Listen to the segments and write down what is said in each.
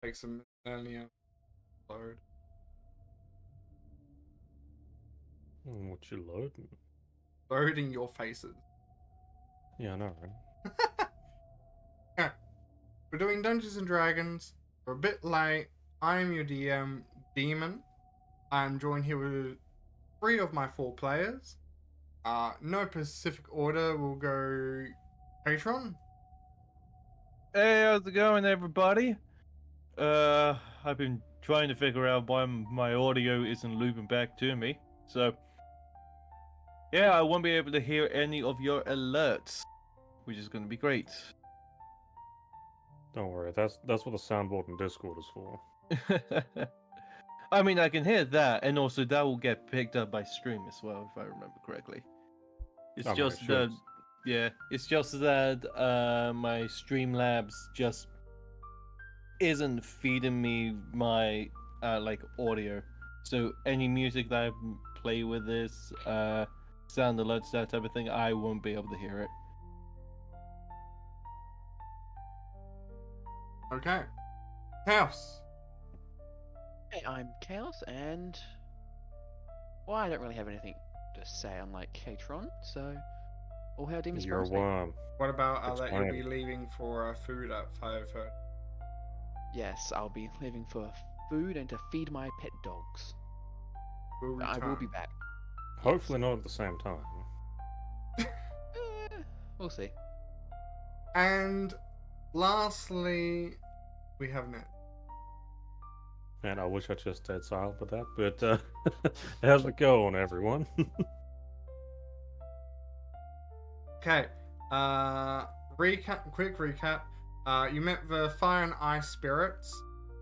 Take some earlier load. What you loading? Loading your faces. Yeah, I know, right? Yeah. We're doing Dungeons and Dragons. We're a bit late. I'm your DM, Demon. I'm joined here with 3 of my 4 players. No specific order. We'll go Patron. Hey, how's it going, everybody? I've been trying to figure out why my audio isn't looping back to me. So, yeah, I won't be able to hear any of your alerts, which is going to be great. Don't worry, that's what the soundboard in Discord is for. I mean, I can hear that, and also that will get picked up by stream as well, if I remember correctly. It's I mean, just it that, should. yeah, it's just that my Streamlabs just isn't feeding me my like audio. So any music that I play with this sound alerts, that type of thing, I won't be able to hear it. Okay. Chaos. Hey, I'm Chaos, and well, I don't really have anything to say unlike Katron, so all hail demons You're a promise me. worm. What about that you'll be Explain. leaving for food at 5:30? Yes, I'll be leaving for food and to feed my pet dogs. We'll I will be return. back. Hopefully not at the same time. Eh, we'll see. And lastly, we have Ned. Man, I wish I just stayed silent with that, but how's it going, everyone? Okay. Quick recap. You met the fire and ice spirits.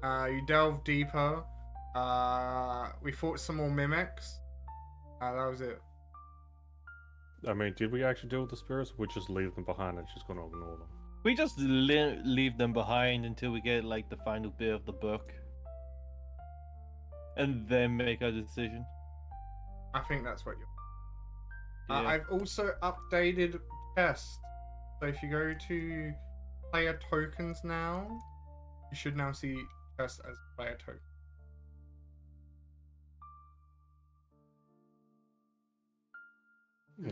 You delved deeper. We fought some more mimics. That was it. I mean, did we actually deal with the spirits, or we just leave them behind and just gonna ignore them? We just leave them behind until we get like the final bit of the book, and then make our decision. I think that's what you're. Yeah. I've also updated test. So if you go to player tokens now, you should now see test as player token.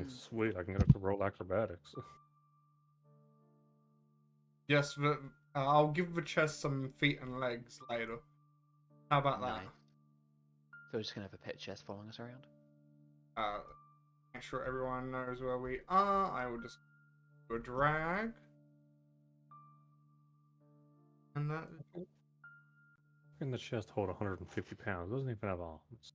Sweet, I can get it to roll acrobatics. Yes, but I'll give the chest some feet and legs later. How about that? Nice. So we're just gonna have a pet chest following us around. Make sure everyone knows where we are. I will just do a drag. And that. And the chest hold 150 pounds. Doesn't even have arms.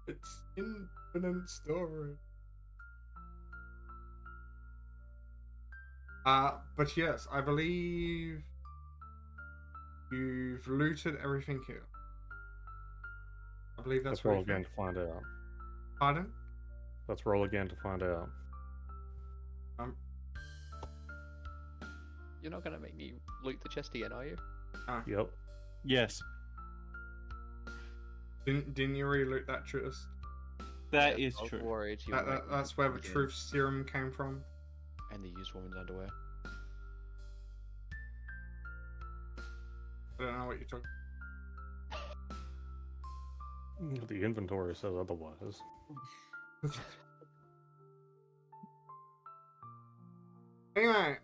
It's infinite storage. But yes, I believe you've looted everything here. I believe that's Let's roll everything. again to find out. Pardon? Let's roll again to find out. You're not gonna make me loot the chest again, are you? Yep. Yes, Didn't you re-loot that chest? that Yeah, is I was true. worried you were That's where the again. truth serum came from. And the used woman's underwear. I don't know what you're talking. The inventory says otherwise. Anyway,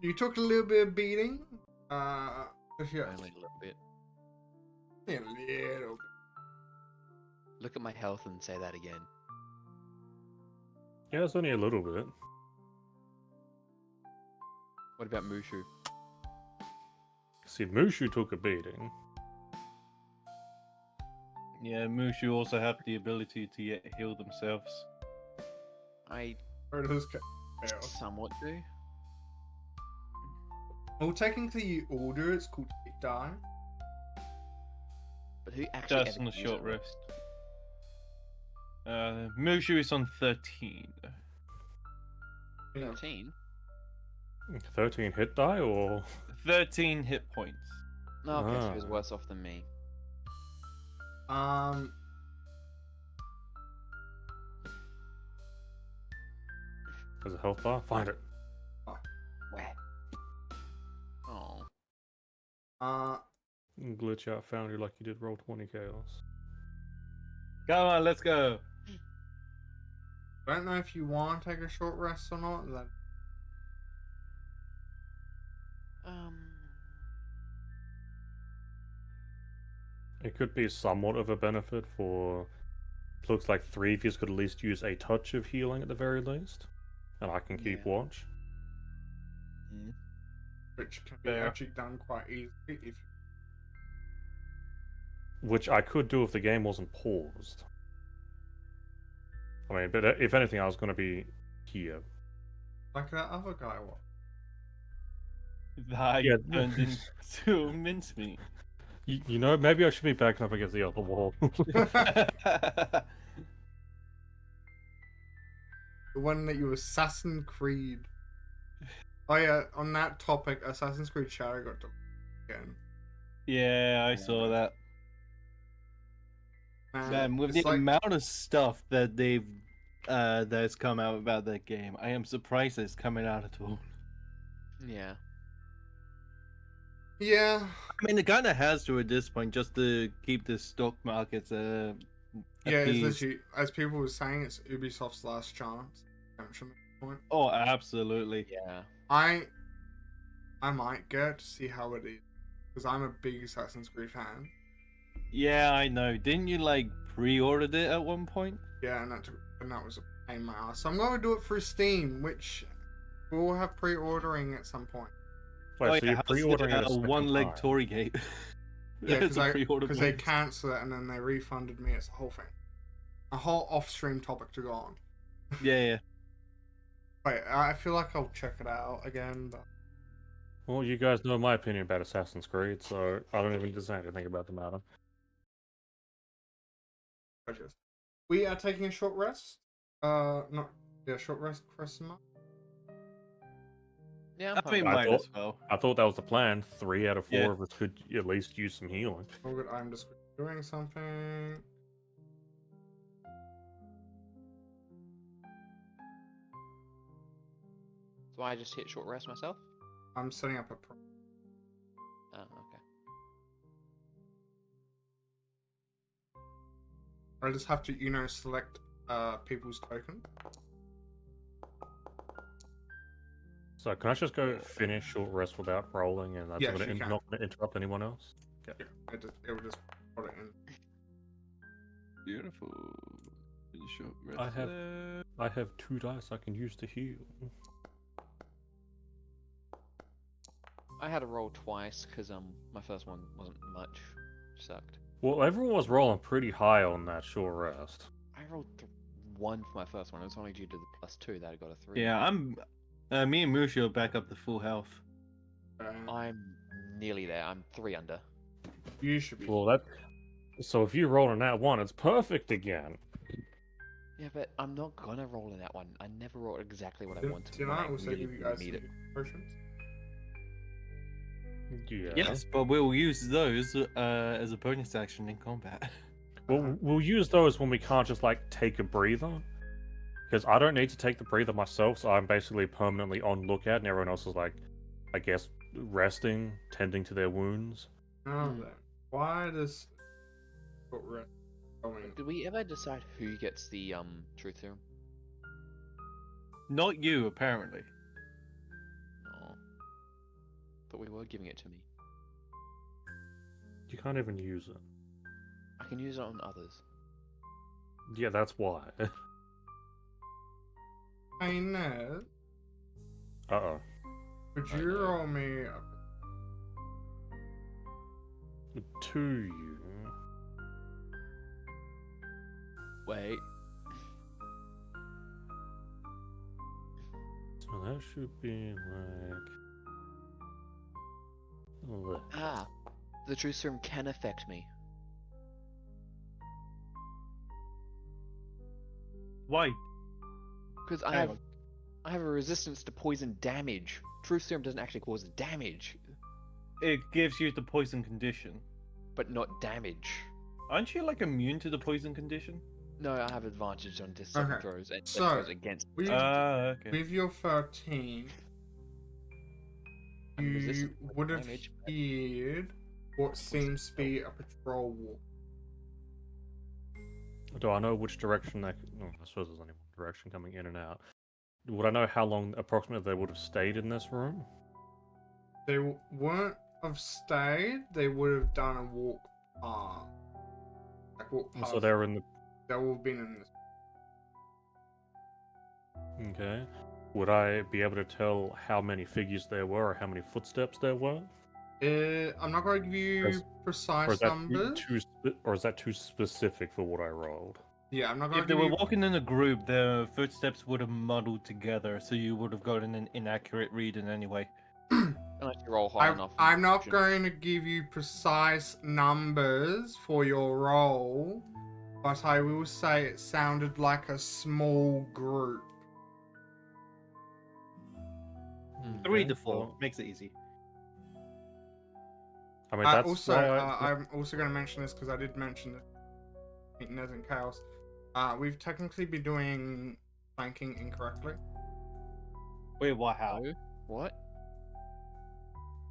you took a little bit of beating. Yeah, Only a little bit. a little bit. Look at my health and say that again. Yeah, it's only a little bit. What about Mushu? See, Mushu took a beating. Yeah, Mushu also have the ability to heal themselves. I Or does fail? somewhat do. Well, technically, you order. It's called Hit Die. But who actually That's ever on a uses short it? rest. Mushu is on 13. 13? 13 hit die, or 13 hit points. No, okay, so he was Ah. worse off than me. there's a health bar? Find it. Where? Oh, Glitch out Foundry like you did roll 20 chaos. Come on, let's go. I don't know if you want to take a short rest or not. That It could be somewhat of a benefit for. Looks like 3 of you could at least use a touch of healing at the very least, and I can keep Yeah. watch. which can be Fair. actually done quite easily if Which I could do if the game wasn't paused. I mean, but if anything, I was going to be here. like that other guy was. I Yeah. turned into mincemeat. You know, maybe I should be backing up against the other wall. The one that you Assassin's Creed. Oh yeah, on that topic, Assassin's Creed Shadow got to again. Yeah, I saw that. Man, with it's the like, amount of stuff that they've that's come out about that game, I am surprised it's coming out at all. Yeah. yeah, I mean, it kind of has to at this point, just to keep the stock markets yeah, it's appeased. literally, as people were saying, it's Ubisoft's last chance. Redemption at this point. Oh, absolutely. Yeah. I might get to see how it is because I'm a big Assassin's Creed fan. Yeah, I know. Didn't you like pre-ordered it at one point? Yeah, and that was a pain in my ass. So I'm going to do it through Steam, which we'll have pre-ordering at some point. Wait, so you're how's pre-ordering it a second one-leg time? Tory gate. Yeah, There's a pre-order because they bonus. cancelled it and then they refunded me. It's a whole thing, a whole off-stream topic to go on. Yeah. Wait, I feel like I'll check it out again, but Well, you guys know my opinion about Assassin's Creed, so I don't even need to say anything about the matter. we are taking a short rest. Short rest. Question mark. Yeah, I mean, I might thought- as well. I thought that was the plan. 3 out of 4 Yeah. of us could at least use some healing. Oh, good. I'm just doing something. So I just hit short rest myself? I'm setting up a. Oh, okay. I just have to, select people's token. So can I just go finish short rest without rolling, and that's Yes, you can. not going to interrupt anyone else? Yeah, it will just put it in. Beautiful. Short rest I have- there. I have 2 dice I can use to heal. I had to roll twice because my first one wasn't much. Sucked. Well, everyone was rolling pretty high on that short rest. I rolled 1 for my first one. It was only due to the +2 that I got a 3. Yeah, I'm. Me and Mushi are back up to full health. I'm nearly there. I'm 3 under. You should be. Well, so if you roll on that one, it's perfect again. Yeah, but I'm not gonna roll in that one. I never roll exactly what I want to. Did when I I also really, give you really guys need some it. potions? Yeah. Yes, but we'll use those as a bonus action in combat. Well, we'll use those when we can't just take a breather. Because I don't need to take the breather myself, so I'm basically permanently on lookout, and everyone else is I guess, resting, tending to their wounds. Now then, why does short rest going? Did we ever decide who gets the truth serum? Not you, apparently. No. But we were giving it to me. You can't even use it. I can use it on others. Yeah, that's why. Hey Ned, Uh-oh. could I you know. roll me? 2 you. Wait. So that should be like... Ah, the truth serum can affect me. Why? Because I Hang have a resistance to poison damage. Truth serum doesn't actually cause damage, It gives you the poison condition. but not damage. Aren't you immune to the poison condition? No, I have advantage on deception Okay, throws and so, throws against. we- Okay. With your 13, I'm you resistant to would have damage, heard what seems to be a patrol walk. Do I know which direction that? Oh, I suppose there's only one direction coming in and out. Would I know how long approximately they would have stayed in this room? They wouldn't have stayed. They would have done a walk past. Like walk past. So they were in the. They would have been in this. Okay. Would I be able to tell how many figures there were or how many footsteps there were? I'm not going to give you Or is precise that numbers. or is that too specific for what I rolled? Yeah, I'm not going If to they give were you. walking in a group, their footsteps would have muddled together, so you would have gotten an inaccurate reading anyway. unless you roll high enough. I'm not perception. going to give you precise numbers for your roll, but I will say it sounded like a small group. 3 Okay, to 4 well, makes it easy. I mean, that's Also, why I, I'm also going to mention this because I did mention this in Nez and Chaos. We've technically been doing flanking incorrectly. Wait, what? How? Oh, what?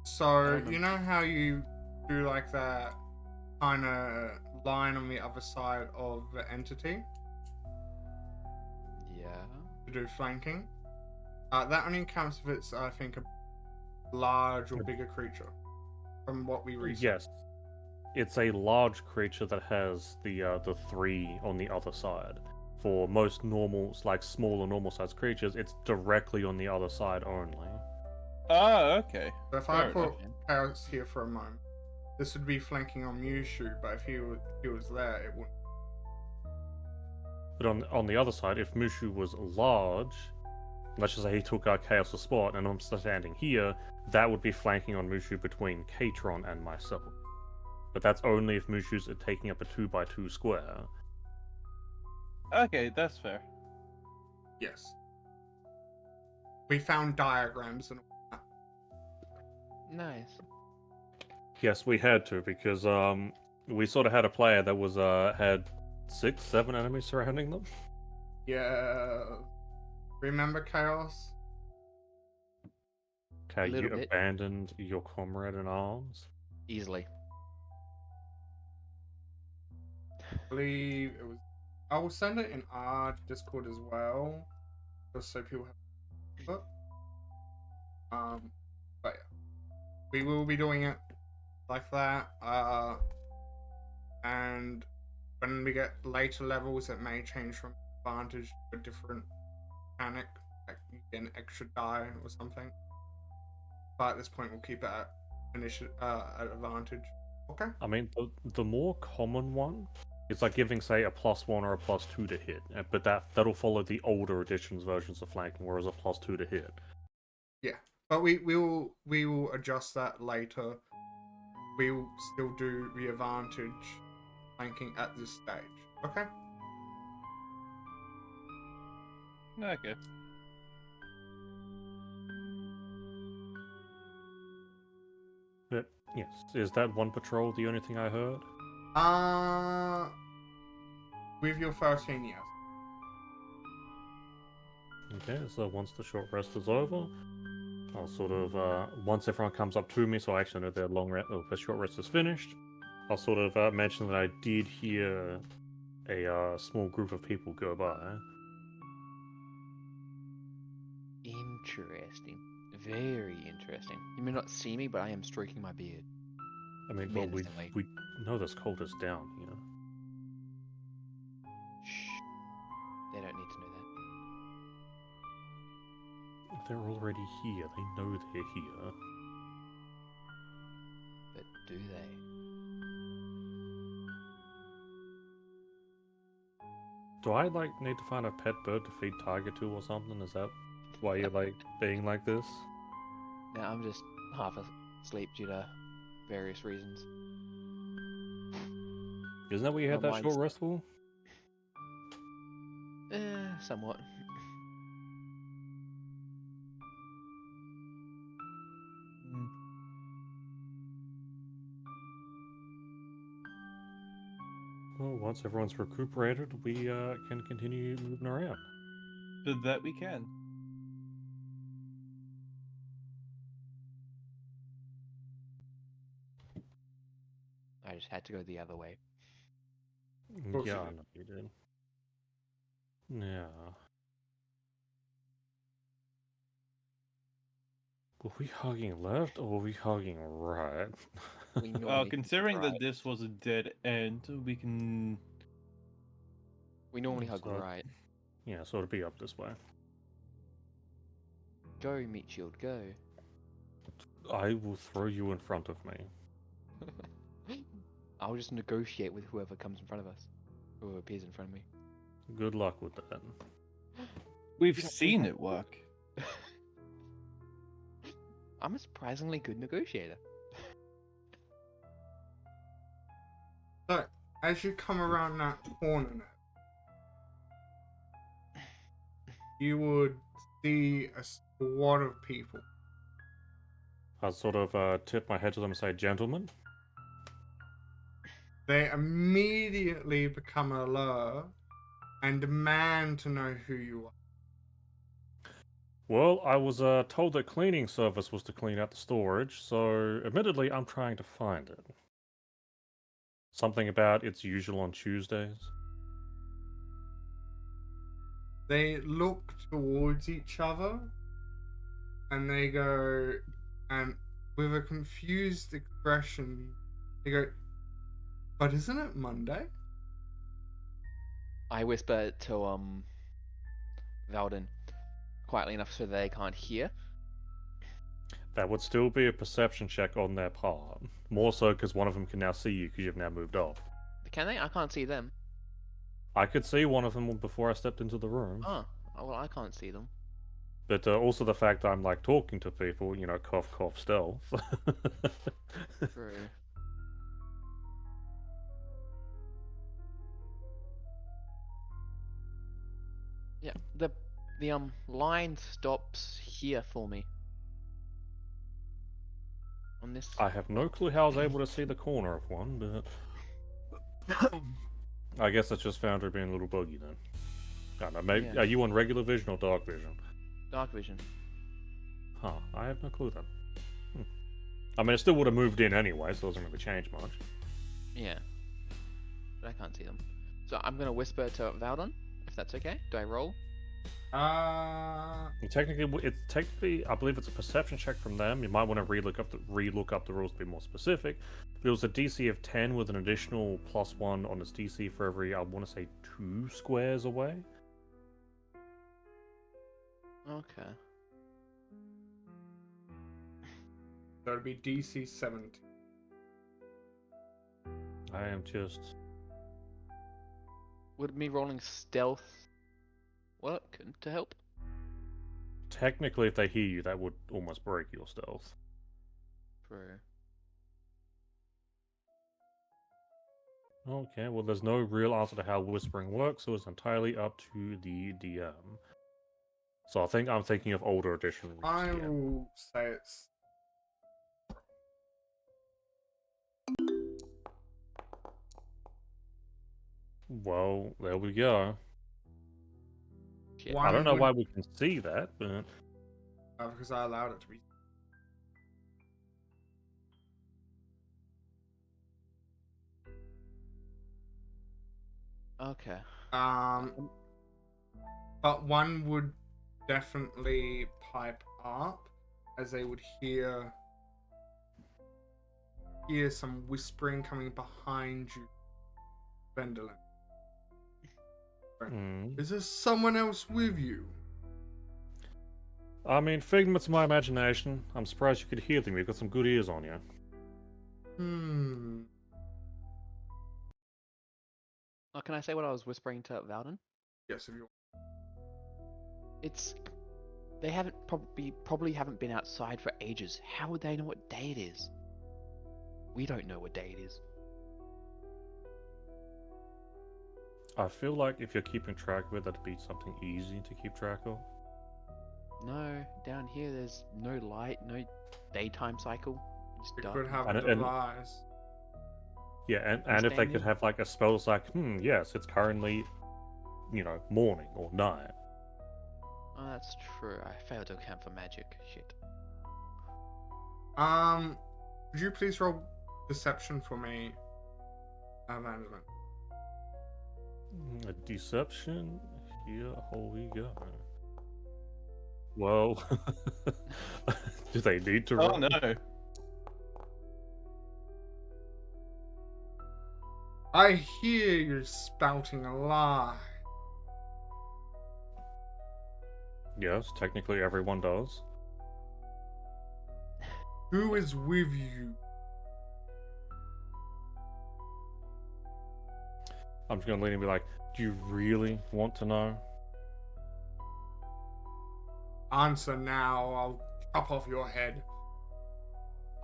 So, don't you know how you do like that kind of line on the other side of the entity Yeah. to do flanking? That only counts if it's, I think, a large or bigger creature from what we researched. yes, it's a large creature that has the 3 on the other side. For most normal, like smaller normal sized creatures, it's directly on the other side only. Oh, okay. So if I Fair put enough. Chaos here for a moment, this would be flanking on Mewshu, but if he was there, it wouldn't. But on the other side, if Mushu was large, let's just say he took our Chaos' spot and I'm standing here, that would be flanking on Mushu between Katron and myself. But that's only if Mushu's taking up a 2x2 square. Okay, that's fair. Yes. We found diagrams and all that. Nice. Yes, we had to because we sort of had a player that was had 6, 7 enemies surrounding them. Yeah. Remember Chaos? Okay, you Little bit. abandoned your comrade in arms. Easily. I believe it was. I will send it in our Discord as well, just so people have a look. But yeah, we will be doing it like that. And when we get later levels, it may change from advantage to a different mechanic, like you get an extra die or something. But at this point, we'll keep it at at advantage. Okay. I mean, the more common one, it's like giving, say, a +1 or a +2 to hit, but that'll follow the older editions versions of flanking, whereas a +2 to hit. Yeah, but we will adjust that later. We will still do the advantage flanking at this stage. Okay. Okay. But yes, is that one patrol the only thing I heard? With your 13 years. Okay, so once the short rest is over, I'll sort of once everyone comes up to me, so I actually know their their short rest is finished. I'll sort of mention that I did hear a small group of people go by. Interesting. Very interesting. You may not see me, but I am stroking my beard. I mean, well, Menacingly. we know this cult is down here. Shh. They don't need to know that. They're already here. They know they're here. But do they? Do I like need to find a pet bird to feed Tiger to or something? Is that why you're like being like this? No, I'm just half asleep due to various reasons. Isn't that what you had My that short mind's- rest for? Somewhat. Well, once everyone's recuperated, we can continue moving around. So that we can. I just had to go the other way. course you Yeah, I did. know you did. Yeah. Were we hugging left or were we hugging right? We normally Considering right. that this was a dead end, we can. We normally hug So- right. Yeah, so it'd be up this way. Go, meat shield, go. I will throw you in front of me. I'll just negotiate with whoever comes in front of us. Whoever appears in front of me. Good luck with that. We've Yeah, we seen have- it work. I'm a surprisingly good negotiator. So, as you come around that corner now, you would see a squad of people. I sort of tip my head to them and say, "Gentlemen, They immediately become alert and demand to know who you are. well, I was told that cleaning service was to clean out the storage, so admittedly, I'm trying to find it. Something about it's usual on Tuesdays." They look towards each other and they go, and with a confused expression, they go, "But isn't it Monday?" I whisper to Valden quietly enough so they can't hear. That would still be a perception check on their part. More so because one of them can now see you because you've now moved off. Can they? I can't see them. I could see one of them before I stepped into the room. Oh, well, I can't see them. But also the fact I'm like talking to people, you know, cough, cough, stealth. True. Yeah, the line stops here for me. On this. I have no clue how I was able to see the corner of one, but I guess that's just Foundry being a little buggy then. I don't know, maybe Yeah. are you on regular vision or dark vision? Dark vision. Huh, I have no clue then. I mean, it still would have moved in anyway, so it doesn't really change much. Yeah. But I can't see them. So I'm gonna whisper to Valdon, if that's okay. Do I roll? And technically, I believe it's a perception check from them. You might want to relook up the rules to be more specific. But it was a DC of 10 with an additional +1 on its DC for every, I want to say, 2 squares away. Okay. That would be DC 17. I am just. Would me rolling stealth work to help? Technically, if they hear you, that would almost break your stealth. True. Okay, well, there's no real answer to how whispering works, so it's entirely up to the DM. So I think I'm thinking of older edition. I DM. will say it's. Well, there we go. Shit. One I don't know would- why we can see that, but because I allowed it to be. Okay. But one would definitely pipe up as they would hear some whispering coming behind you, Venderlin. Is there someone else with you? I mean, figments of my imagination. I'm surprised you could hear them. You've got some good ears on you. Oh, can I say what I was whispering to Valden? Yes, if you. It's they haven't probably haven't been outside for ages. How would they know what day it is? We don't know what day it is. I feel like if you're keeping track of it, that'd be something easy to keep track of. No, down here there's no light, no daytime cycle. Just You dark. could have And- a and- device. Yeah, and if they could Understanding. have like a spell that's like, yes, it's currently, morning or night. Oh, that's true. I failed to account for magic. Shit. Could you please roll deception for me, management. A deception. Here we go. Well, do they need to? Oh roll? no. I hear you spouting a lie. Yes, technically everyone does. Who is with you? I'm just gonna lean and be like, "Do you really want to know?" Answer now, I'll chop off your head.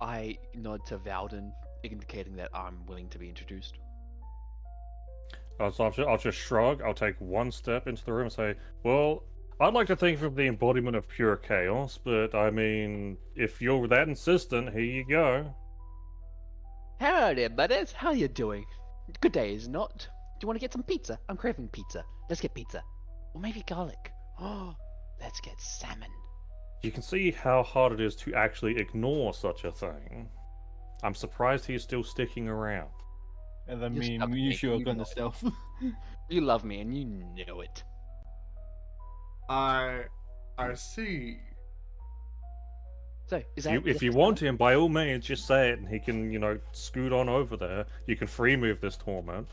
I nod to Valden, indicating that I'm willing to be introduced. So I'll just shrug. I'll take one step into the room and say, "Well, I'd like to think of the embodiment of pure chaos, but I mean, if you're that insistent, here you go." Hello there, buddies. How you doing? Good day, is it not? Do you want to get some pizza? I'm craving pizza. Let's get pizza. Or maybe garlic. Oh, let's get salmon. You can see how hard it is to actually ignore such a thing. I'm surprised he's still sticking around. And then You're me stuck and with you me, sure you gonna know it. stealth. You love me and you know it. I see. So, is If that if you want him, by all means, just say it, and he can, scoot on over there. You can free move this torment.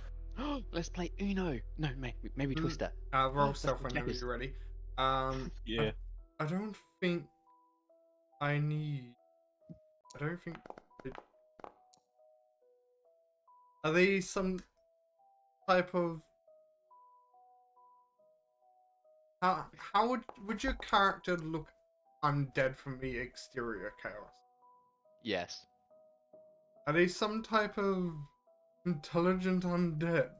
Let's play Uno. No, maybe Mm. Twister. Roll Let's stealth play whenever checkers. you're ready. Yeah. I don't think I need. I don't think. Are they some type of? How would your character look undead from the exterior chaos? Yes. Are they some type of intelligent undead?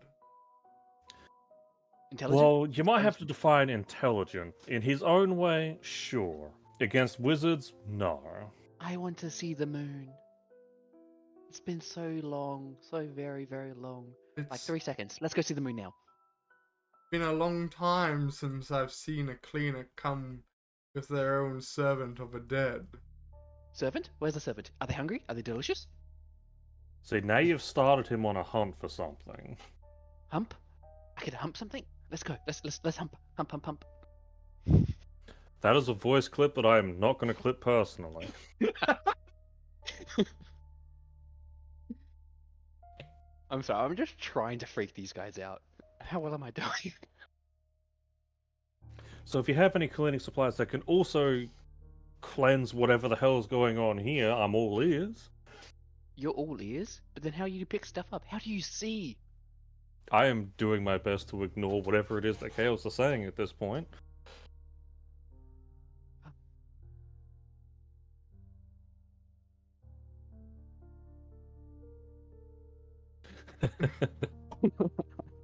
Intelligent? Well, you might have to define intelligent. In his own way, sure. Against wizards, no. I want to see the moon. It's been so long, so very, very long. Like It's 3 seconds. Let's go see the moon now. been a long time since I've seen a cleaner come with their own servant of a dead. Servant? Where's the servant? Are they hungry? Are they delicious? See, now you've started him on a hunt for something. Hump? I could hump something. Let's go. Let's hump. Hump, hump, hump. That is a voice clip that I am not going to clip personally. I'm sorry. I'm just trying to freak these guys out. How well am I doing? So if you have any cleaning supplies that can also cleanse whatever the hell's going on here, I'm all ears. You're all ears, but then how do you pick stuff up? How do you see? I am doing my best to ignore whatever it is that Chaos is saying at this point.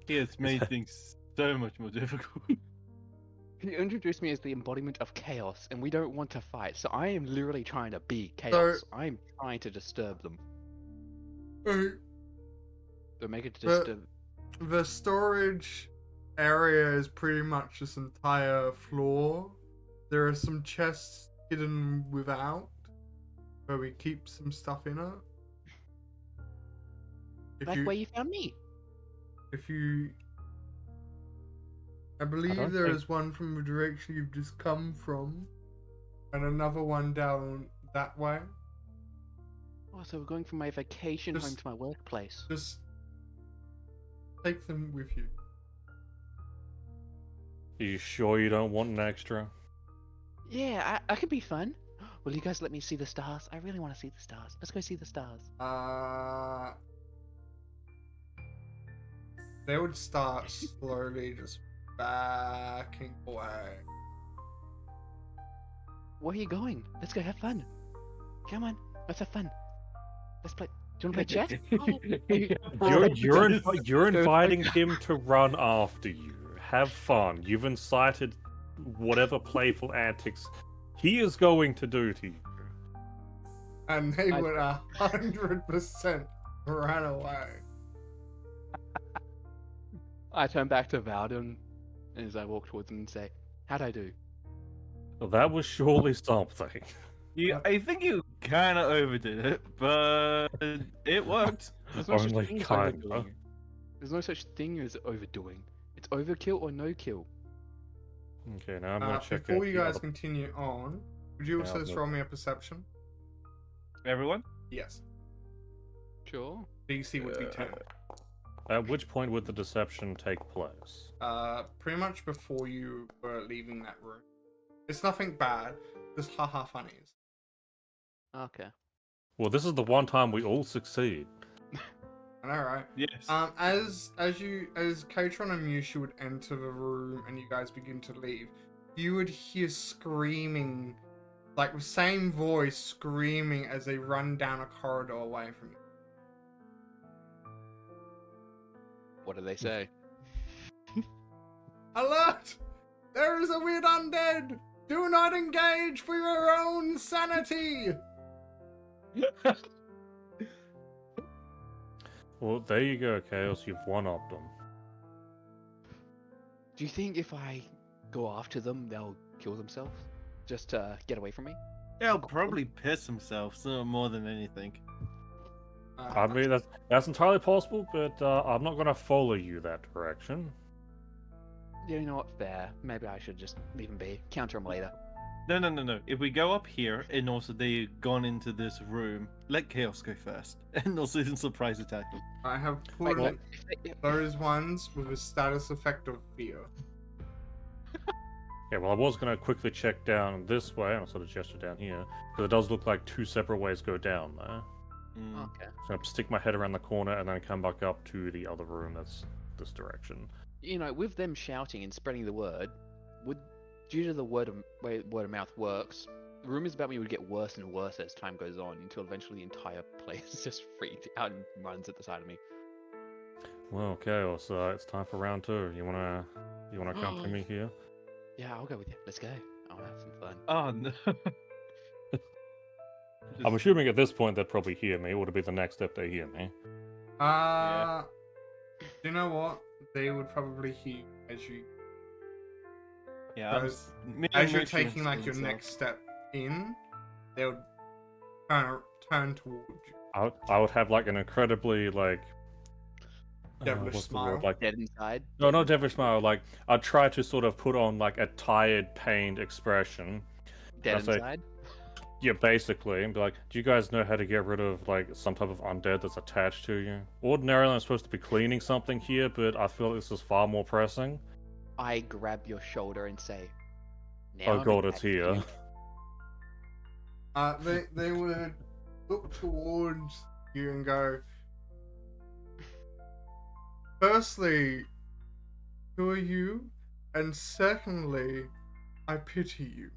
It's made things so much more difficult. You introduced me as the embodiment of chaos, and we don't want to fight. So I am literally trying to be chaos. I'm trying to disturb them. To make it disturb. The storage area is pretty much this entire floor. There are some chests hidden without, where we keep some stuff in it. Like where you found me. I believe don't there think- is one from the direction you've just come from, and another one down that way. Oh, so we're going from my vacation home Just- to my workplace. Just take them with you. Are you sure you don't want an extra? Yeah, I could be fun. Will you guys let me see the stars? I really want to see the stars. Let's go see the stars. They would start slowly just backing away. Where are you going? Let's go have fun. Come on, let's have fun. Let's play. Do you want to play chess? You're inviting him to run after you. Have fun. You've incited whatever playful antics he is going to do to you. And they would 100% run away. I turn back to Valden as I walk towards him and say, "How'd I do?" Well, that was surely something. I think you kind of overdid it, but it worked. It's not just Only things kinda. overdoing it. There's no such thing as overdoing. It's overkill or no kill. Okay, now I'm gonna check Before out you the guys other. continue on, would you also Yeah, throw me a perception? Everyone? Yes. Sure. DC would be 10. At which point would the deception take place? Pretty much before you were leaving that room. It's nothing bad, just haha funnies. Okay. Well, this is the one time we all succeed. I know, right? Yes. As Katron and Mushu would enter the room and you guys begin to leave, you would hear screaming, like the same voice screaming as they run down a corridor away from you. What do they say? Alert! There is a weird undead! Do not engage for your own sanity! Well, there you go, Chaos. You've one-upped them. Do you think if I go after them, they'll kill themselves? Just to get away from me? He'll probably piss himself, so more than anything. I mean, that's entirely possible, but I'm not gonna follow you that direction. You know what? Fair. Maybe I should just leave them be. Counter them later. No. If we go up here and also they've gone into this room, let Chaos go first. And also surprise attack them. I have Wait, put what? If those ones with a status effect of fear. Yeah, well, I was gonna quickly check down this way, and I'll sort of gesture down here, because it does look like two separate ways go down there. Mm. Okay. So I'll stick my head around the corner and then come back up to the other room that's this direction. You know, with them shouting and spreading the word, due to the word of mouth works, rumors about me would get worse and worse as time goes on, until eventually the entire place just freaks out and runs at the side of me. Well, Chaos, it's time for round 2. You wanna come to me here? Yeah, I'll go with you. Let's go. I'll have some fun. Oh no. I'm assuming at this point they'd probably hear me, or would it be the next step they hear me? You know what? They would probably hear Yeah, as you're taking like your next step in, they would turn towards you. I would have like an incredibly like Devilish what's the smile. word? Like Dead inside. no, not devilish smile. Like I'd try to sort of put on like a tired, pained expression. Dead That's like- inside. Yeah, basically, and be like, "Do you guys know how to get rid of like some type of undead that's attached to you?" Ordinarily, I'm supposed to be cleaning something here, but I feel like this is far more pressing. I grab your shoulder and say, now Oh I'm god, it's attached to here. you." They would look towards you and go, firstly, who are you? And secondly, I pity you.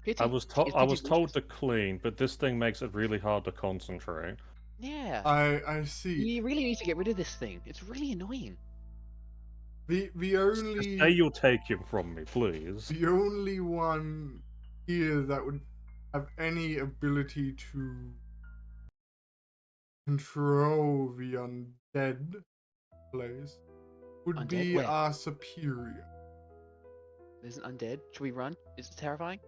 Pity. I was Is told pity to vicious? clean, but this thing makes it really hard to concentrate. Yeah. I see. You really need to get rid of this thing. It's really annoying. The Just only say you'll take him from me, please. the only one here that would have any ability to control the undead place would Undead? be Where? our superior. There's an undead. Should we run? Is it terrifying?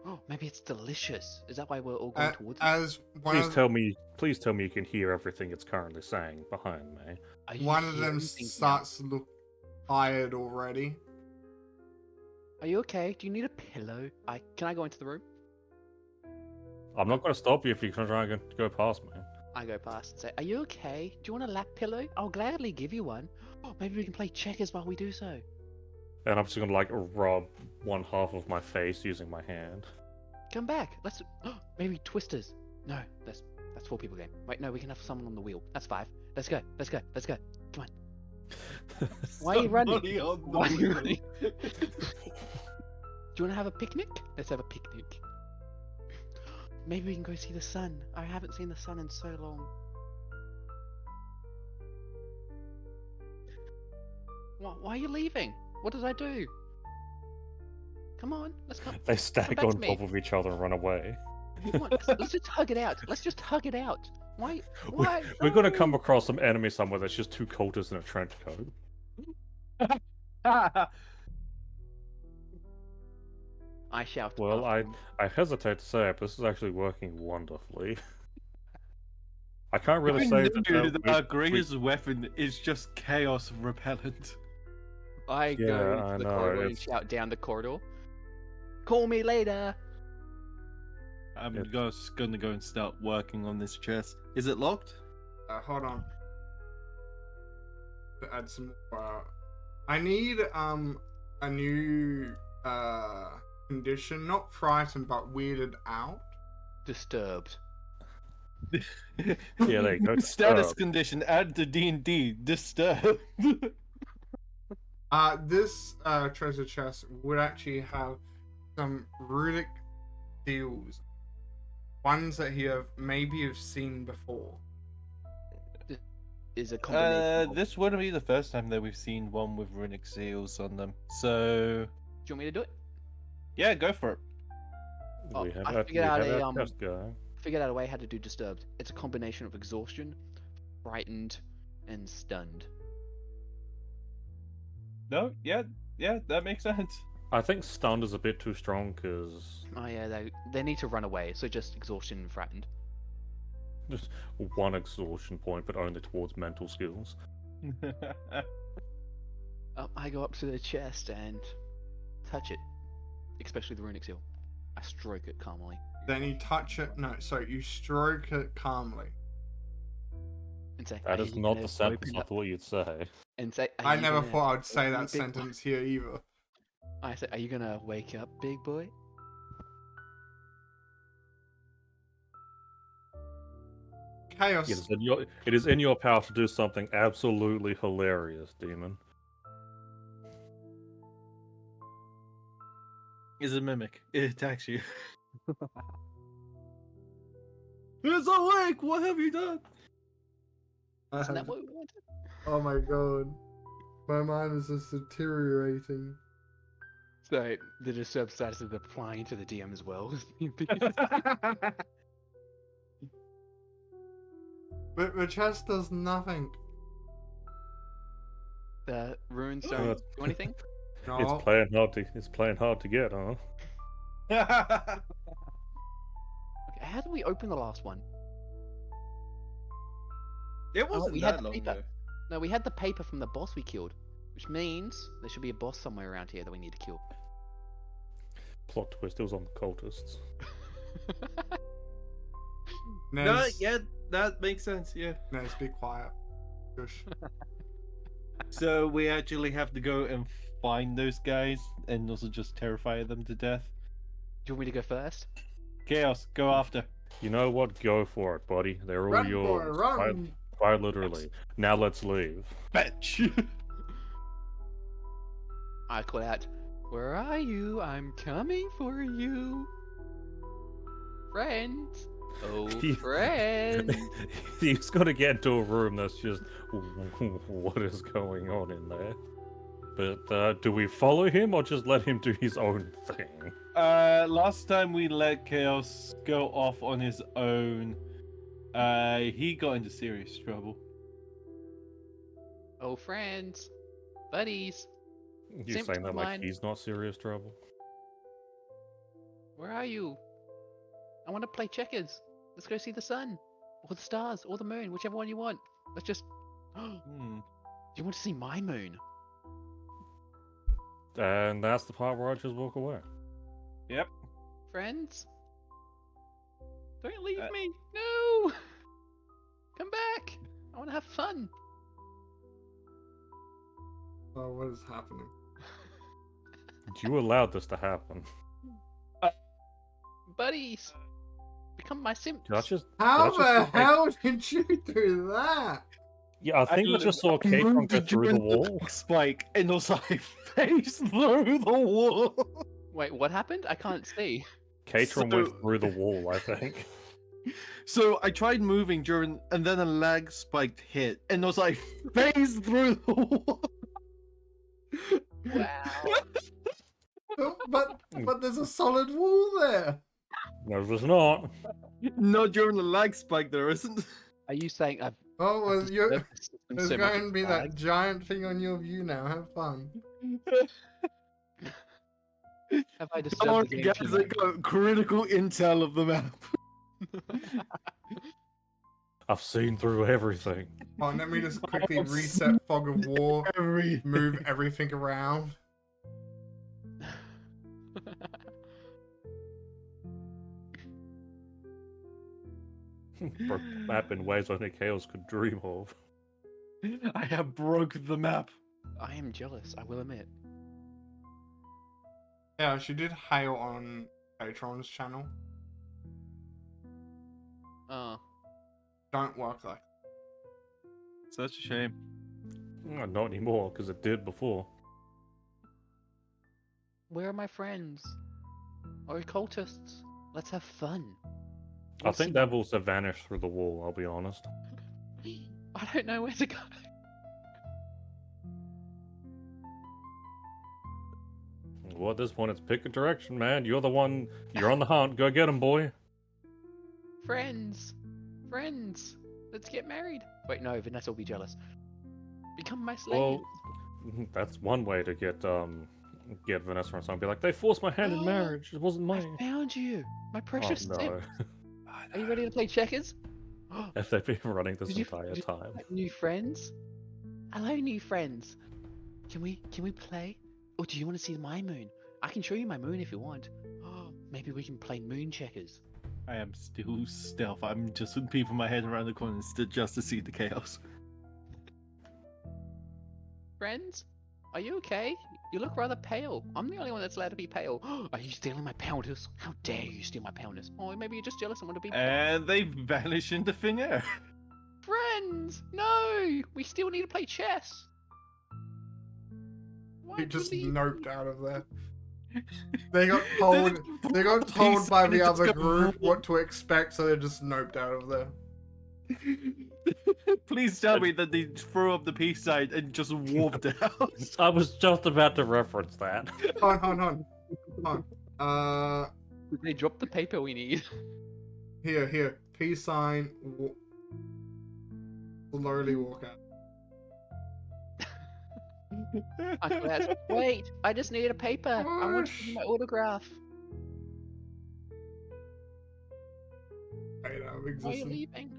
Oh, maybe it's delicious. Is that why we're all going towards it? As one Please of, tell me you can hear everything it's currently saying behind me. Are you one of them hearing things now? starts to look tired already. Are you okay? Do you need a pillow? Can I go into the room? I'm not going to stop you if you try and go past me. I go past and say, "Are you okay? Do you want a lap pillow? I'll gladly give you one. Oh, maybe we can play checkers while we do so." And I'm just going to like rub one half of my face using my hand. Come back. Let's. Maybe twisters. No, that's 4 people game. Wait, no, we can have someone on the wheel. That's 5. Let's go. Let's go. Let's go. Come on. Why are you running? Somebody on the Why are you wheel. running? Do you want to have a picnic? Let's have a picnic. Maybe we can go see the sun. I haven't seen the sun in so long. Why are you leaving? What did I do? Come on, let's come. They stack back on to me. top of each other and run away. Come on, let's just hug it out. Let's just hug it out. Why? Why? We're going to No! come across some enemy somewhere that's just 2 cultists in a trench coat. I shout. Well, after them. I hesitate to say it, but this is actually working wonderfully. I can't really I say know that. that our greatest weapon is just chaos repellent. I Yeah, go I to the know, corridor and it's- shout down the corridor. Call me later. I'm It's- just gonna go and start working on this chest. Is it locked? Hold on. To add some more. I need a new condition, not frightened but weirded out. Disturbed. Yeah, there you go. Status Disturbed. condition. Add to D&D. Disturbed. This treasure chest would actually have some runic seals, ones that you maybe have seen before. Is a combination. Of... This wouldn't be the first time that we've seen one with runic seals on them. So, Do you want me to do it? yeah, go for it. Oh, We have I our, figured we out have a our test guy. figured out a way how to do disturbed. It's a combination of exhaustion, frightened, and stunned. No, yeah, that makes sense. I think stunned is a bit too strong because Oh yeah, they need to run away, so just exhaustion and frightened. just one exhaustion point, but only towards mental skills. I go up to the chest and touch it, especially the runic seal. I stroke it calmly. Then you touch it. No, sorry, you stroke it calmly. And say, That "Are is you not gonna the sentence open I up-" thought you'd say. And say, "Are I you never gonna thought I'd say wake me, that big boy?" sentence here either. I say, "Are you gonna wake up, big boy?" Chaos. It is in your power to do something absolutely hilarious, demon. Is a mimic. It attacks you. It's awake! What have you done? Isn't that what we wanted? Oh my god. My mind is just deteriorating. So the disturbed status is applying to the DM as well. But the chest does nothing. The runes Oh, don't that's- do anything. No. It's playing hard to get, huh? Okay, how do we open the last one? It wasn't we had that the long paper. ago. No, we had the paper from the boss we killed, which means there should be a boss somewhere around here that we need to kill. Plot twist, it was on the cultists. No, Nez, yeah, that makes sense, yeah. Nez, be quiet. Shush. So we actually have to go and find those guys and also just terrify them to death. Do you want me to go first? Chaos, go after. You know what? Go for it, buddy. They're all Run, boy, yours. run! Quite literally. Now let's leave. Fetch! I call out, "Where are you? I'm coming for you, friends. Oh, He- friends." He's got to get into a room that's just what is going on in there. But do we follow him or just let him do his own thing? Last time we let Chaos go off on his own, he got into serious trouble. Oh, friends, buddies, You're Simp saying that like mine. he's not serious trouble? where are you? I want to play checkers. Let's go see the sun, or the stars, or the moon, whichever one you want. Let's just. Do Hmm. you want to see my moon? And that's the part where I just walk away. Yep. Friends? Don't leave Uh, me! No! Come back! I want to have fun! Oh, what is happening? You allowed this to happen. Buddies! Become my simps! Did I just? How Did I the just- hell did you do that? Yeah, I think I just saw Kate moved go through the during wall. Spike, and also I faced through the wall. Wait, what happened? I can't see. Katron So- went through the wall, I think. So I tried moving during, and then a lag spiked hit, and also I phased through the wall. Wow. But there's a solid wall there. No, there's not. Not during the lag spike, there isn't. Are you saying I've. Oh, well, disturbed the system there's so much going to it's be that lagged? giant thing on your view now. Have fun. Have I Don't disturbed worry, the game guys, too I much? got critical intel of the map. I've seen through everything. Oh, let me just quickly I've reset Fog of War, Everything. move everything around. Broke the map in ways only Chaos could dream of. I have broke the map. I am jealous, I will admit. Yeah, she did hail on Patron's channel. Oh. Don't work like Such a shame. Not anymore, because it did before. Where are my friends? Or cultists? Let's have fun. I What's think the- they've also vanished through the wall, I'll be honest. I don't know where to go. Well, at this point, it's pick a direction, man. You're the one. You're on the hunt. Go get him, boy. Friends! Friends! Let's get married! Wait, no, Vanessa will be jealous. Become my slave! Well, that's one way to get Vanessa on something. Be like, they forced my hand in marriage. It wasn't I mine. found you! My Oh precious no! tip! Are you ready to play checkers? If they've been running this Did you- entire did you time. find new friends? Hello, new friends! Can we play? Or do you want to see my moon? I can show you my moon if you want. Maybe we can play moon checkers. I am still stealth. I'm just peeping my head around the corner just to see the chaos. Friends? Are you okay? You look rather pale. I'm the only one that's allowed to be pale. Are you stealing my powders? How dare you steal my powders? Oh, maybe you're just jealous and want to be And they vanish into thin air. friends! No! We still need to play chess! Why he did you just leave? noped out of there. They got told. They got told by the other group what to expect, so they just noped out of there. Please tell me that they threw up the peace sign and just warped out. I was just about to reference that. Hold on. They dropped the paper we need. Here. Peace sign. Slowly walk out. Uncle Ads, wait, I just need a paper. I want to give you my autograph. Fade out of Why are you existence. leaving?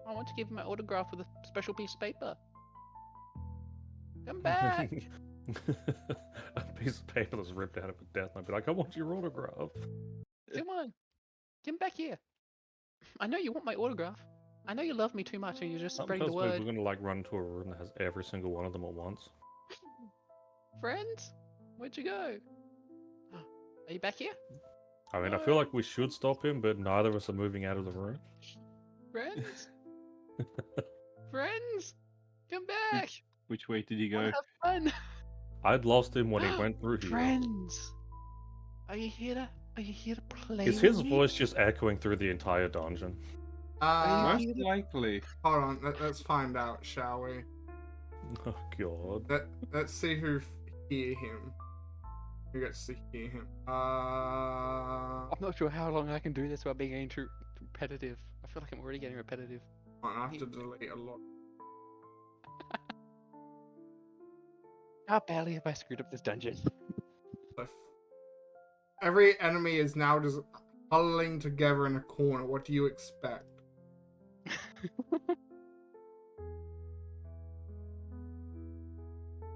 I want to give you my autograph with a special piece of paper. Come back! A piece of paper that's ripped out of a death. And I'd be like, I want your autograph. Come on. Come back here. I know you want my autograph. I know you love me too much and you're just spreading the Sometimes word. we're gonna like run into a room that has every single one of them at once. Friends? Where'd you go? Are you back here? I mean, I feel like we should stop him, but neither of us are moving out of the room. Friends? Friends? Come back! Which way did he I wanna go? have fun! I'd lost him when he went through here. Friends! Are you here to play Is with his me? voice just echoing through the entire dungeon? Most likely. Hold on. Let's find out, shall we? Oh god. Let's see who hear him. Who gets to hear him? I'm not sure how long I can do this without being getting too repetitive. I feel like I'm already getting repetitive. I have to delete a lot. How badly have I screwed up this dungeon? So every enemy is now just huddling together in a corner. What do you expect?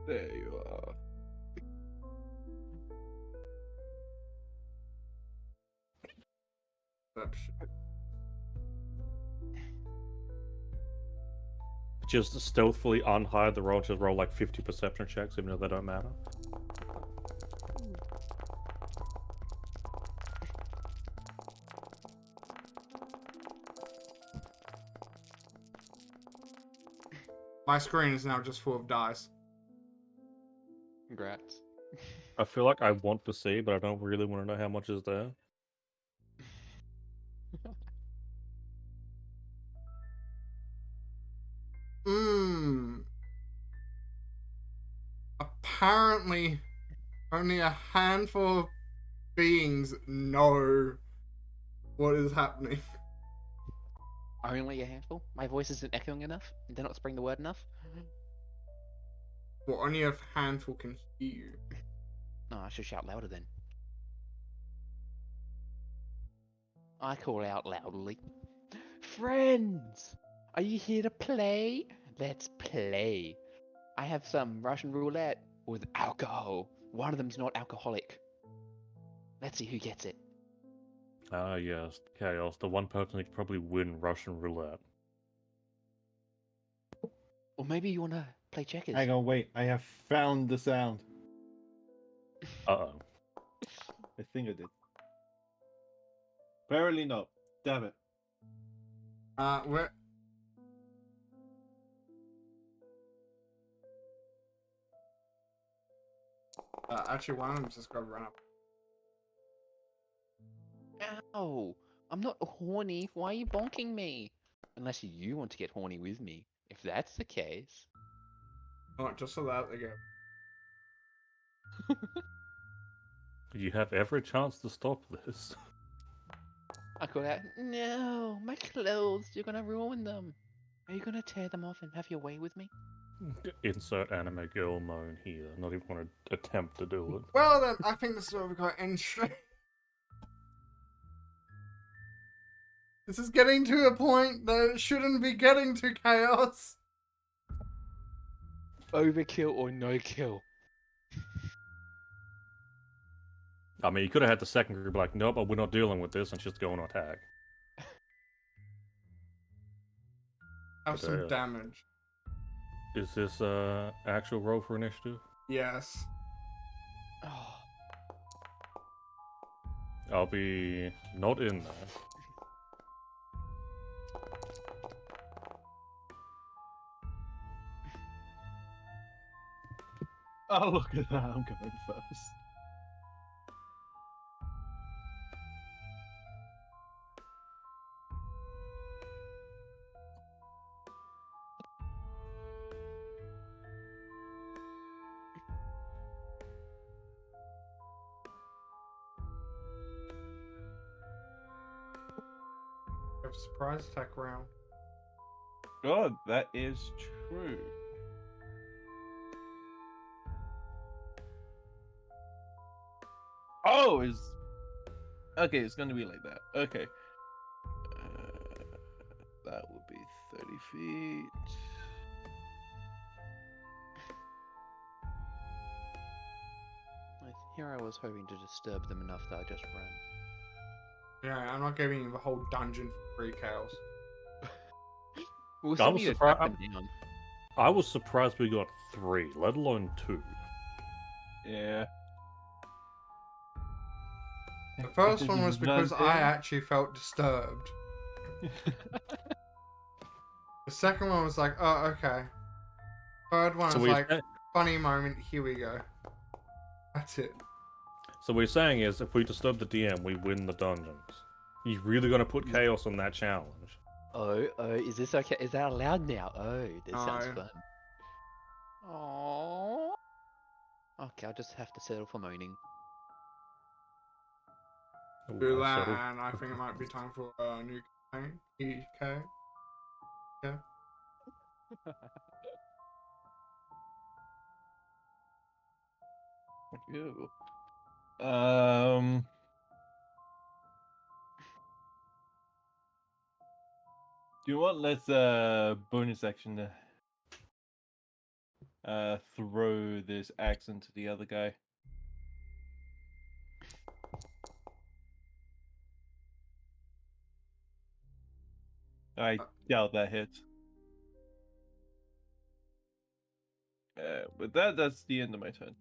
There you are. Perception. Just stealthily unhide the roll, just roll like 50 perception checks, even though they don't matter. My screen is now just full of dice. Congrats. I feel like I want to see, but I don't really want to know how much is there. Apparently, only a handful of beings know what is happening. Only a handful? My voice isn't echoing enough? They're not spreading the word enough? Well, only a handful can hear you. No, I should shout louder then. I call out loudly. friends! Are you here to play? Let's play. I have some Russian roulette with alcohol. One of them's not alcoholic. Let's see who gets it. Ah, yes, Chaos. The one person who could probably win Russian roulette. Or maybe you want to play checkers. Hang on, wait. I have found the sound. Uh-oh. I think I did. Apparently not. Damn it. Where? Actually, one of them's just got to run up. Ow! I'm not horny. Why are you bonking me? Unless you want to get horny with me. If that's the case. Oh, just so that they go. You have every chance to stop this. I call out, no, my clothes, you're gonna ruin them. Are you gonna tear them off and have your way with me? Insert anime girl moan here. Not even want to attempt to do it. Well then, I think this is where we got end straight. This is getting to a point that it shouldn't be getting to, Chaos. Overkill or no kill? I mean, you could have had the second group like, nope, we're not dealing with this, and just go on attack. Have But, some damage. Is this actual roll for initiative? Yes. Oh, I'll be not in there. Oh, look at that. I'm going first. Have a surprise attack round. God, that is true. Oh, is okay. It's going to be like that. Okay, that would be 30 feet. here I was hoping to disturb them enough that I just ran. Yeah, I'm not giving you the whole dungeon for free, Chaos. We'll I send was me to surprised- track them down. I was surprised we got 3, let alone 2. Yeah. The first one was because I actually felt disturbed. The second one was like, oh, okay. Third one So was we like, funny moment, here we go. That's it. So what we're saying is, if we disturb the DM, we win the dungeons. You really gonna put chaos on that challenge? Oh, is this okay? Is that allowed now? Oh, this sounds No. fun. Aww. Okay, I'll just have to settle for moaning. Ooh, Do I that, settled. and I think it might be time for a new campaign. EK. Yeah. Ew. Do you want let's bonus action to throw this axe into the other guy? I doubt that hits. With that, that's the end of my turn.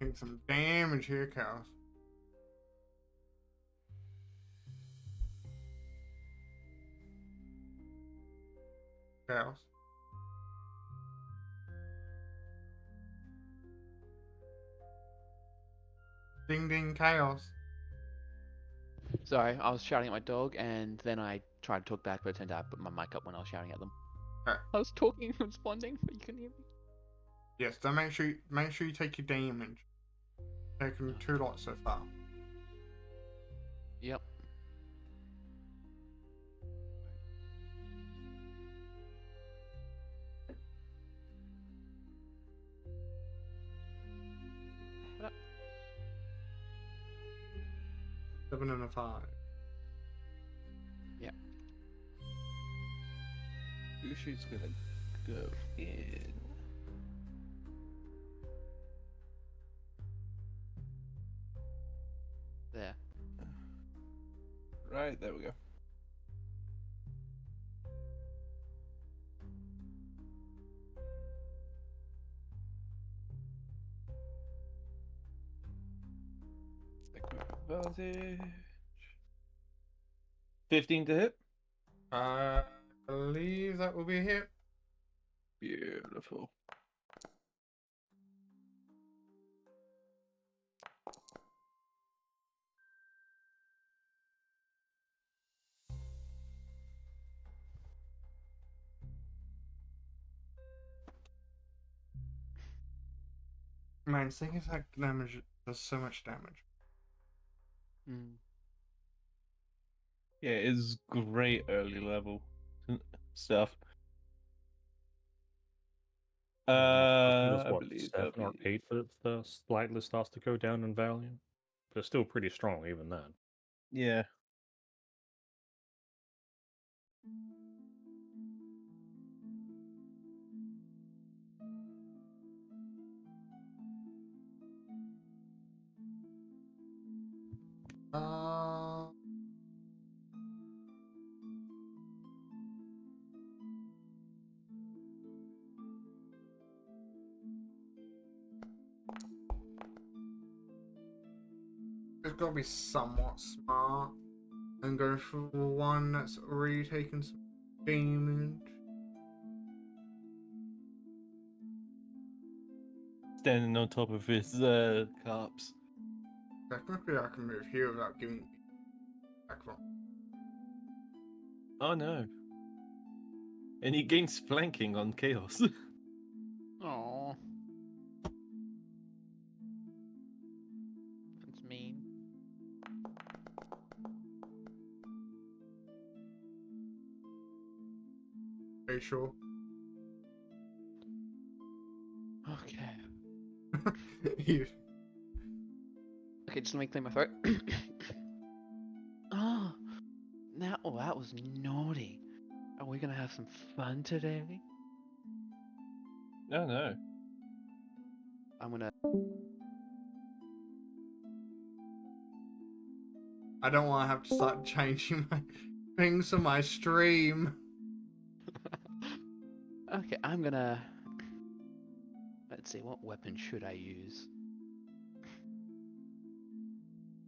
Take some damage here, Chaos. Chaos. Ding ding chaos. Sorry, I was shouting at my dog, and then I tried to talk back, but it turned out I put my mic up when I was shouting at them. Alright. I was talking and responding, but you couldn't hear me. Yes, then make sure you take your damage. Taking 2 lots so far. Yep. What? 7 and a 5. Yep. Ushi's gonna go in. There. Right, there we go. Advantage. 15 to hit. I believe that will be a hit. Beautiful. Man, sneak attack damage does so much damage. Mm. Yeah, it's great early level stuff. I think it's I what, believe 7 or 8 that the slightly starts to go down in value. But it's still pretty strong, even then. Yeah. Uh, it's got to be somewhat smart and go for one that's already taken some damage. Standing on top of his corpse. Technically, I can move here without giving back from. Oh no. And he gains flanking on Chaos. Aww. That's mean. Are you sure? Okay. You- Okay, just let me clear my throat. Oh, now, oh, that was naughty. Are we gonna have some fun today? Oh no. I'm gonna. I don't want to have to start changing my things on my stream. Okay, I'm gonna. Let's see, what weapon should I use?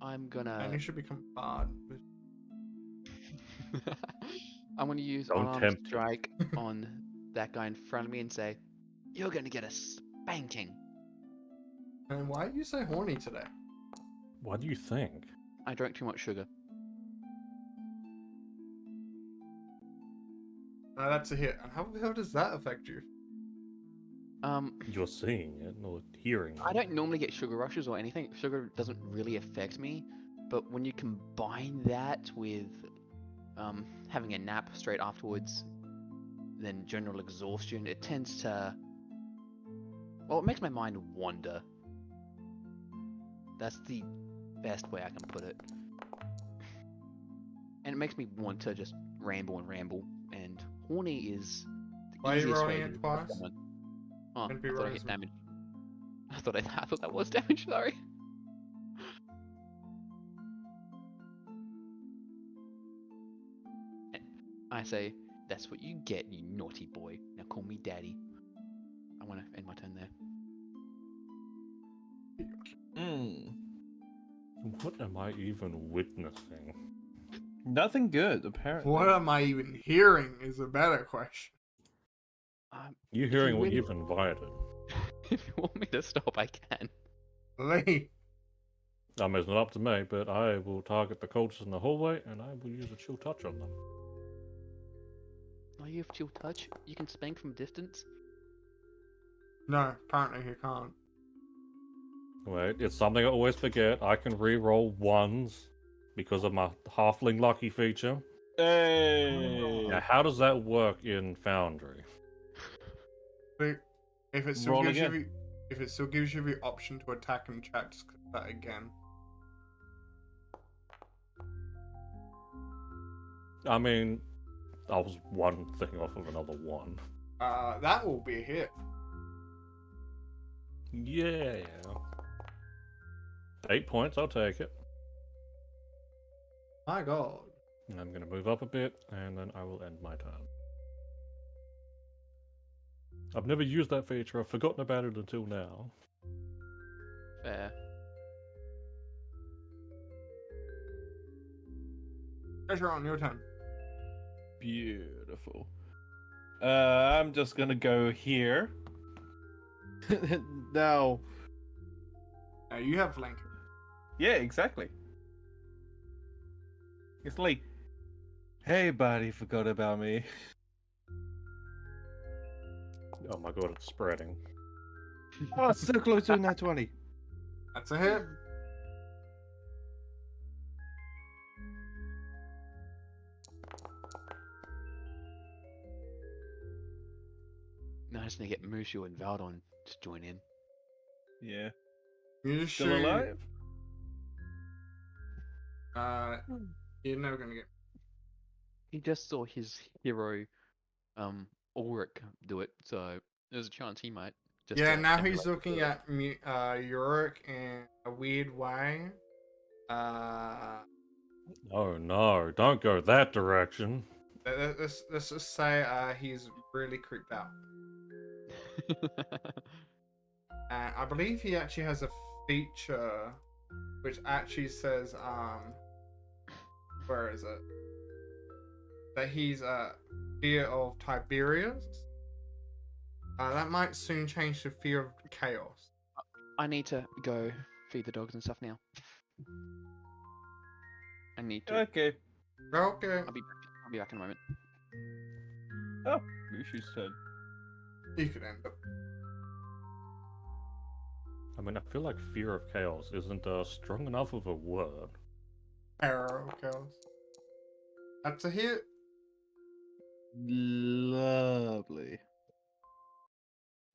I'm And gonna. you should become bard. I'm gonna use Don't unarmed tempt me. strike on that guy in front of me and say, "You're gonna get a spanking." And why are you so horny today? What do you think? I drank too much sugar. No, that's a hit. And how the hell does that affect you? You're seeing it or hearing I it. don't normally get sugar rushes or anything. Sugar doesn't really affect me, but when you combine that with having a nap straight afterwards, then general exhaustion, it tends to. Well, it makes my mind wander. That's the best way I can put it. And it makes me want to just ramble and ramble. And horny is the Why are you easiest rolling way to it describe twice? someone. Oh, Gonna be I thought I rolling hit some- damage. I thought that was damage. Sorry. I say, that's what you get, you naughty boy. Now call me daddy. I want to end my turn there. Hmm. What am I even witnessing? Nothing good, apparently. What am I even hearing is a better question. You If hearing you what really- you've invited? If you want me to stop, I can. Lee, I mean, it's not up to me, but I will target the cultists in the hallway, and I will use a chill touch on them. Oh, you have chill touch? You can spank from a distance? No, apparently he can't. Wait, it's something I always forget. I can re-roll ones because of my halfling lucky feature. Hey. Now, how does that work in Foundry? But if it still Roll gives again. you if it still gives you the option to attack and check, just click that again. I mean, I was one thing off of another one. That will be a hit. Yeah. 8 points, I'll take it. My God. And I'm going to move up a bit, and then I will end my turn. I've never used that feature. I've forgotten about it until now. Fair. Treasure on your turn. Beautiful. I'm just gonna go here. Now. You have flank. Yeah, exactly. It's like, hey, buddy, forgot about me. Oh my god, it's spreading. Oh, it's so close to a nat 20. That's a hit. Now I just need to get Mushu and Valdon to join in. Yeah. You Still shoot. alive? You're never gonna get. He just saw his hero, Ulrich do it, so there's a chance he might just. Yeah, now emulate he's the looking hero. at Yorick in a weird way. Oh no, don't go that direction. Let's just say he's really creeped out. And I believe he actually has a feature which actually says, where is it? That he's fear of Tiberius. That might soon change to fear of chaos. I need to go feed the dogs and stuff now. I need to. Okay. Okay. I'll be back in a moment. Oh, Mushu's turn. You could end up. I mean, I feel like fear of chaos isn't strong enough of a word. Arrow of chaos. That's a hit. Lovely.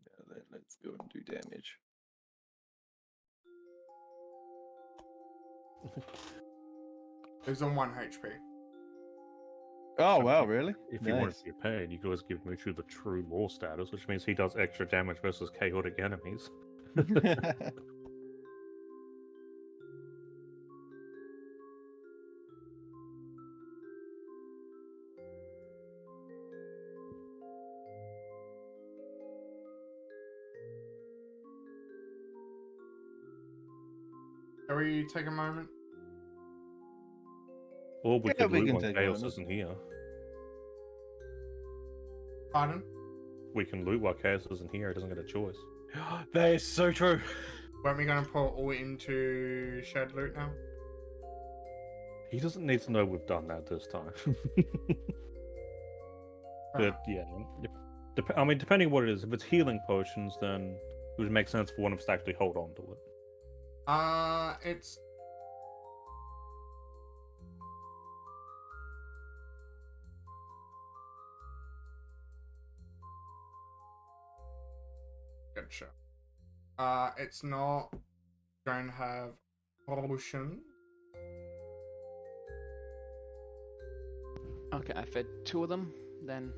Now then, let's go and do damage. It's on 1 HP. Oh, wow, really? If you wanted Nice. to be paid, you could always give Mushu the true law status, which means he does extra damage versus chaotic enemies. Shall we take a moment? Or we Yeah, could we loot can when take a chaos moment. isn't here. Pardon? We can loot while chaos isn't here. He doesn't get a choice. That is so true. Weren't we going to put all into shared loot now? He doesn't need to know we've done that this time. But yeah, I mean, depending what it is, if it's healing potions, then it would make sense for one of us to actually hold on to it. It's gotcha. It's not going to have potion. Okay, I fed 2 of them. Then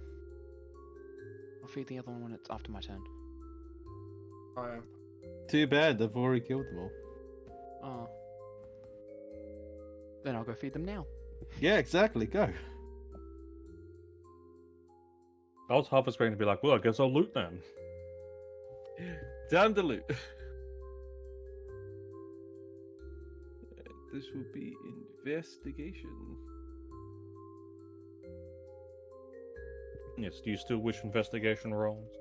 I'll feed the other one when it's after my turn. Oh, yeah. Too bad, I've already killed them all. Oh. Then I'll go feed them now. Yeah, exactly, go. I was half expecting to be like, well, I guess I'll loot then. Down to loot. This will be investigation. Yes, do you still wish investigation rolls?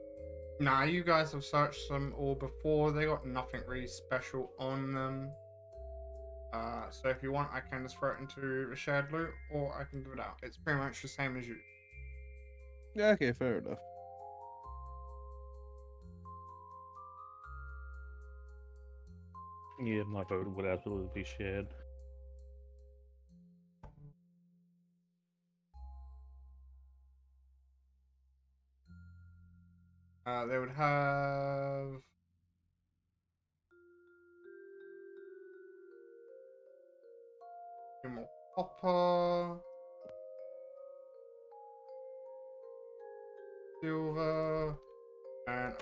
Nah, you guys have searched them all before. They got nothing really special on them. So if you want, I can just throw it into a shared loot, or I can give it out. It's pretty much the same as you. Yeah, okay, fair enough. Yeah, my vote would absolutely be shared. They would have more copper, silver, and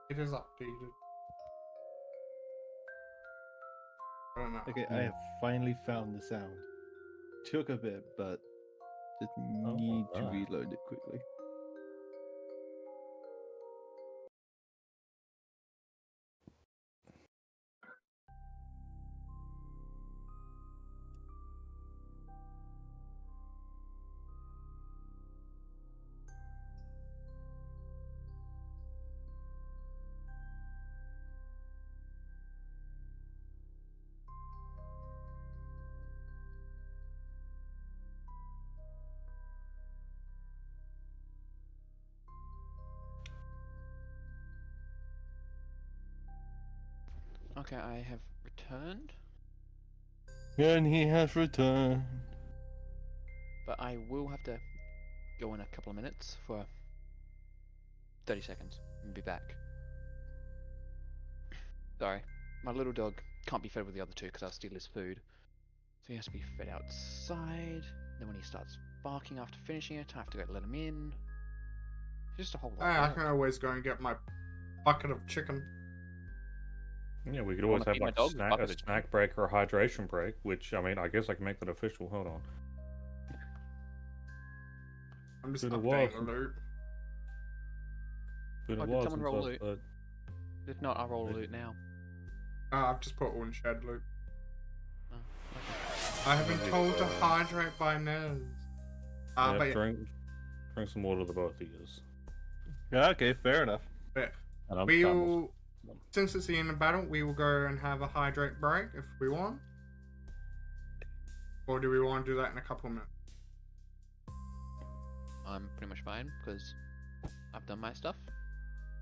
it is updated. I don't know. Okay, I have finally found the sound. Took a bit, but just need to nice. reload it quickly. Okay, I have returned, And he has returned. but I will have to go in a couple of minutes for 30 seconds and be back. Sorry, my little dog can't be fed with the other two because I'll steal his food. So he has to be fed outside. Then when he starts barking after finishing it, I have to go let him in. It's just a whole lot I of can work. always go and get my bucket of chicken. Yeah, we could I always wanna have feed my like dog a a bucket of chicken. snack break or a hydration break, which I mean, I guess I can make that official. Hold on. I'm just Been a updating while the since- loot. Been a Oh, did while someone since roll I've loot? played. If not, I'll roll loot now. I've just put all in shared loot. Oh, okay. I have been told to hydrate by Nez. Yeah, But yeah, drink some water, the both of you. Yeah, okay, fair enough. but And I'm we done with- will, since it's the end of battle, we will go and have a hydrate break if we want. Or do we want to do that in a couple of minutes? I'm pretty much fine because I've done my stuff.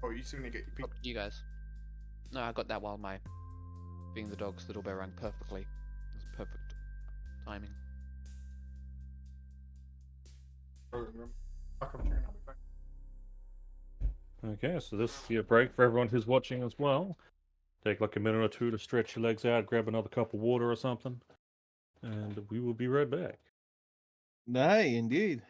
Oh, you still need to get your Up peak. to you guys. No, I got that while my being the dog's the doorbell rang perfectly. It was perfect timing. Bucket of chicken, I'll be back. Okay, so this is your break for everyone who's watching as well. Take like a minute or two to stretch your legs out, grab another cup of water or something, and we will be right back. Nay, indeed.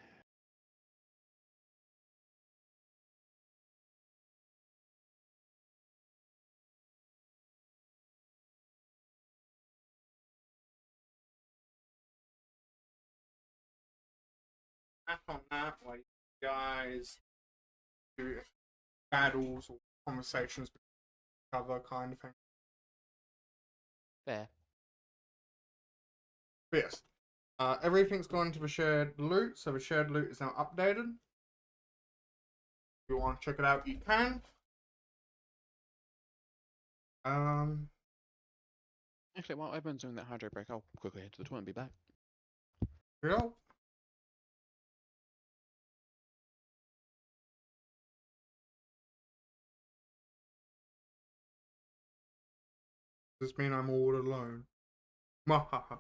Back on that, like, you guys do battles or conversations with each other kind of thing. Fair. But yes, everything's gone to the shared loot, so the shared loot is now updated. If you want to check it out, you can. Actually, while everyone's doing that hydrate break, I'll quickly head to the toilet and be back. Here we go. Does this mean I'm all alone? Mwahaha.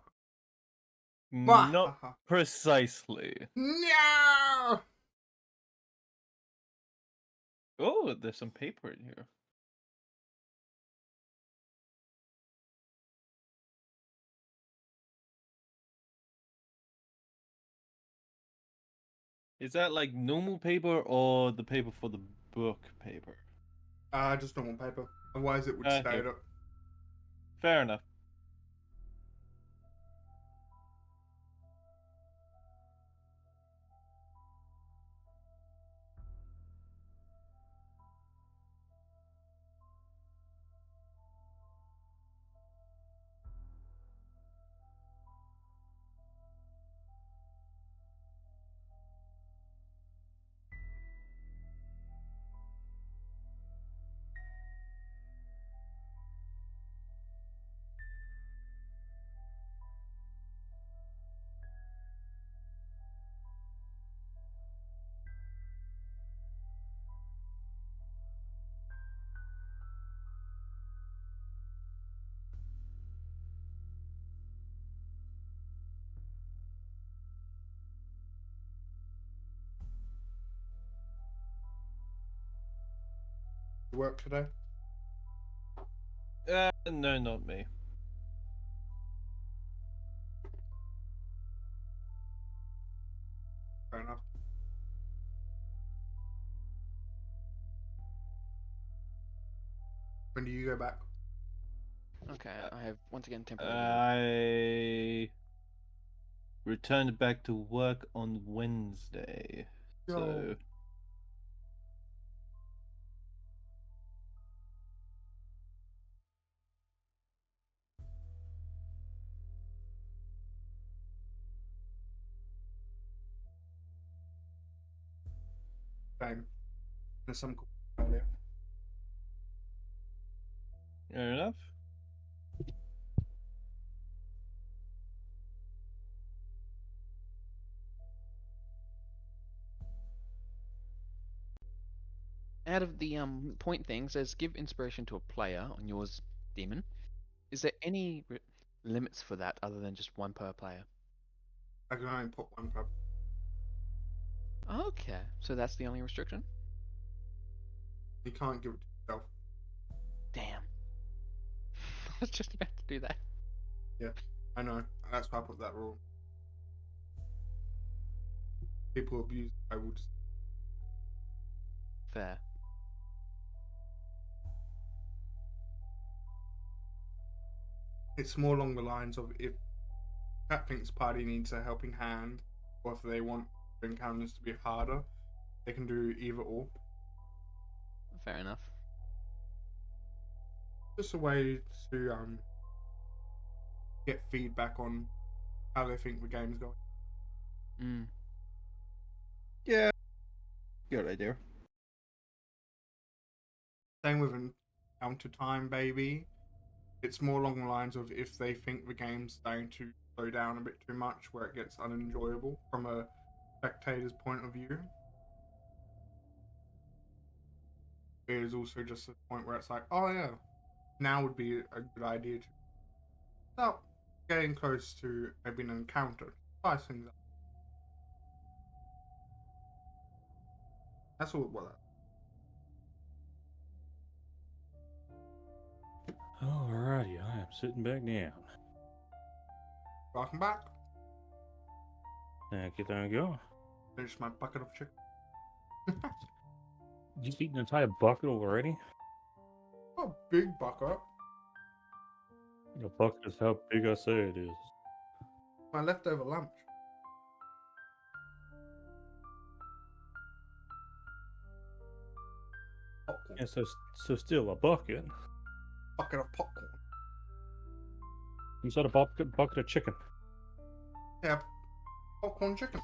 Not Mwahaha. precisely. No! Oh, there's some paper in here. Is that like normal paper or the paper for the book paper? Just normal paper. Otherwise, it would stay Okay. up. Fair enough. work today? No, not me. Fair enough. When do you go back? Okay, I have once again temporarily. I returned back to work on Wednesday. So Yo. Same. There's some cool earlier. fair enough. Out of the point thing says give inspiration to a player on yours, demon. Is there any limits for that other than just one per player? I can only put one pub. Okay, so that's the only restriction. You can't give it to yourself. Damn. I was just about to do that. Yeah, I know. That's why I put that rule. People abuse. I will just. Fair. It's more along the lines of if Cat thinks party needs a helping hand, or if they want the encounters to be harder, they can do either or. Fair enough. Just a way to get feedback on how they think the game's going. Mm. Yeah. Good idea. Same with encounter time, baby. It's more along the lines of if they think the game's starting to slow down a bit too much, where it gets unenjoyable from a spectator's point of view. It is also just a point where it's like, oh yeah, now would be a good idea to start getting close to maybe an encounter. Spice things up. That's all. Well, Alrighty, I am sitting back down. welcome back. Thank you. Finish my bucket of chicken. You eaten an entire bucket already? Oh, big bucket. Your bucket is how big I say it is. My leftover lunch. Popcorn. Yeah, so still a bucket. Bucket of popcorn. You said a bucket of chicken. Yeah, popcorn chicken.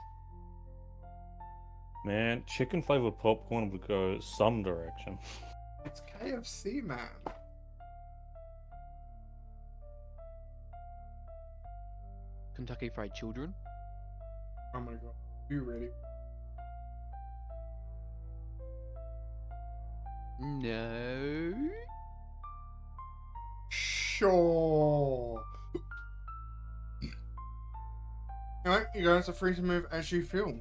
Man, chicken flavored popcorn would go some direction. It's KFC, man. Kentucky Fried Children. Oh my god. You really? No. Sure. Alright, you guys are free to move as you feel.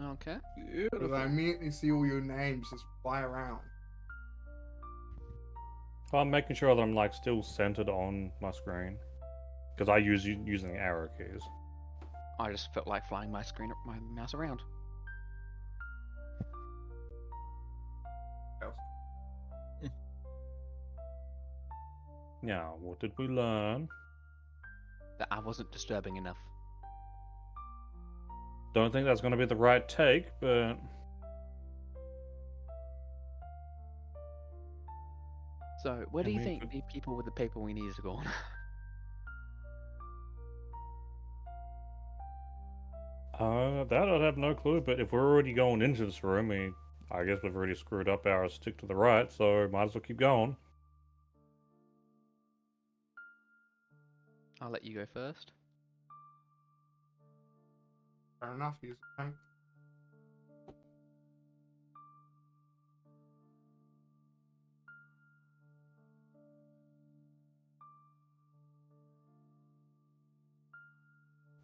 Okay. Because I immediately see all your names just fly around. I'm making sure that I'm like still centered on my screen because I use using arrow keys. I just felt like flying my mouse around. Else. Now, what did we learn? That I wasn't disturbing enough. Don't think that's going to be the right take, but So, where do I you mean, think the people with the paper we needed to go on? that I'd have no clue. But if we're already going into this room, I guess we've already screwed up our stick to the right, so might as well keep going. I'll let you go first. Fair enough, use the tank.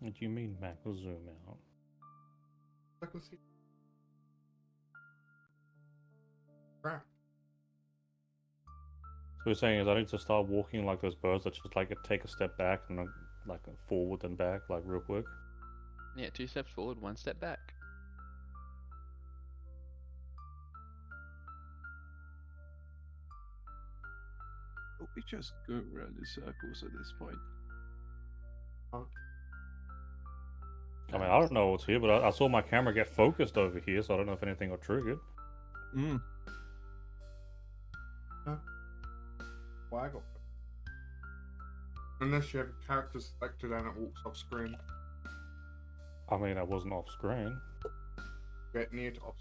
What do you mean, Mac? We'll zoom out. I can see. Crap. So you're saying is I need to start walking like those birds that just like take a step back and then, like forward and back like real quick. Yeah, 2 steps forward, 1 step back. We just go around in circles at this point. I mean, I don't know what's here, but I saw my camera get focused over here, so I don't know if anything got triggered. Mm. Why I got. Unless you have a character selected and it walks off screen. I mean, I wasn't off screen. Get near to off.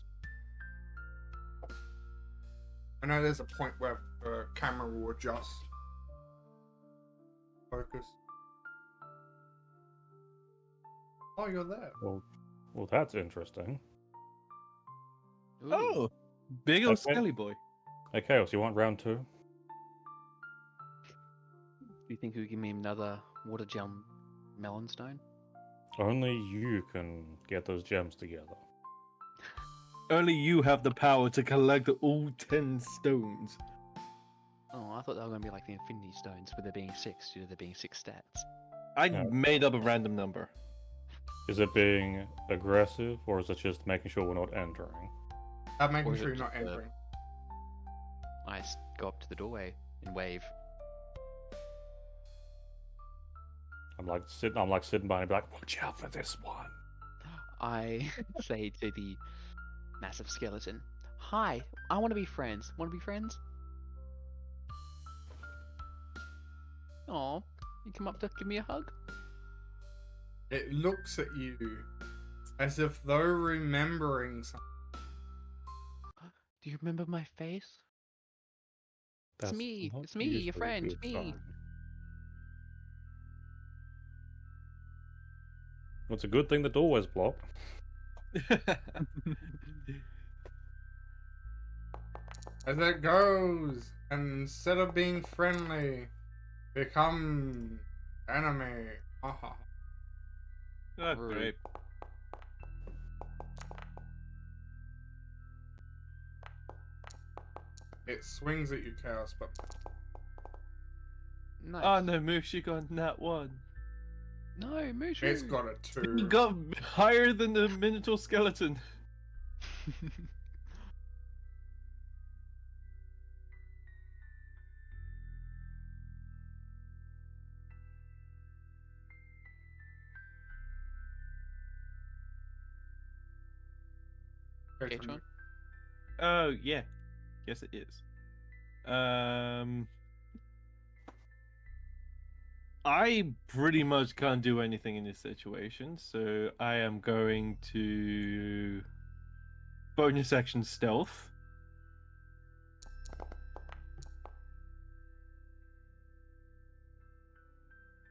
I know there's a point where the camera will adjust focus. Oh, you're there. Well, that's interesting. Ooh. Oh, big old Okay. skelly boy. Hey, Chaos, you want round 2? Do you think you give me another water gel melon stone? Only you can get those gems together. Only you have the power to collect all 10 stones. Oh, I thought they were going to be like the Infinity Stones, with there being 6 due to there being 6 stats. I Yeah. made up a random number. Is it being aggressive, or is it just making sure we're not entering? I'm making Or is sure it you're not just, entering. I go up to the doorway and wave. I'm like sitting by and be like, watch out for this one. I say to the massive skeleton, "Hi, I want to be friends. Want to be friends?" Aw, you come up to give me a hug? It looks at you as if though remembering something. Do you remember my face? That's me, not it's me, your usually a friend, good me. sign. Well, it's a good thing the doorway's blocked. As it goes, and instead of being friendly, become enemy. Haha. Oh, Rude. great. It swings at you, Chaos, but Nice. Oh no, Moosh, got that one. No, Mushu. it's got a You 2. got higher than the Minotaur skeleton. Okay, Patron? Oh yeah, yes it is. I pretty much can't do anything in this situation, so I am going to bonus action stealth.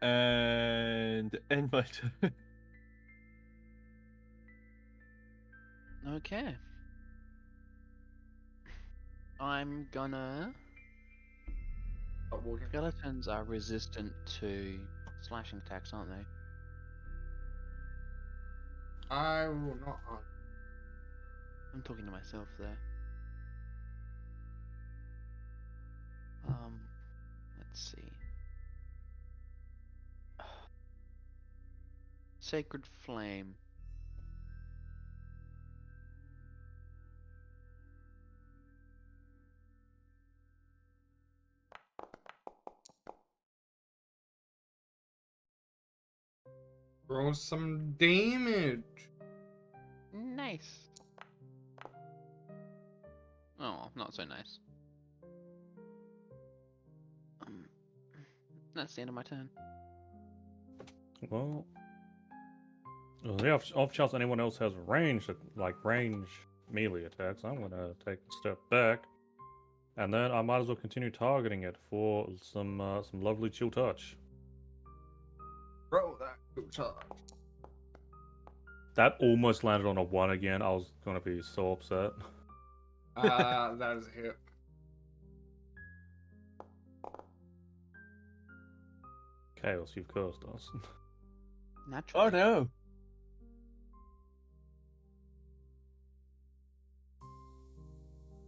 And end my turn. Okay. I'm gonna. Stop walking. Skeletons are resistant to slashing attacks, aren't they? I will not answer. I'm talking to myself there. Let's see. Sacred Flame. Roll some damage. Nice. Oh, not so nice. That's the end of my turn. Well, the off chance anyone else has range melee attacks, I'm gonna take a step back, and then I might as well continue targeting it for some lovely chill touch. Roll that good charge. That almost landed on a 1 again. I was gonna be so upset. That is a hit. Chaos, you've cursed us. Naturally. Oh no!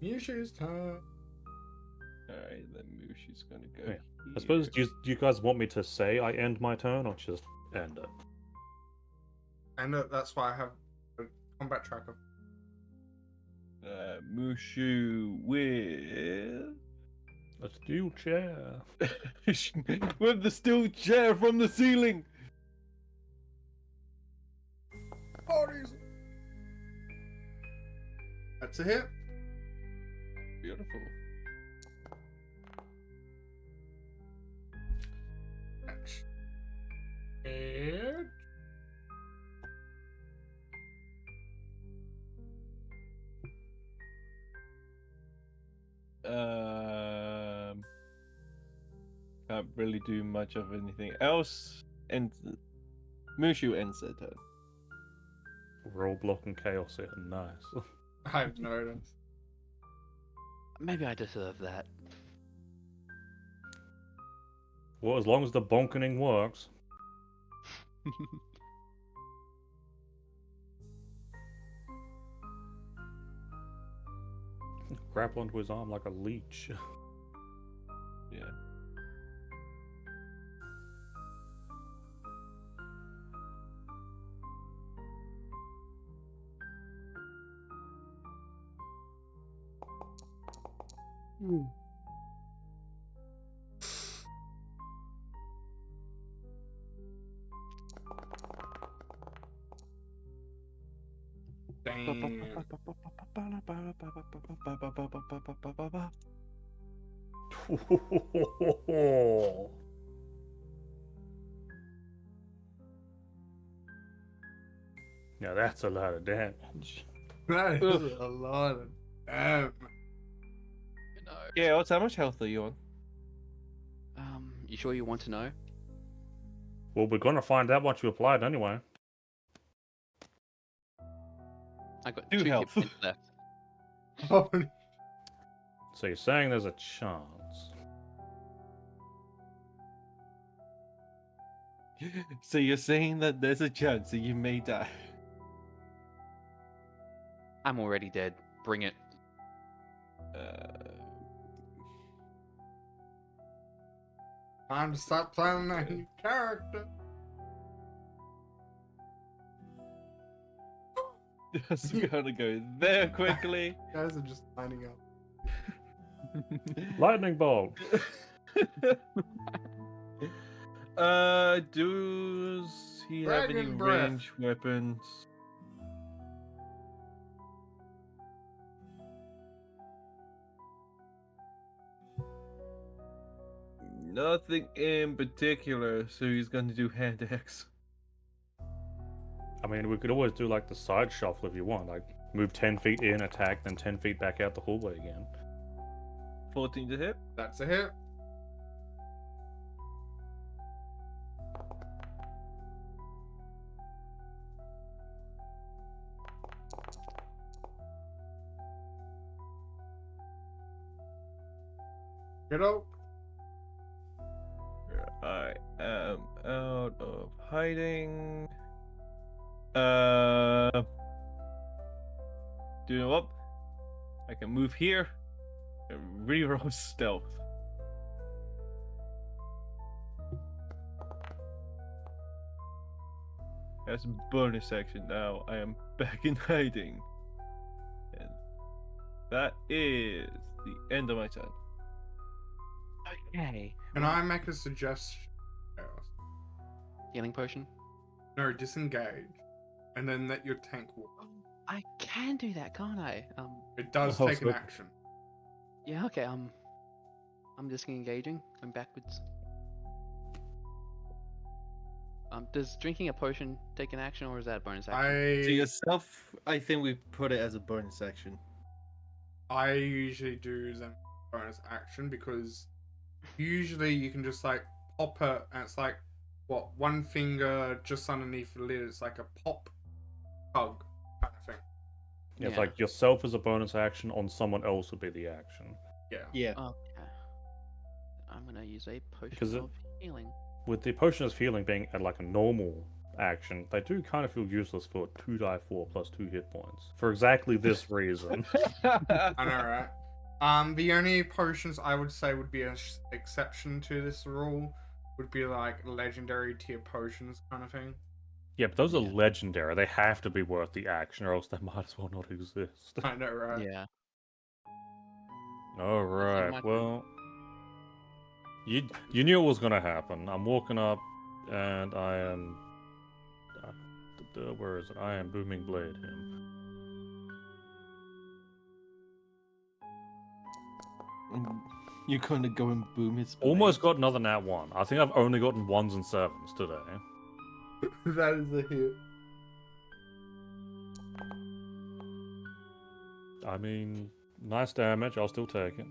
Mushu's turn. Alright, then Mushu's gonna go. Yeah. Here. I suppose, do you guys want me to say I end my turn or just end it? And that's why I have a combat tracker. Mushu with A steel chair. with the steel chair from the ceiling. Parties. That's a hit. Beautiful. And Can't really do much of anything else. And Mushu ends their turn. We're all blocking chaos here. Nice. I've noticed. Maybe I deserve that. Well, as long as the bonkening works. Grapple onto his arm like a leech. Yeah. Damn. Now that's a lot of damage. That is a lot of damn. You know. Yeah, what's how much health are you on? You sure you want to know? Well, we're gonna find out once you apply it anyway. I've got 2 2 health. hit points left. So you're saying there's a chance. So you're saying that there's a chance that you may die. I'm already dead. Bring it. Time to start planning a new character. Just gonna go there quickly. You guys are just lining up. Lightning bolt. Does he have any Dragon breath. range weapons? Nothing in particular, so he's gonna do hand axe. I mean, we could always do like the side shuffle if you want. Like move 10 feet in, attack, then 10 feet back out the hallway again. 14 to hit. That's a hit. Get up. I am out of hiding. Do you know what? I can move here and reroll stealth. That's a bonus action now. I am back in hiding. And that is the end of my turn. Okay. Can I make a suggestion? Healing potion? No, disengage. And then let your tank walk. I can do that, can't I? It does Oh, take an so- action. Yeah, okay, I'm disengaging. I'm backwards. Does drinking a potion take an action, or is that a bonus action? To yourself, I think we put it as a bonus action. I usually do them bonus action because usually you can just like pop it and it's like what, one finger just underneath the lid. It's like a pop hug kind of thing. Yeah, it's Yeah. like yourself as a bonus action on someone else would be the action. Yeah. Yeah. Okay. I'm gonna use a potion Because it- of healing. With the potion of healing being at like a normal action, they do kind of feel useless for 2 die 4 plus 2 hit points. For exactly this reason. I know, right? The only potions I would say would be an exception to this rule would be like legendary tier potions kind of thing. Yeah, but those are Yeah. legendary. They have to be worth the action, or else they might as well not exist. I know, right? Yeah. Alright, might- well... You knew it was gonna happen. I'm walking up, and I am... where is it? I am Booming Blade him. You're going to go and boom his blade. Almost got another nat 1. I think I've only gotten 1s and 7s today. That is a hit. I mean, nice damage. I'll still take it.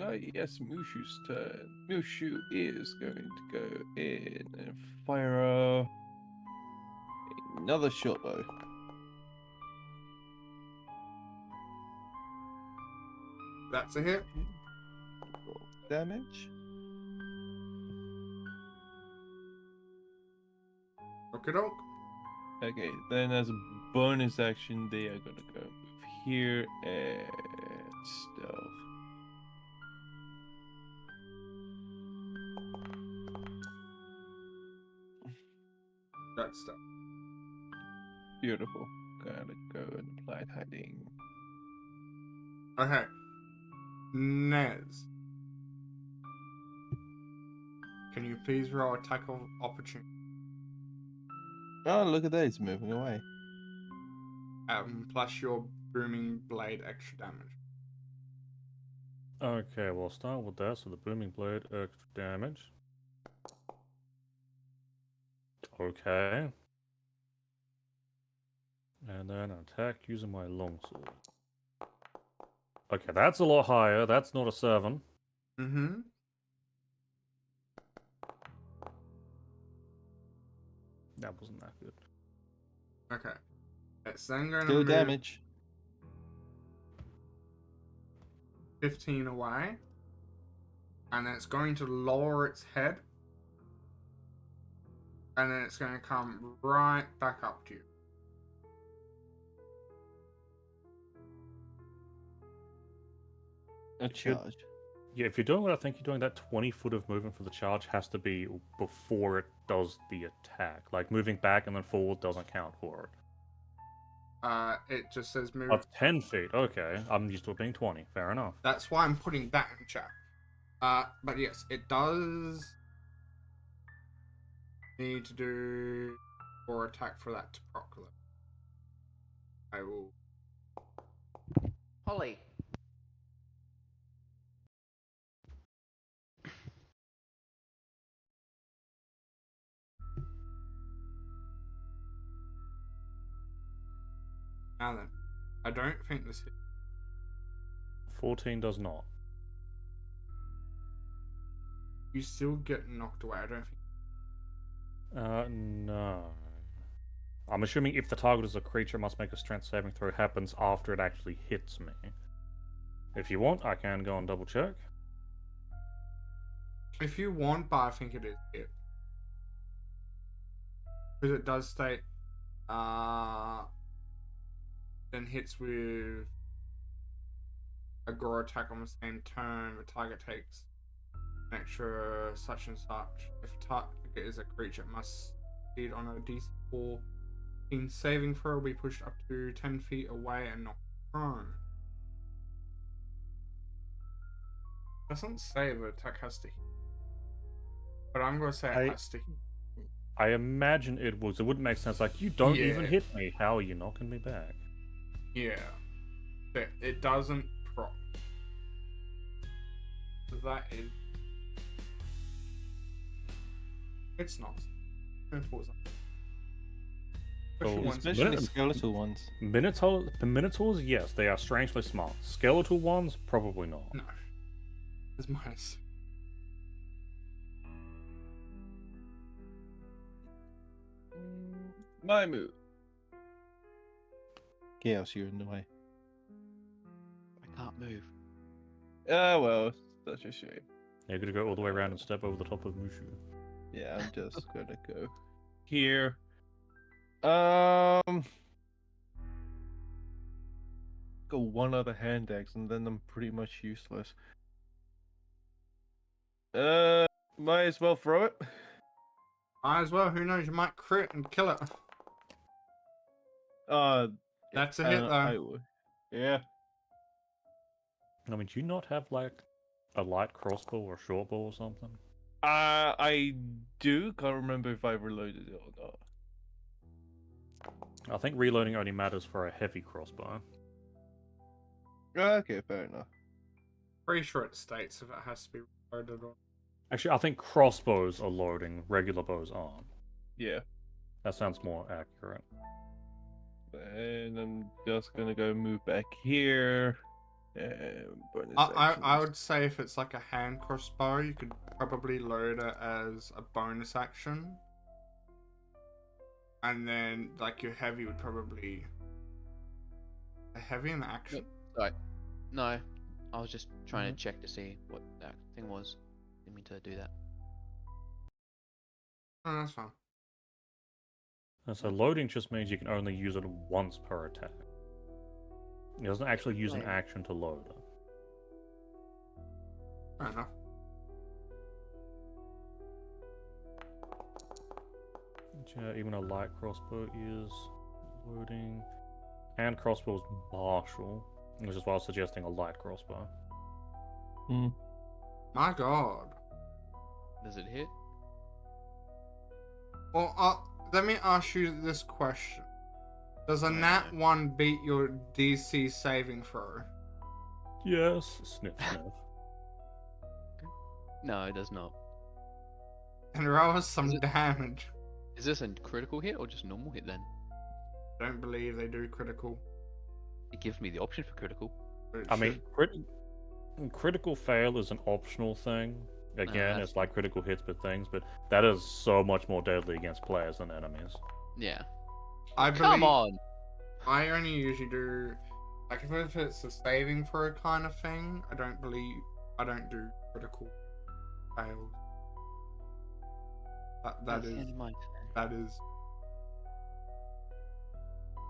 Oh yes, Mushu's turn. Mushu is going to go in and fire another short bow. That's a hit. Roll damage. Okie doke. Okay, then as a bonus action, they are gonna go move here and stealth. That's stuff. Beautiful. Gotta go and apply hiding. Okay. Nez. Can you please roll attack of opportunity? Oh, look at that! He's moving away. Plus your booming blade extra damage. Okay, we'll start with that. So the Booming Blade, extra damage. Okay. And then attack using my longsword. Okay, that's a lot higher. That's not a 7. Mm-hmm. That wasn't that good. Okay. It's then going to Still move damage. 15 away. And then it's going to lower its head. And then it's going to come right back up to you. A charge. Yeah, if you're doing what I think you're doing, that 20 foot of movement for the charge has to be before it does the attack. Like, moving back and then forward doesn't count for it. It just says move. Oh, 10 feet. Okay. I'm used to it being 20. Fair enough. That's why I'm putting that in chat. But yes, it does need to do or attack for that to proc. I will. Holly. Now then, I don't think this hit. 14 does not. You still get knocked away. I don't think. No. I'm assuming if the target is a creature, it must make a strength saving throw happens after it actually hits me. If you want, I can go and double check. If you want, but I think it is hit. Because it does state, then hits with a gore attack on the same turn, the target takes an extra such and such. If a target is a creature, it must succeed on a DC 14 saving throw, will be pushed up to 10 feet away and not prone. Doesn't say the attack has to hit. But I'm going to say it has to hit. I imagine it was. It wouldn't make sense. Like, you don't even Yeah. hit me. How are you knocking me back? Yeah. It doesn't proc. So that is. It's not. Minotaurs are. Especially Oh, ones- Especially Minute- skeletal ones. Minotaurs, yes, they are strangely smart. Skeletal ones, probably not. No. It's minus. My move. Chaos, you're in the way. I can't move. Ah, well, such a shame. You're gonna go all the way around and step over the top of Mushu. Yeah, I'm just gonna go here. Go one other hand axe, and then I'm pretty much useless. Might as well throw it. Might as well. Who knows? You might crit and kill it. That's a hit, though. Yeah. I mean, do you not have like a light crossbow or short bow or something? I do. Can't remember if I reloaded it or not. I think reloading only matters for a heavy crossbow. Okay, fair enough. Pretty sure it states if it has to be reloaded or. Actually, I think crossbows are loading, regular bows aren't. Yeah. That sounds more accurate. And I'm just gonna go move back here. And bonus I actions. would say if it's like a hand crossbow, you could probably load it as a bonus action. And then, like, your heavy would probably. A heavy in action? Sorry. No, I was just trying to check to see what that thing was. Didn't mean to do that. Oh, that's fine. And so loading just means you can only use it once per attack. It doesn't actually use an Right. action to load it. Fair enough. Yeah, even a light crossbow is loading. And crossbow's martial, which is why I was suggesting a light crossbow. My god. Does it hit? Well, let me ask you this question. Does a Oh, nat no. 1 beat your DC saving throw? Yes, sniff, sniff. No, it does not. And roll us some Is it- damage. Is this a critical hit or just normal hit then? Don't believe they do critical. It gives me the option for critical. But it I mean, should. critical fail is an optional thing. Again, that's it's like critical hits but things, but that is so much more deadly against players than enemies. Yeah. I believe, Come on! I only usually do, like, if it's a saving throw kind of thing, I don't do critical fails. That That's is, the end of my turn. that is,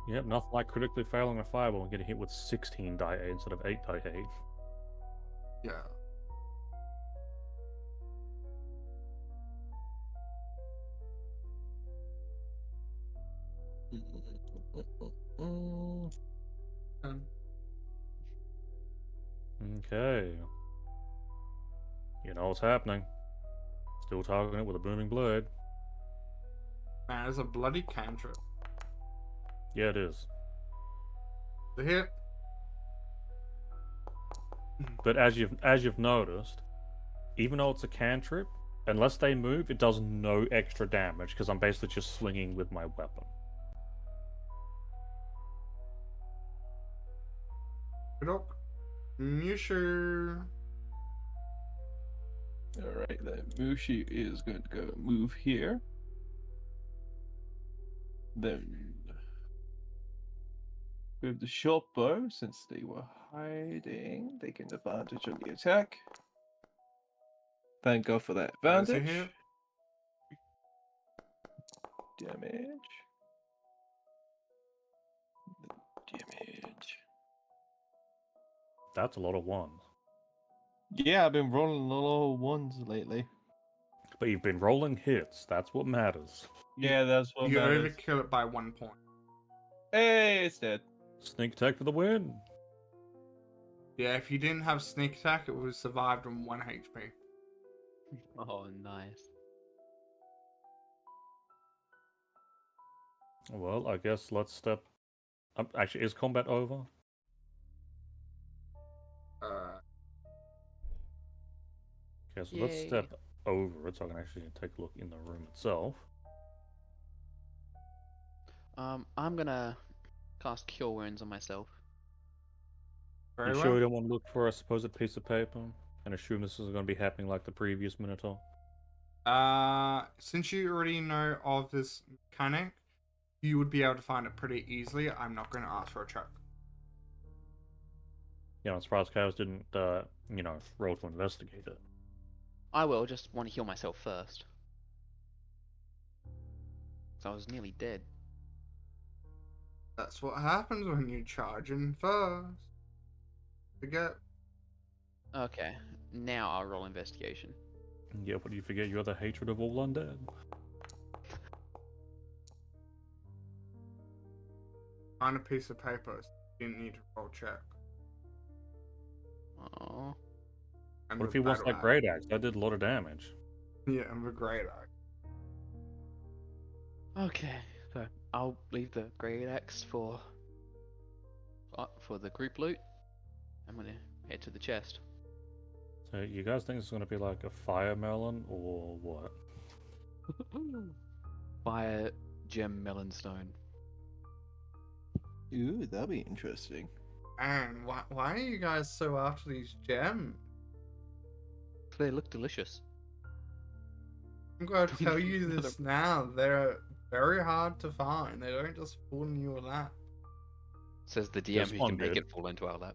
Yep, nothing like critically failing a fireball and getting hit with 16 die 8 instead of 8 die 8. yeah. Okay. You know what's happening. Still targeting it with a booming blade. Man, it's a bloody cantrip. Yeah, it is. The hit. But as you've noticed, even though it's a cantrip, unless they move, it does no extra damage because I'm basically just swinging with my weapon. Good up. Mushu. Alright, then Mushi is going to go move here. Then with the short bow, since they were hiding, they get advantage on the attack. Thank God for that There's a advantage. hit. Damage. Damage. That's a lot of ones. Yeah, I've been rolling a lot of ones lately. But you've been rolling hits. That's what matters. Yeah, that's what You matters. overkill it by 1 point. Hey, it's dead. Sneak attack for the win. Yeah, if you didn't have sneak attack, it would have survived on 1 HP. Oh, nice. Well, I guess let's step. Actually, is combat over? Okay, so let's Yay. step over it so I can actually take a look in the room itself. I'm gonna cast Cure Wounds on myself. Very You well. sure you don't want to look for a supposed piece of paper and assume this is going to be happening like the previous Minotaur? Since you already know of this mechanic, you would be able to find it pretty easily. I'm not going to ask for a check. Yeah, I'm surprised Chaos didn't, roll to investigate it. I will just want to heal myself first. So I was nearly dead. That's what happens when you charge in first. Forget. Okay, now I'll roll investigation. Yeah, but you forget you're the hatred of all undead. On a piece of paper, so you didn't need to roll check. Oh, And What the if he wants battle that great axe? That did a lot of damage. Yeah, and the great axe. okay. So I'll leave the great axe for the group loot. I'm gonna head to the chest. So you guys think it's going to be like a fire melon or what? Fire gem melonstone. Ooh, that'd be interesting. And why are you guys so after these gems? They look delicious. I'm going to tell you this now. They're very hard to find. They don't just fall in your lap. Says the DM This who one can make did. it fall into our lap.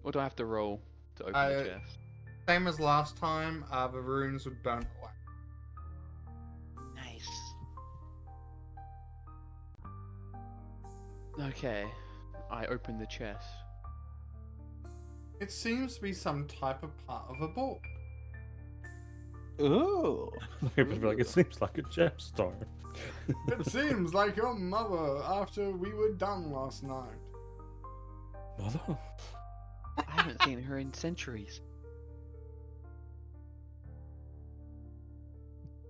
What do I have to roll to open the chest? Same as last time, the runes would burn away. Nice. Okay, I open the chest. It seems to be some type of part of a book. Ooh. It would be like, it seems like a gemstone. It seems like your mother after we were done last night. Mother? I haven't seen her in centuries.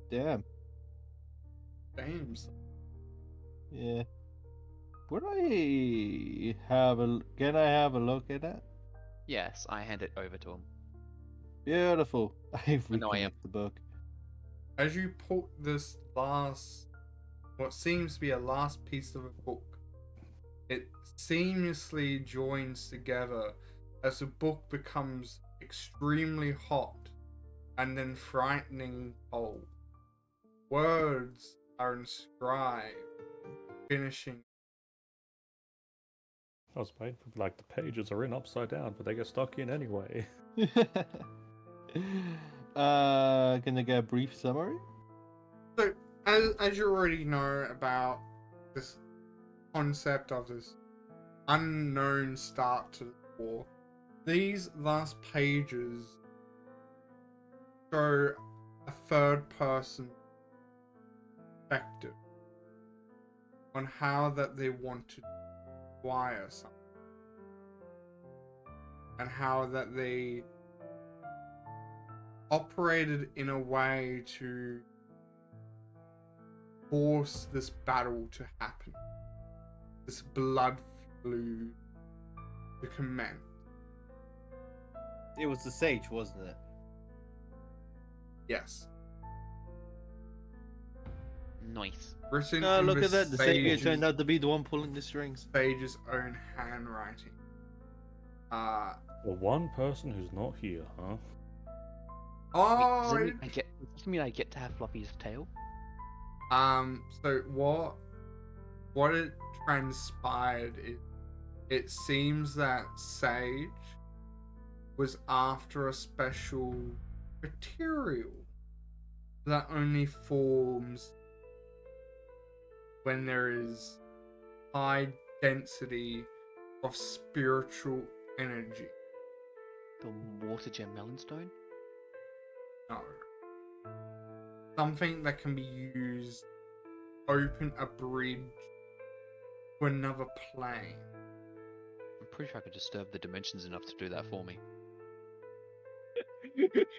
Damn. James. Yeah. Would I have a? Can I have a look at that? Yes, I hand it over to him. Beautiful. I know I am. reconnect the book. As you pull this what seems to be a last piece of a book, it seamlessly joins together as the book becomes extremely hot and then frightening cold. Words are inscribed, finishing. I was waiting for like the pages are in upside down, but they get stuck in anyway. Can I get a brief summary? So, as you already know about this concept of this unknown start to the war, these last pages show a third person perspective on how that they want to acquire something and how that they operated in a way to force this battle to happen, this blood feud to commence. It was the sage, wasn't it? Yes. Nice. Written Oh, in look the at that. The savior sage's, turned out to be the one pulling the strings. sage's own handwriting. Well, one person who's not here, huh? Oh, Wait, does this mean I get to have Fluffy's tail? so what it transpired is, it seems that Sage was after a special material that only forms when there is high density of spiritual energy. The water gem melonstone? No. Something that can be used to open a bridge to another plane. I'm pretty sure I could disturb the dimensions enough to do that for me.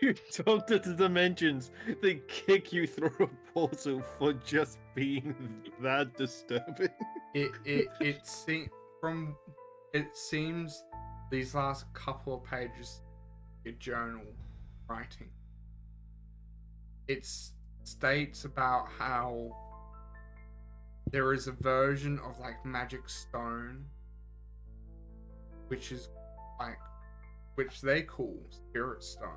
You talk to the dimensions, they kick you through a portal for just being that disturbing. It seems these last couple of pages, your journal writing. It states about how there is a version of like magic stone, which they call spirit stone.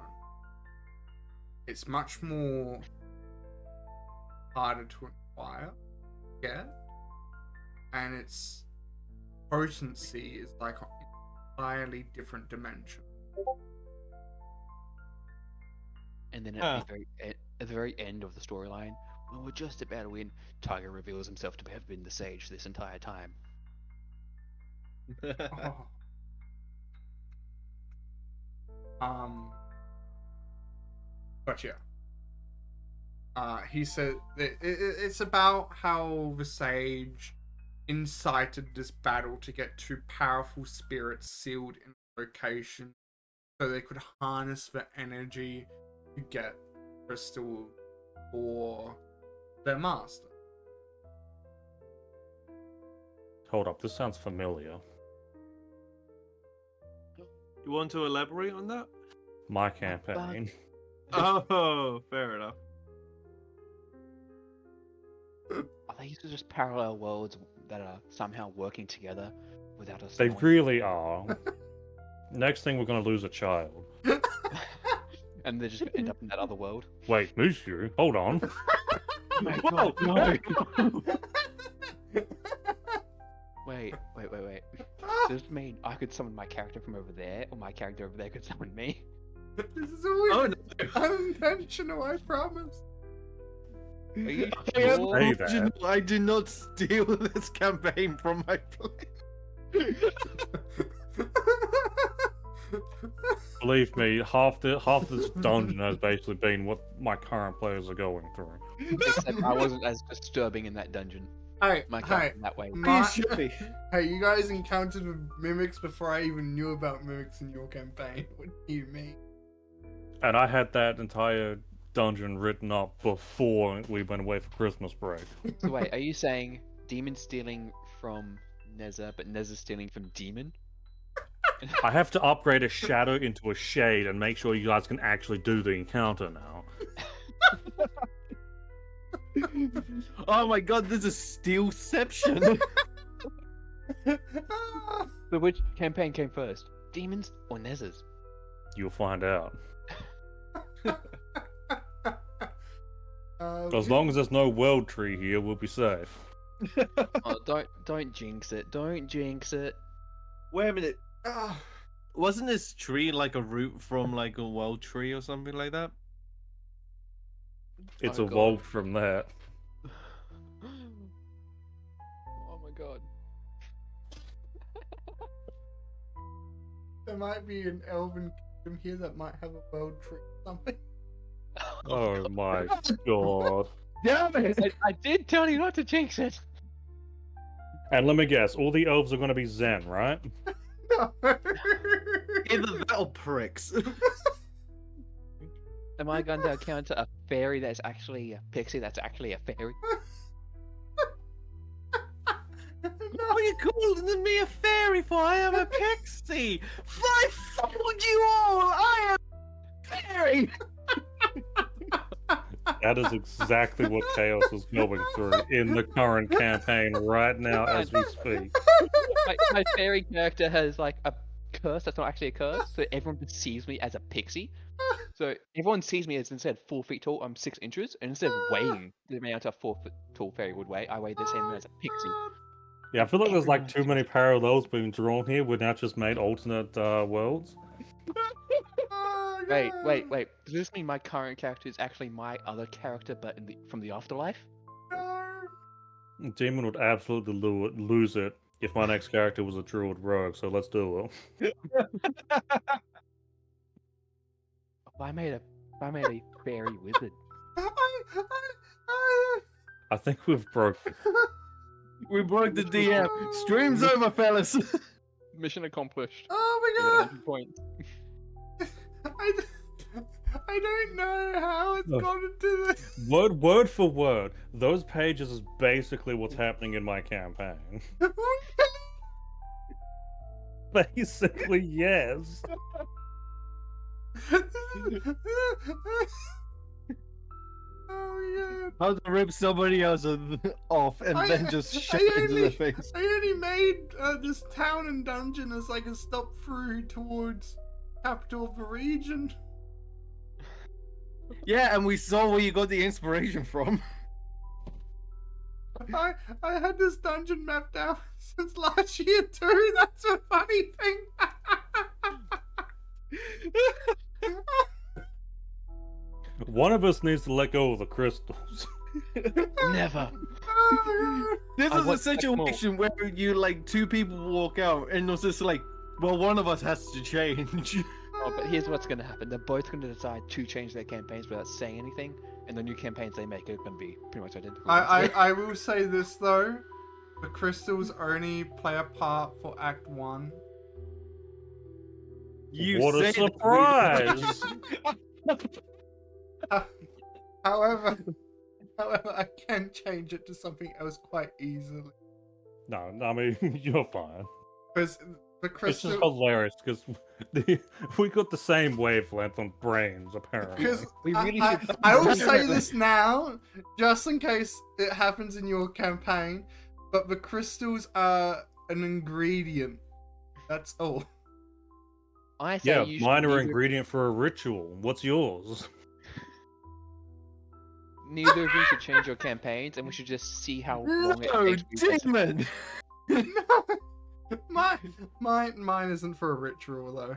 It's much more harder to acquire, get, and its potency is like an entirely different dimension. And then Huh. at the very end of the storyline, when we're just about to win, Tiger reveals himself to have been the sage this entire time. Oh. But yeah. He said that it's about how the sage incited this battle to get two powerful spirits sealed in a location so they could harness the energy to get crystal for their master. Hold up, this sounds familiar. You want to elaborate on that? My campaign. Oh, fair enough. Are these just parallel worlds that are somehow working together without us They knowing? really are. Next thing, we're gonna lose a child. And they're just gonna end up in that other world. Wait, monsieur, hold on. Oh my Whoa! God, no! Wait. Does this mean I could summon my character from over there, or my character over there could summon me? This is a weird, Oh, no. unintentional, I promise. Are you I am sure? Say that. original. I did not steal this campaign from my play. Believe me, half this dungeon has basically been what my current players are going through. Except I wasn't as disturbing in that dungeon. Hey, My hey, character in that way. my, should be. hey, you guys encountered with mimics before I even knew about mimics in your campaign. What do you mean? And I had that entire dungeon written up before we went away for Christmas break. So wait, are you saying demon stealing from Neza, but Neza stealing from demon? I have to upgrade a shadow into a shade and make sure you guys can actually do the encounter now. Oh my god, this is Steelception. So which campaign came first? Demons or Neza's? You'll find out. As long as there's no world tree here, we'll be safe. Oh, don't jinx it. Don't jinx it. Wait a minute. Ah, Wasn't this tree like a root from like a world tree or something like that? It's Oh, God. evolved from that. Oh my god. there might be an elven kingdom here that might have a world tree or something. Oh my god. Damn it! I did tell you not to jinx it. And let me guess, all the elves are going to be Zen, right? No. Either that or pricks. Am I going to encounter a fairy that's actually a pixie that's actually a fairy? What are you calling me a fairy for? I am a pixie! I fooled you all! I am a fairy! That is exactly what Chaos is going through in the current campaign right now as we speak. My fairy character has like a curse that's not actually a curse, so everyone just sees me as a pixie. So everyone sees me as instead of 4 feet tall, I'm 6 inches, and instead of weighing the amount a 4 foot tall fairy would weigh, I weigh the same amount as a pixie. Yeah, I feel like there's like too many parallels being drawn here. We've now just made alternate worlds. Oh, Wait. God. Does this mean my current character is actually my other character, but from the afterlife? No. Demon would absolutely lose it if my next character was a druid rogue, so let's do it. I made a fairy wizard. I think we've broken. We broke the DM. Stream's over, fellas. Mission accomplished. Oh You my get god! 100 points. I don't know how it's Ugh. gone into this. Word for word, those pages is basically what's happening in my campaign. Basically, yes. Oh How to rip somebody else off and then just shove it into their face. I only made this town and dungeon as like a stop through towards capital of the region. Yeah, and we saw where you got the inspiration from. I had this dungeon mapped out since last year too. That's a funny thing. One of us needs to let go of the crystals. Never. This I is a want Basaitmaill. situation where you like two people walk out and it's just like, well, one of us has to change. Oh, but here's what's gonna happen. They're both gonna decide to change their campaigns without saying anything, and the new campaigns they make are gonna be pretty much identical. I will say this though, the crystals only play a part for Act 1. What a say that we- surprise! However, I can change it to something else quite easily. No, I mean, you're fine. Because the It's crystal. just hilarious because we got the same wavelength on brains, apparently. Because We really I, should- I will say this now, just in case it happens in your campaign, but the crystals are an ingredient. That's all. I say Yeah, you should minor neither, ingredient for a ritual. What's yours? neither of you should change your campaigns, and we should just see how long it No, takes. for you guys to- demon! Mine isn't for a ritual though.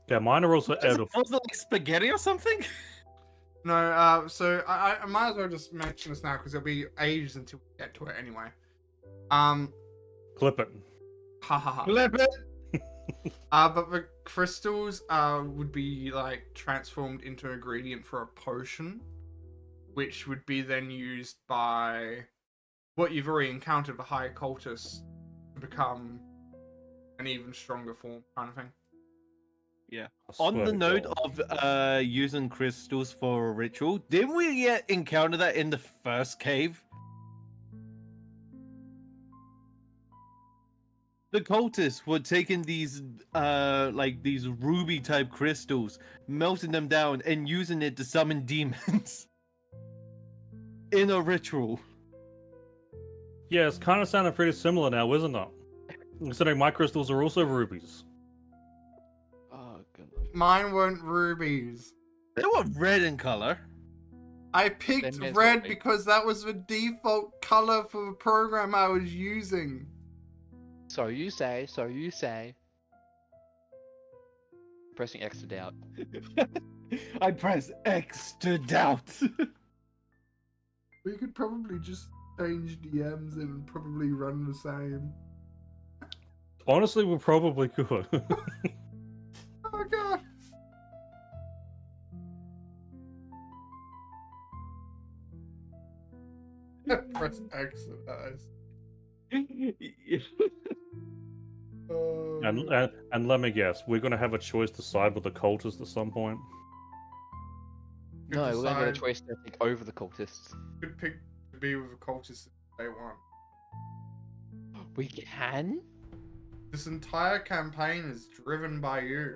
Yeah, mine are also Is out it of. also like spaghetti or something? No, so I might as well just mention this now because it'll be ages until we get to it anyway. Clip it. Ha ha ha. Flip it! But the crystals would be like transformed into an ingredient for a potion, which would be then used by what you've already encountered, the high cultists, to become an even stronger form, kind of thing. Yeah. I On swear the to note God. of using crystals for a ritual, didn't we yet encounter that in the first cave? The cultists were taking these like these ruby type crystals, melting them down and using it to summon demons in a ritual. Yeah, it's kind of sounding pretty similar now, isn't it? Considering my crystals are also rubies. Oh god. Mine weren't rubies. They were red in color. I picked may as well red be. because that was the default color for the program I was using. So you say. So you say. Pressing X to doubt. I press X to doubt. We could probably just change DMs and probably run the same. Honestly, we probably could. Oh god. Press X and let me guess, we're gonna have a choice to side with the cultists at some point. No, we're gonna get a choice to take over the cultists. Could pick to be with the cultists if they want. We can? This entire campaign is driven by you.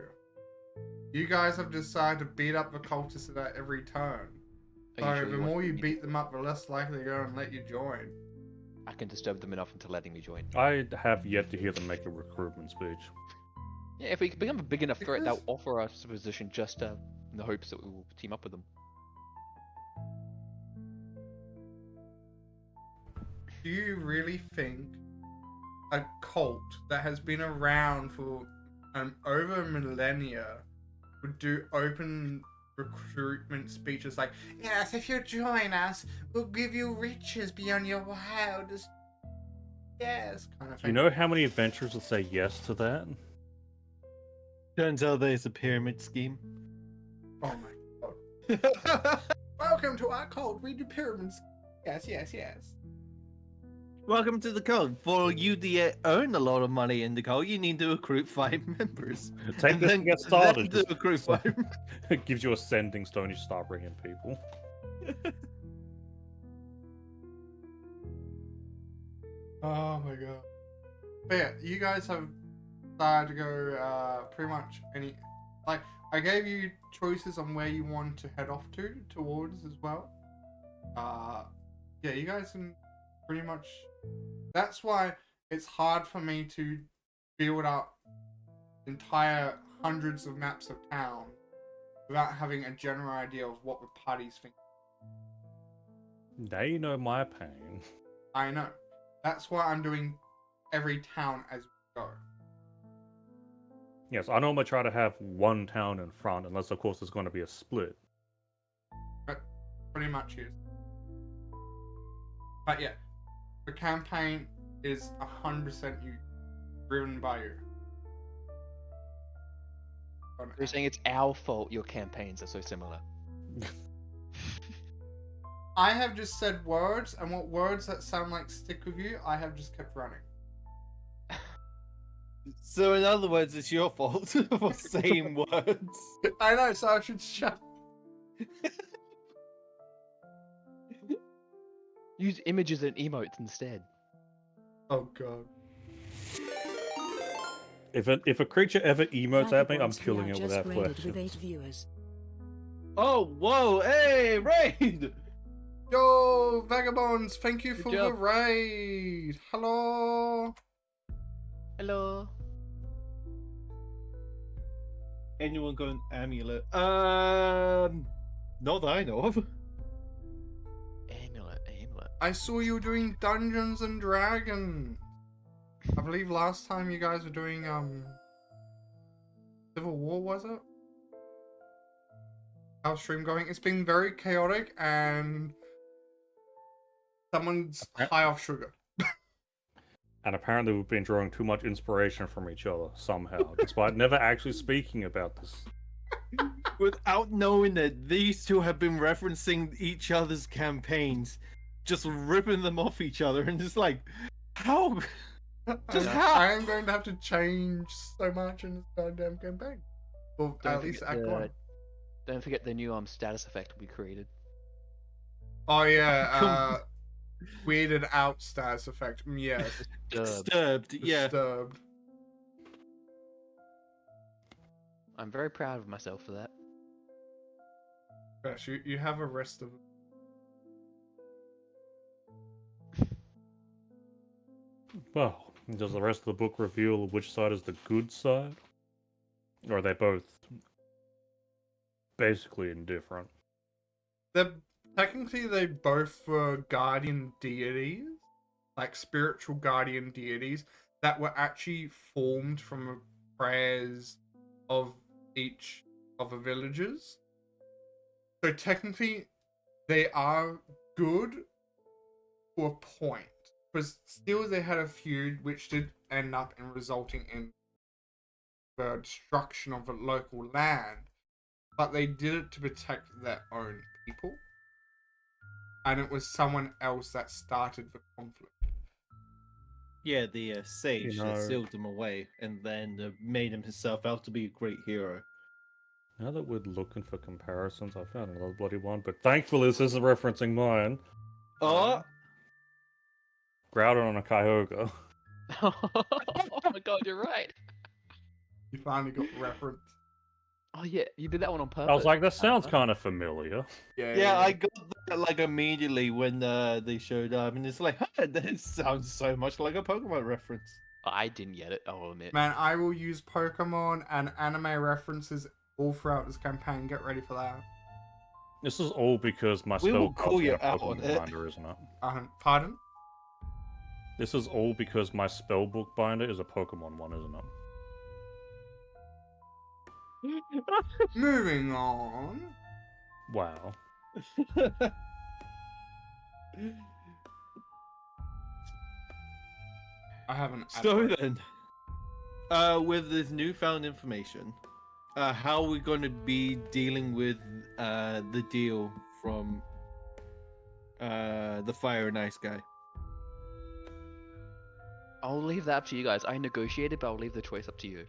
You guys have decided to beat up the cultists at every turn. Are So sure the want more you me- beat them up, the less likely they're going to let you join. I can disturb them enough into letting me join. I have yet to hear them make a recruitment speech. Yeah, if we can become a big enough threat, Because- they'll offer us a position just in the hopes that we will team up with them. Do you really think a cult that has been around for over millennia would do open recruitment speeches like, yes, if you join us, we'll give you riches beyond your wildest yes, kind of Do thing? you know how many adventurers would say yes to that? Turns out there's a pyramid scheme. Oh my god. Welcome to our cult. We do pyramids. Yes, yes, yes. Welcome to the cult. For you to earn a lot of money in the cult, you need to recruit 5 members. Take And this then- and get started. then to Just- recruit 5. It gives you a sending stone, you start bringing people. Oh my god. But yeah, you guys have decided to go pretty much any. Like, I gave you choices on where you want to head off towards as well. Yeah, you guys can pretty much. That's why it's hard for me to build up entire hundreds of maps of town without having a general idea of what the parties think. They know my pain. I know. That's why I'm doing every town as we go. Yes, I normally try to have one town in front, unless of course there's going to be a split. But pretty much is. But yeah, the campaign is 100% you, driven by you. You're saying it's our fault your campaigns are so similar. I have just said words, and what words that sound like stick with you, I have just kept running. So in other words, it's your fault for saying words. I know, so I should shut. Use images and emotes instead. Oh god. If a creature ever emotes at me, I'm Vagabonds, we killing are it just without raided question. with 8 viewers. Oh, whoa, hey, raid! Yo, Vagabonds, thank you Good for job. the raid. Hello. Hello. Anyone going amulet? Not that I know of. Amulet. I saw you doing Dungeons and Dragons. I believe last time you guys were doing Civil War, was it? How's stream going? It's been very chaotic and someone's high off sugar. And apparently we've been drawing too much inspiration from each other somehow, despite never actually speaking about this. Without knowing that these two have been referencing each other's campaigns, just ripping them off each other, and just like, how? Just how? I am going to have to change so much in this goddamn campaign. Well, Don't at least forget Act the- 1. Don't forget the new status effect we created. Oh yeah, weirded out status effect. Yes, Disturbed, yeah. disturbed. I'm very proud of myself for that. Gosh, you have a rest of. Well, does the rest of the book reveal which side is the good side? Or are they both basically indifferent? Technically they both were guardian deities, like spiritual guardian deities that were actually formed from the prayers of each of the villagers. So technically they are good to a point, because still they had a feud which did end up in resulting in the destruction of the local land, but they did it to protect their own people. And it was someone else that started the conflict. Yeah, the sage You that know- sealed him away and then made himself out to be a great hero. Now that we're looking for comparisons, I found another bloody one, but thankfully this isn't referencing mine. Oh, Groudon on a Kyogre. Oh my god, you're right. You finally got reference. Oh yeah, you did that one on purpose. I was like, that sounds Huh? kind of familiar. yeah, I got that like immediately when they showed up, and it's like, huh, that sounds so much like a Pokemon reference. I didn't get it, I'll admit. Man, I will use Pokemon and anime references all throughout this campaign. Get ready for that. This is all because my We will spell call bot's you got a out on Pokemon it. binder, isn't it? Pardon? This is all because my spellbook binder is a Pokemon one, isn't it? Moving on. Wow. I haven't. So then, with this newfound information, how are we going to be dealing with the deal from the Fire and Ice guy? I'll leave that up to you guys. I negotiated, but I'll leave the choice up to you.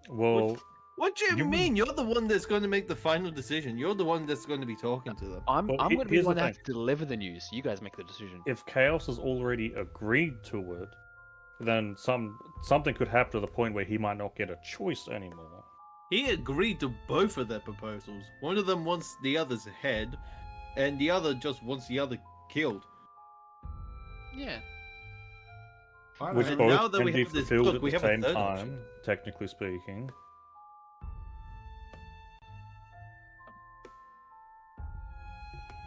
Well, What do you You- mean? You're the one that's going to make the final decision. You're the one that's going to be talking to them. I'm Well, going to be here's the one the that has to deliver the news. You guys make the decision. if Chaos has already agreed to it, then something could happen to the point where he might not get a choice anymore. He agreed to both of their proposals. One of them wants the other's head, and the other just wants the other killed. Yeah. Which And both now that can we be have this fulfilled book, at we the have a same third time, option. technically speaking.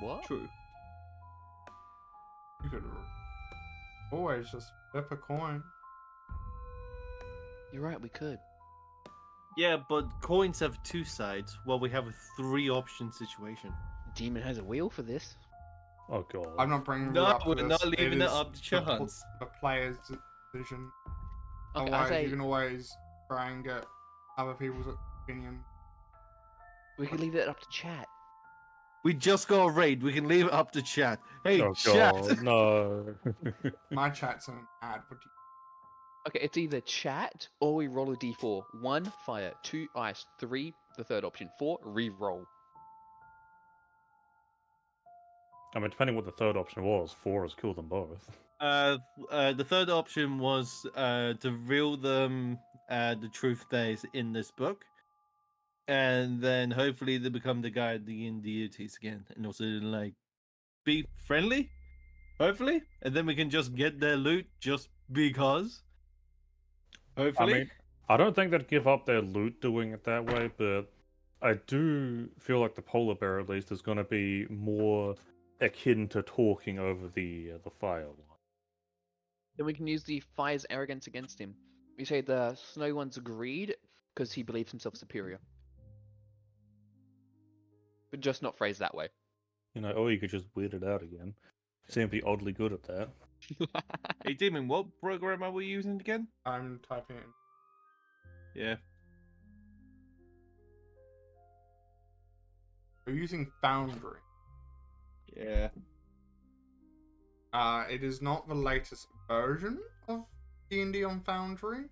What? True. always just flip a coin. You're right, we could. Yeah, but coins have two sides, while we have a three-option situation. Demon has a wheel for this. Oh god. I'm not bringing No, it up for we're this. not leaving it is up to chance. the player's decision. Okay, I Otherwise, say you can always try and get other people's opinion. we could leave it up to chat. We just got a raid. We can leave it up to chat. Hey, Oh chat. god, no. My chat's an ad. What do Okay, it's either chat or we roll a d4. 1, fire. 2, ice. 3, the third option. 4, re-roll. I mean, depending what the third option was, 4 is cool them both. The third option was to reveal them the truth that is in this book, and then hopefully they become the guardian deities again, and also like be friendly, hopefully, and then we can just get their loot just because. Hopefully, I mean, I don't think they'd give up their loot doing it that way, but I do feel like the polar bear, at least, is going to be more akin to talking over the fire line. Then we can use the fire's arrogance against him. We say the snow one's greed because he believes himself superior. But just not phrased that way. You know, or you could just weird it out again. You seem to be oddly good at that. hey Demon, what program are we using again? I'm typing in. Yeah, We're using Foundry. yeah. It is not the latest version of D&D on Foundry.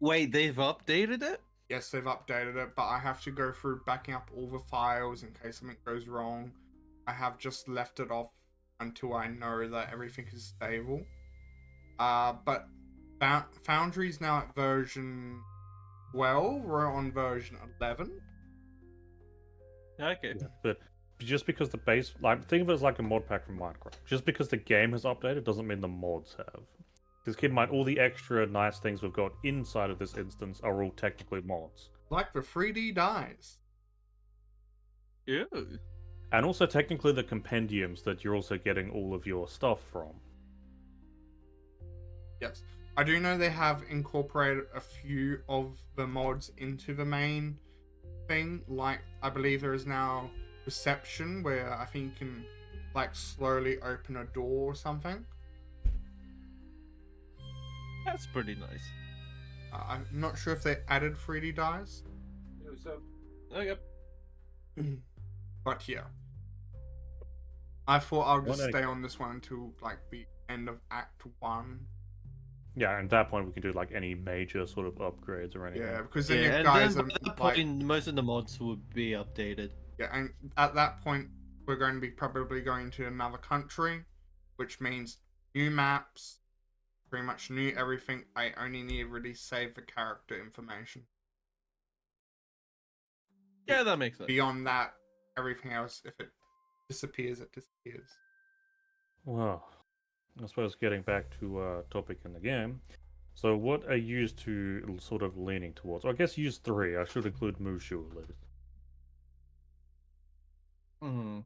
Wait, they've updated it? Yes, they've updated it, but I have to go through backing up all the files in case something goes wrong. I have just left it off until I know that everything is stable. But Foundry's now at version 12. We're on version 11. Okay. Yeah, but just because the base, like, think of it as like a mod pack from Minecraft. Just because the game has updated doesn't mean the mods have. Because keep in mind, all the extra nice things we've got inside of this instance are all technically mods. Like the 3D dice. Ew. And also technically the compendiums that you're also getting all of your stuff from. Yes. I do know they have incorporated a few of the mods into the main thing. Like, I believe there is now Reception, where I think you can, like, slowly open a door or something. That's pretty nice. I'm not sure if they added 3D dice. Okay. But yeah. I thought I'll just What stay on this one until, like, the end of Act 1. Yeah, and at that point we can do like any major sort of upgrades or anything. Yeah, because then Yeah, you and guys then are, by that like... point, most of the mods would be updated. Yeah, and at that point, we're going to be probably going to another country, which means new maps, pretty much new everything. I only need to really save the character information. Yeah, that makes sense. Beyond that, everything else, if it disappears, it disappears. Well, I suppose getting back to topic in the game. So what are used to sort of leaning towards? Or I guess use 3. I should include Mushu at least. Mm-hmm.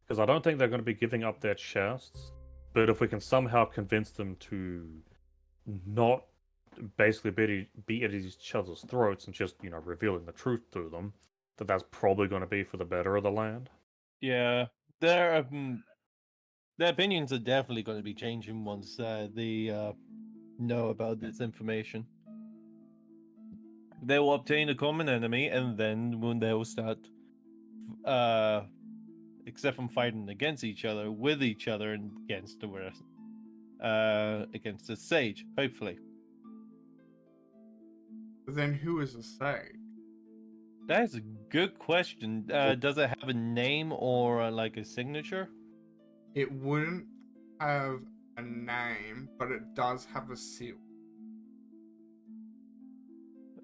Because I don't think they're going to be giving up their chests. But if we can somehow convince them to not basically be at each other's throats and just, you know, revealing the truth to them, that's probably going to be for the better of the land. Yeah, their opinions are definitely going to be changing once they know about this information. They will obtain a common enemy, and then when they will start, except from fighting against each other, with each other, and against the rest, against the sage, hopefully. But then who is a sage? That is a good question. Does it have a name or like a signature? It wouldn't have a name, but it does have a seal.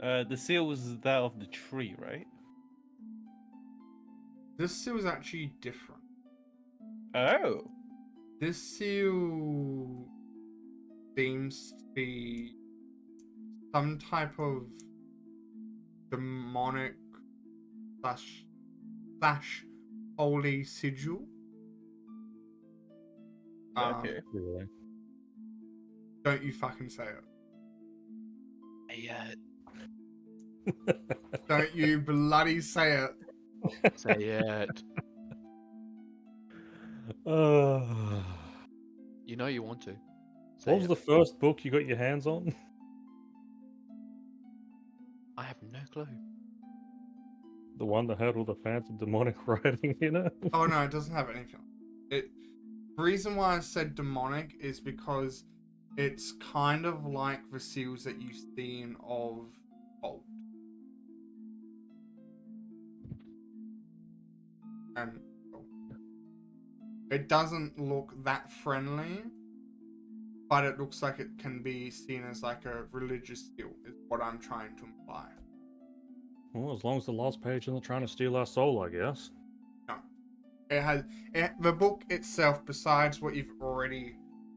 The seal was that of the tree, right? This seal is actually different. Oh. This seal seems to be some type of demonic slash holy sigil. Okay. Really. Don't you fucking say it. Yeah, Don't you bloody say it. say it. Uh, You know you want to. Say what was it. the first book you got your hands on? I have no clue. The one that had all the fancy demonic writing in it? Oh no, it doesn't have anything. The reason why I said demonic is because it's kind of like the seals that you've seen of Bolt. And it doesn't look that friendly, but it looks like it can be seen as like a religious seal, is what I'm trying to imply. Well, as long as the lost page isn't trying to steal our soul, I guess. No. The book itself, besides what you've already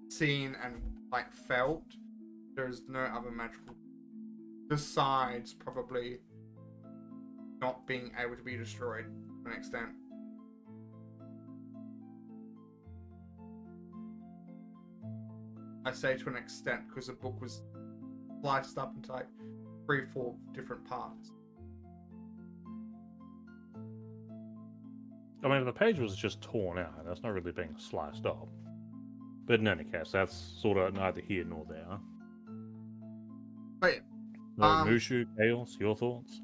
seen and like felt, there's no other magical besides probably not being able to be destroyed to an extent. I say to an extent because the book was sliced up into like 3-4 different parts. I mean, the page was just torn out. That's not really being sliced up. But in any case, that's sort of neither here nor there. But Mushu, Chaos, your thoughts?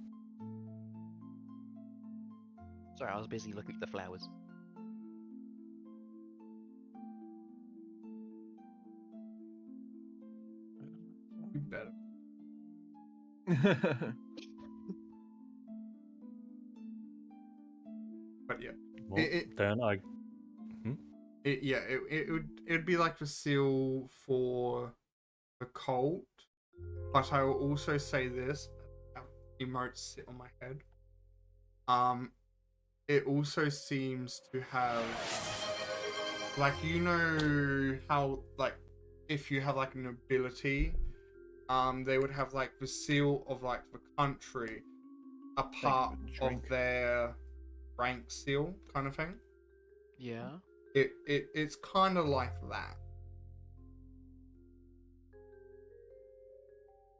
Sorry, I was busy looking at the flowers. you better. But yeah, Well, then I... it'd be like the seal for the cult. But I will also say this: emotes sit on my head. It also seems to have, like, you know how, like, if you have like an ability, they would have like the seal of like the country, a part of their rank seal, kind of thing. Yeah. It's kind of like that.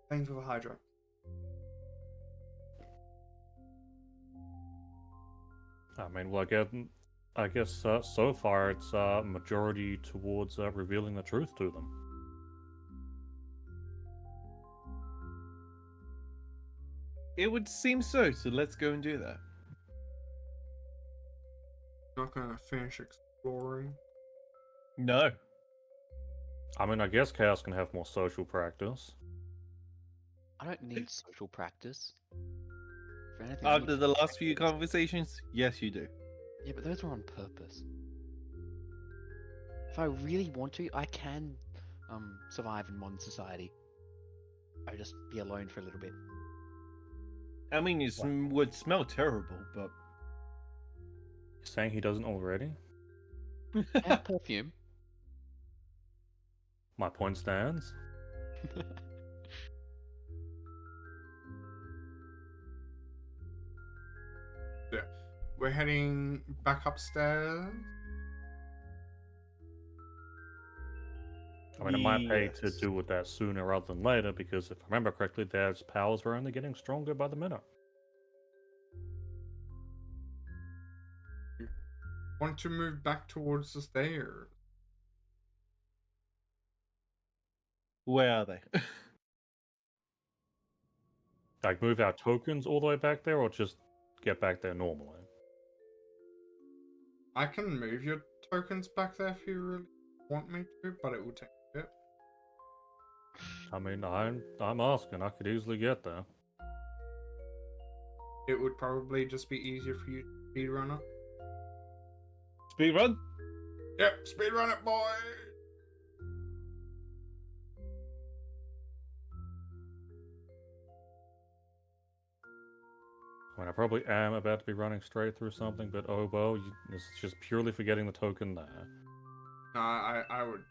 Thanks for the Hydra. I mean, well, I guess so far it's majority towards revealing the truth to them. It would seem so, so let's go and do that. Not gonna finish exploring. No. I mean, I guess Chaos can have more social practice. I don't need social practice. For anything, I need After the last few practice. conversations, yes, you do. Yeah, but those were on purpose. If I really want to, I can survive in modern society. I just be alone for a little bit. I mean, you would smell terrible, but You're saying he doesn't already? I have perfume. My point stands. Yeah, we're heading back upstairs. I mean, it might pay to Yes. do with that sooner rather than later, because if I remember correctly, their powers were only getting stronger by the minute. Want to move back towards the stairs. Where are they? Like, move our tokens all the way back there, or just get back there normally? I can move your tokens back there if you really want me to, but it will take a bit. I mean, I'm asking. I could easily get there. It would probably just be easier for you to speedrun it. Speed run? Yep, speedrun it, boy! I mean, I probably am about to be running straight through something, but oh well, it's just purely for getting the token there. No, I would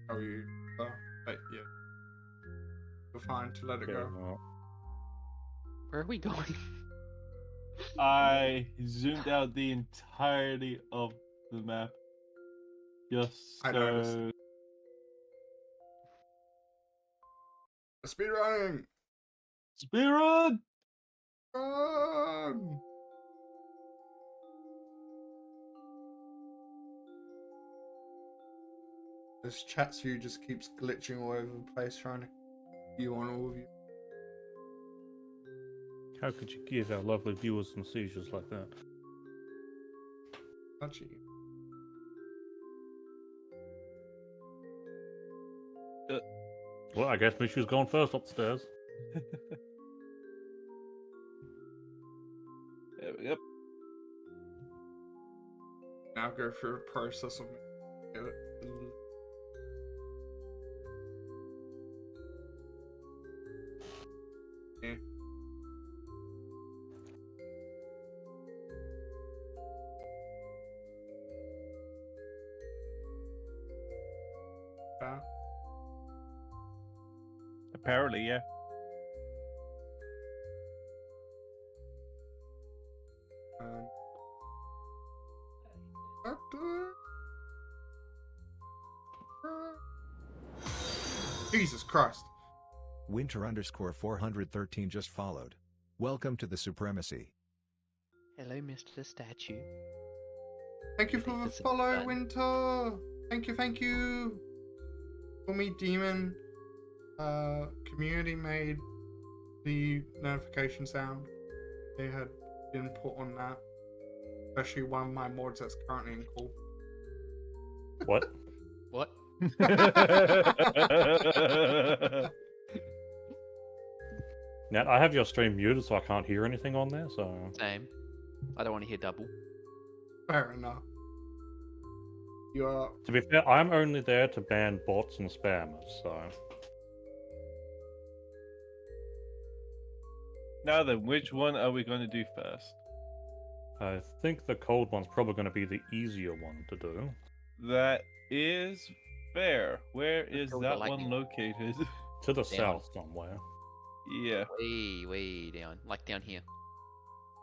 tell you, but yeah. You're fine to let it Okay, go. well, Where are we going? I zoomed out the entirety of the map. Just I noticed. so. Speed running. Speedrun! Run! This chat view just keeps glitching all over the place, trying to view on all of you. How could you give our lovely viewers some seizures like that? Touchy. Well, I guess Mishu's gone first upstairs. There we go. Now go through the process of get it. Yeah. Apparently, yeah. Um, Jesus Christ. Winter_413 just followed. Welcome to the Supremacy. Hello, Mr. Statue. Thank you I think for the that's a follow, button. Winter. Thank you. For me, Demon. Community made the notification sound. They had input on that. Especially one of my mods that's currently in call. What? What? Now, I have your stream muted, so I can't hear anything on there, so... Same. I don't want to hear double. Fair enough. You are. To be fair, I'm only there to ban bots and spammers, so... Now then, which one are we going to do first? I think the cold one's probably going to be the easier one to do. That is fair. Where is go with the that one lightning. located? To the Down. south somewhere. Yeah. Way down. Like down here.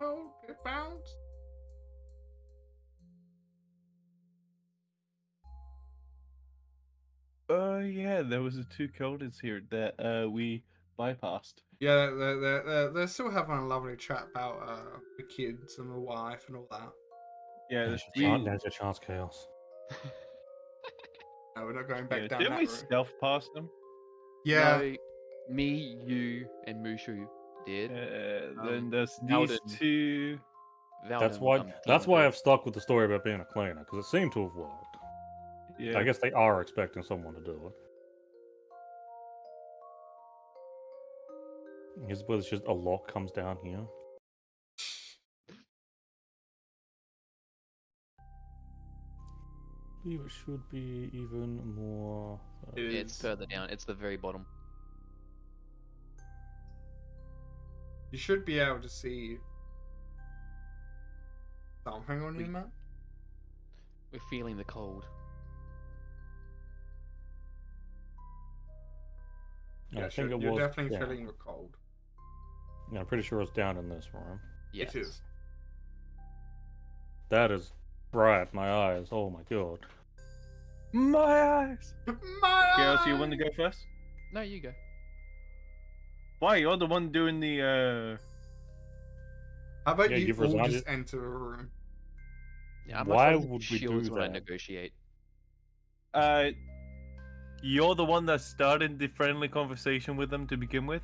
Oh, get bounced. Oh yeah, there was a two coders here that we bypassed. Yeah, they're still having a lovely chat about the kids and the wife and all that. Yeah, There's we, your, there's your chance, Chaos. No, we're not going back yeah, down didn't that we route. stealth pass them? Yeah. No, me, you, and Mushu did. Then there's these Alden. two. That's Valden, why. That's Demon why did. I've stuck with the story about being a cleaner, because it seemed to have worked. Yeah. I guess they are expecting someone to do it. I suppose it's just a lock comes down here. It should be even more. It Yeah, it's is. further down. It's the very bottom. You should be able to see something on your map. We're feeling the cold. I think you're, it you're was definitely down. feeling the cold. Yeah, I'm pretty sure it's down in this room. Yes. It is. That is bright. My eyes. Oh my god. My eyes. My Chaos, you eyes! want to go first? No, you go. Why? You're the one doing the. How about Yeah, you you've all resigned just it. enter a room? Yeah, I'm Why like would we shields do when I that? negotiate. You're the one that started the friendly conversation with them to begin with.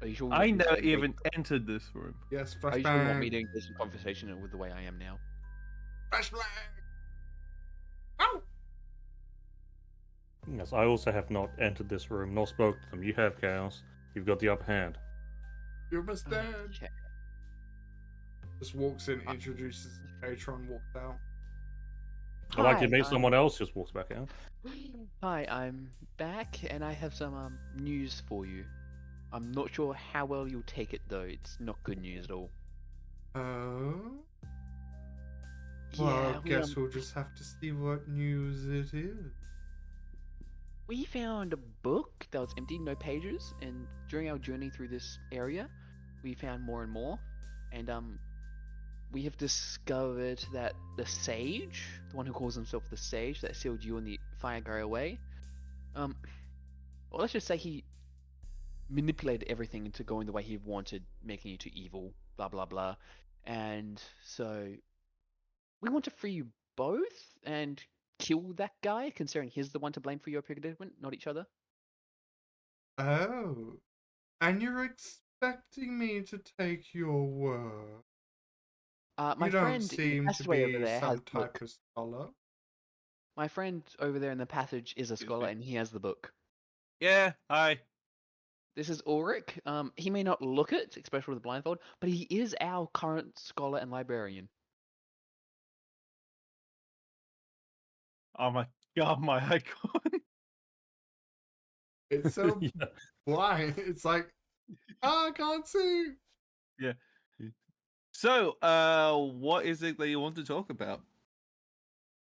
Are you sure? I want me never to even engage- entered this room. Yes, Are you sure you want me flashbang. to engage in conversation with the way I am now? Flashbang. Ow! Yes, I also have not entered this room nor spoke to them. You have, Chaos. You've got the upper hand. You're almost dead. Okay. Just walks in, introduces Patron, walks out. I like to Hi, meet someone else just walks back out. Hi, I'm back, and I have some news for you. I'm not sure how well you'll take it, though. It's not good news at all. Oh? Well, Yeah, I guess we'll just have to see what news it is. we found a book that was empty, no pages, and during our journey through this area, we found more and more. And we have discovered that the sage, the one who calls himself the sage that sealed you and the fire guy away, well, let's just say he manipulated everything into going the way he wanted, making you to evil, blah blah blah. And so we want to free you both and kill that guy, considering he's the one to blame for your predicament, not each other. Oh, and you're expecting me to take your word? My You don't friend in the seem to passageway over be there has some the book. type of scholar. My friend over there in the passage is a Excuse scholar, me. and he has the book. Yeah, hi. This is Ulrich. He may not look it, especially with a blindfold, but he is our current scholar and librarian. Oh my god, my icon. It's so Yeah. blind. It's like, I can't see. Yeah. So, what is it that you want to talk about?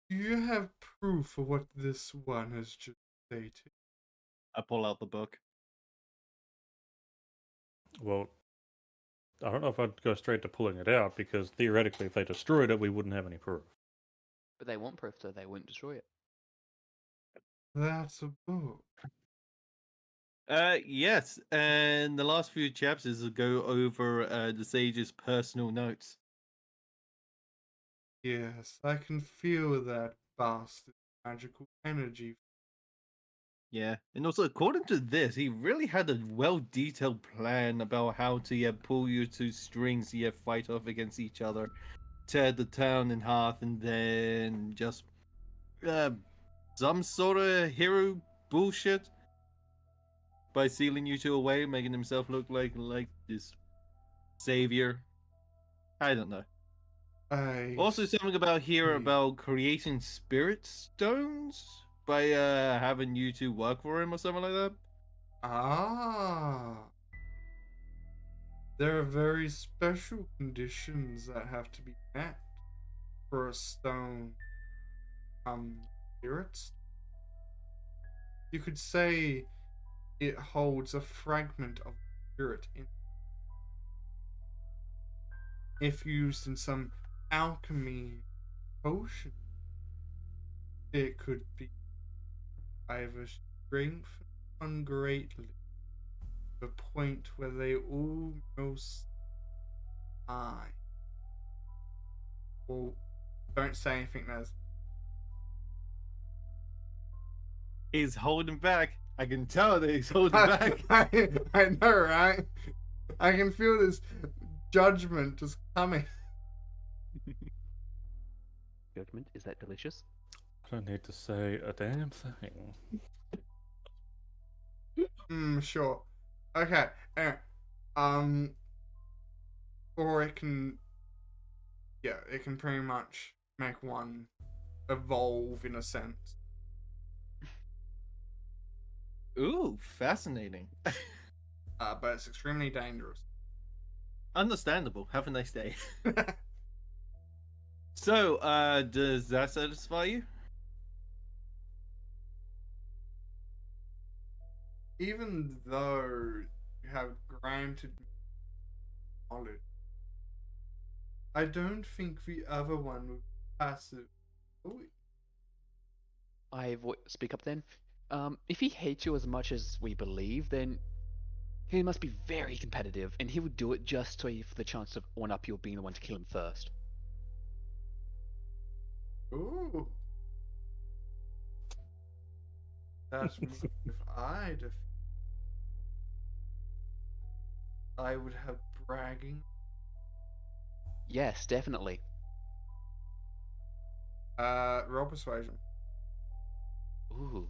Do you have proof of what this one has just stated? I pull out the book. Well, I don't know if I'd go straight to pulling it out because theoretically, if they destroyed it, we wouldn't have any proof. But they want proof, so they wouldn't destroy it. That's a book. Yes, and the last few chapters will go over the sage's personal notes. Yes, I can feel that bastard magical energy. Yeah, and also according to this, he really had a well-detailed plan about how to pull you two strings, fight off against each other, tear the town in half, and then just some sort of hero bullshit by sealing you two away, making himself look like this savior. I don't know. Also, something about here see. about creating spirit stones by having you two work for him or something like that. Ah. There are very special conditions that have to be met for a stone spirit. You could say it holds a fragment of spirit in. If used in some alchemy potion, it could be either strengthened one greatly to the point where they almost die. Well, don't say anything, Naz. He's holding back. I can tell that he's holding back. I know, right? I can feel this judgment just coming. Judgment, is that delicious? I don't need to say a damn thing. Sure. Okay. Or it can, yeah, it can pretty much make one evolve in a sense. Ooh, fascinating. But it's extremely dangerous. Understandable. Have a nice day. So, does that satisfy you? Even though you have granted knowledge, I don't think the other one would be passive. Speak up then. If he hates you as much as we believe, then he must be very competitive, and he would do it just so for the chance of one up you being the one to kill him first. Ooh. That means if I would have bragging. Yes, definitely. Roll persuasion. Ooh.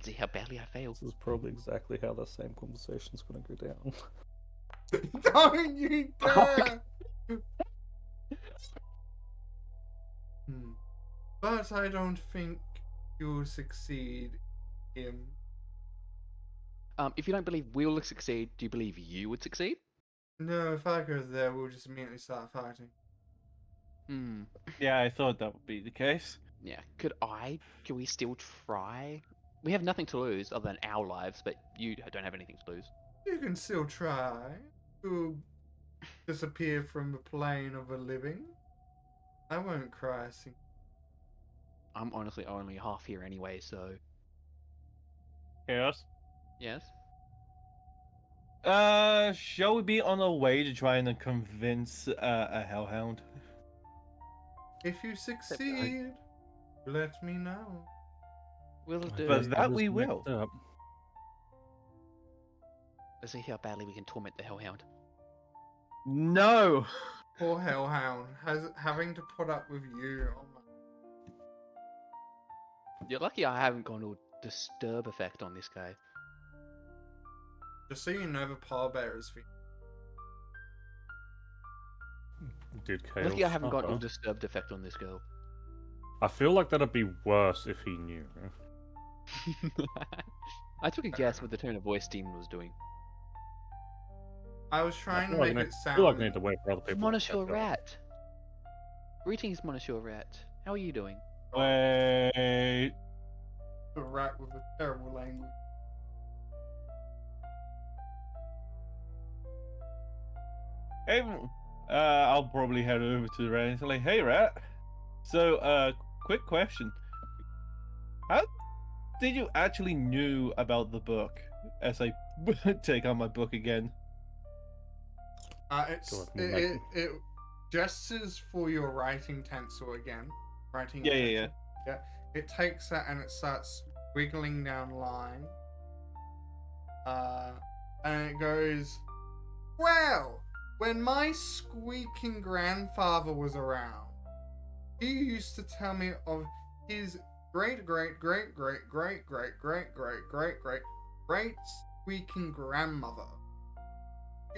See how badly I failed. This is probably exactly how the same conversation's going to go down. Don't you dare! But I don't think you'll succeed him. If you don't believe we'll succeed, do you believe you would succeed? No, if I go there, we'll just immediately start fighting. Yeah, I thought that would be the case. Yeah. Can we still try? We have nothing to lose other than our lives, but you don't have anything to lose. You can still try. You'll disappear from the plane of the living. I won't cry. I'm honestly only half here anyway, so Chaos. yes. Shall we be on our way to try and convince a hellhound? If you succeed, let me know. We'll I do. But guess that is we next will. up. Let's see how badly we can torment the Hellhound. No. Poor Hellhound having to put up with you. Oh my. You're lucky I haven't gone all disturb effect on this guy. Just so you know, the pallbearer's feet. Did chaos Lucky I haven't got all suffer? disturbed effect on this girl. I feel like that'd be worse if he knew. I took a guess what the tone of voice Demon was doing. I was I trying to feel like make I it feel like I sound. need to wait for other people. to Monosure catch up. Rat! Greetings, Monosure Rat. How are you doing? Wait. A rat with a terrible language. Hey, I'll probably head over to the rat and say, like, hey, rat. So, quick question. How did you actually knew about the book? As I take on my book again. Go ahead, It gestures for your writing tensor again. Writing Yeah. utensil. Yeah. It takes that and it starts wiggling down line. And it goes, well, when my squeaking grandfather was around, he used to tell me of his great squeaking grandmother.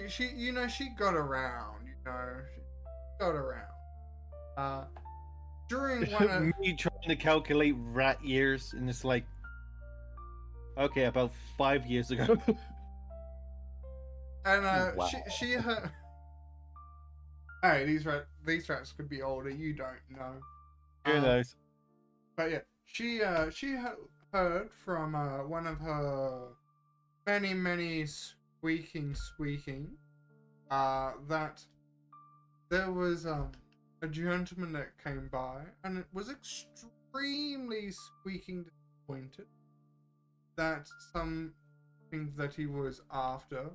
She got around, she got around. During one of Me trying to calculate rat years, and it's like, okay, about 5 years ago. and Wow. she her. Hey, these rats could be older. You don't know. Who knows? But yeah, she heard from one of her many squeaking that there was a gentleman that came by and it was extremely squeaking disappointed that something that he was after.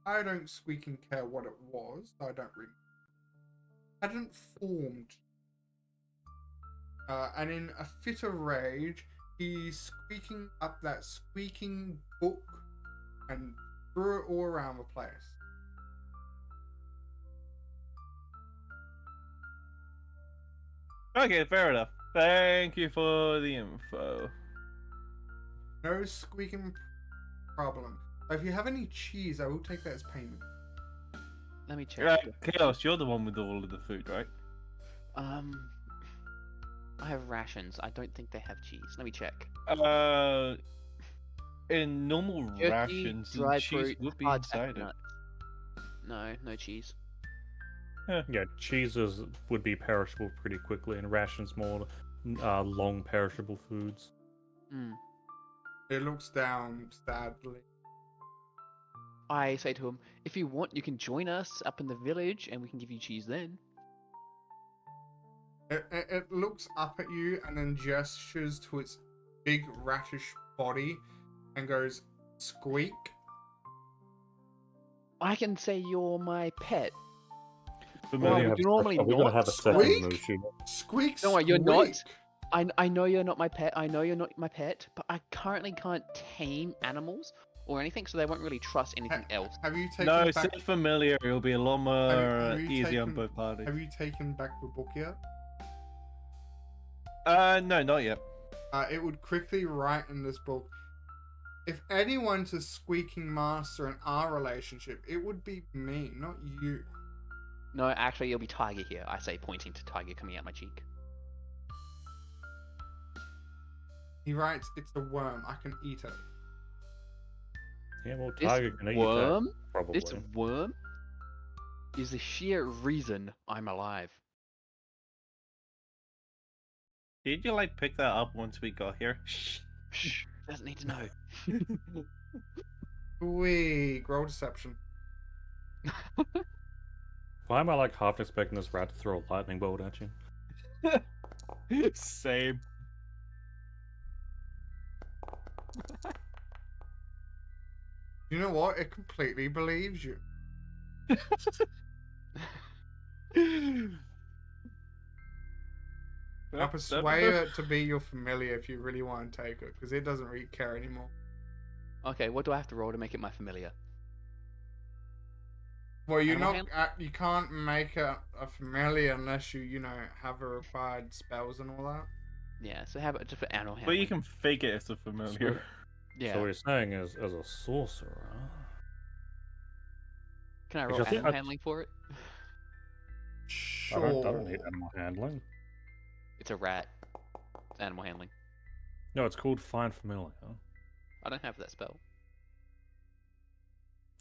I don't squeaking care what it was. I don't really hadn't formed. And in a fit of rage, he's squeaking up that squeaking book and threw it all around the place. Okay, fair enough. Thank you for the info. No squeaking problem. If you have any cheese, I will take that as payment. Let me check. Chaos, you're the one with all of the food, right? I have rations. I don't think they have cheese. Let me check. In normal Jerky, rations, dried cheese fruit, would be hard sack inside it. nuts. No cheese. Yeah, cheeses would be perishable pretty quickly, and rations more long perishable foods. Hmm. It looks down sadly. I say to him, if you want, you can join us up in the village and we can give you cheese then. It looks up at you and then gestures to its big ratish body and goes, squeak. I can say you're my pet. Familiar. would you normally Are we gonna not have a second squeak? Mushu? Squeak, Don't worry, you're not. squeak. I know you're not my pet. I know you're not my pet, but I currently can't tame animals or anything, so they won't really trust anything else. Have you taken No, back? say familiar. It'll be a lot more have you easy on taken- both parties. Have you taken back the book yet? No, not yet. It would quickly write in this book, if anyone's a squeaking master in our relationship, it would be me, not you. No, actually, it'll be Tiger here. I say, pointing to Tiger coming out my cheek. He writes, it's a worm, I can eat it. Yeah, well, This Tiger can eat worm, that, probably. this worm, is the sheer reason I'm alive. Did you like pick that up once we got here? Shh, doesn't need to know. Squeak, roll deception. Why am I like half expecting this rat to throw a lightning bolt at you? Same. You know what? It completely believes you. Now persuade it to be your familiar if you really want to take it, because it doesn't really care anymore. Okay, what do I have to roll to make it my familiar? Well, you're Animal not. You can't make it a familiar unless you have a required spells and all that. Yeah, so have it just for animal But handling. you can fake it as a familiar. Yeah. So what you're saying is, as a sorcerer, Can I roll Because I think animal I- handling for it? Sure. I don't need animal handling. It's a rat. It's animal handling. No, it's called Find Familiar. I don't have that spell.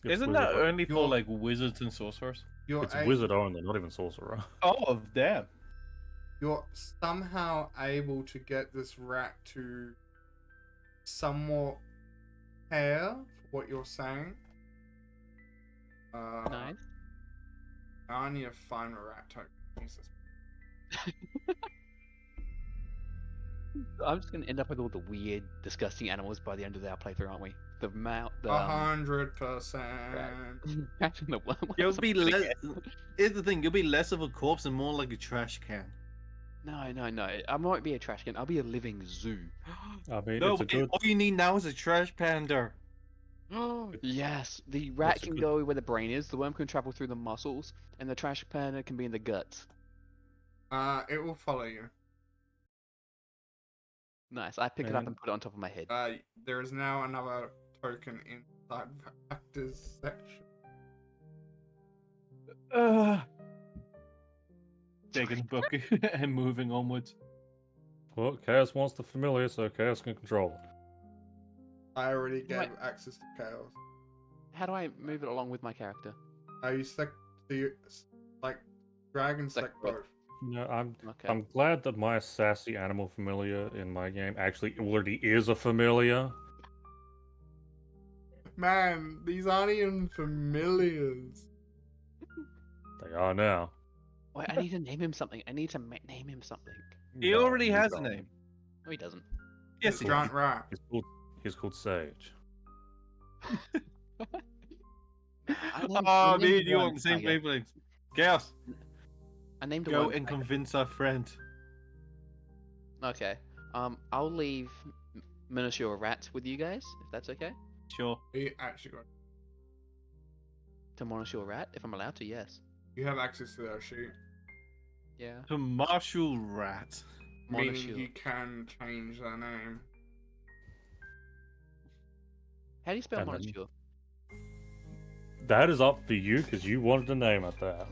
It's Isn't wizard that only for You're- like wizards and sorcerers? You're It's wizard only, not even sorcerer. Oh, damn. You're somehow able to get this rat to somewhat care for what you're saying. Nice. I need to find a rat token. Jesus. I'm just gonna end up with all the weird, disgusting animals by the end of our playthrough, aren't we? The mount, the 100%. imagine the one. what You'll else am be I gonna less. get? Here's the thing: you'll be less of a corpse and more like a trash can. No. I might be a trash can. I'll be a living zoo. I mean, No, it's a good. all you need now is a trash panda. Yes, the rat It's a can good- go where the brain is. The worm can travel through the muscles, and the trash panda can be in the guts. It will follow you. Nice. I pick it up Man. and put it on top of my head. There is now another token inside factors section. Taking the book and moving onwards. Well, Chaos wants the familiar, so Chaos can control it. I already gave Right. access to chaos. How do I move it along with my character? You select like dragons Select select both. No, Okay. I'm glad that my sassy animal familiar in my game actually already is a familiar. Man, these aren't even familiars. They are now. Wait, I need to name him something. I need to name him something. He No, already you has a don't. name. No, he doesn't. Yes, It's he a does. giant rat. He's called Sage. Oh, I me named and you one on the same tiger. wavelength. Chaos, I named go one and tiger. convince our friend. Okay. I'll leave Miniature Rat with you guys, if that's okay. Sure. You actually got. To Miniature Rat, if I'm allowed to, yes. You have access to their sheet, Yeah. To Marshall Rat. meaning Monosure. you can change their name. How do you spell And then- Miniature? That is up for you because you wanted to name it that.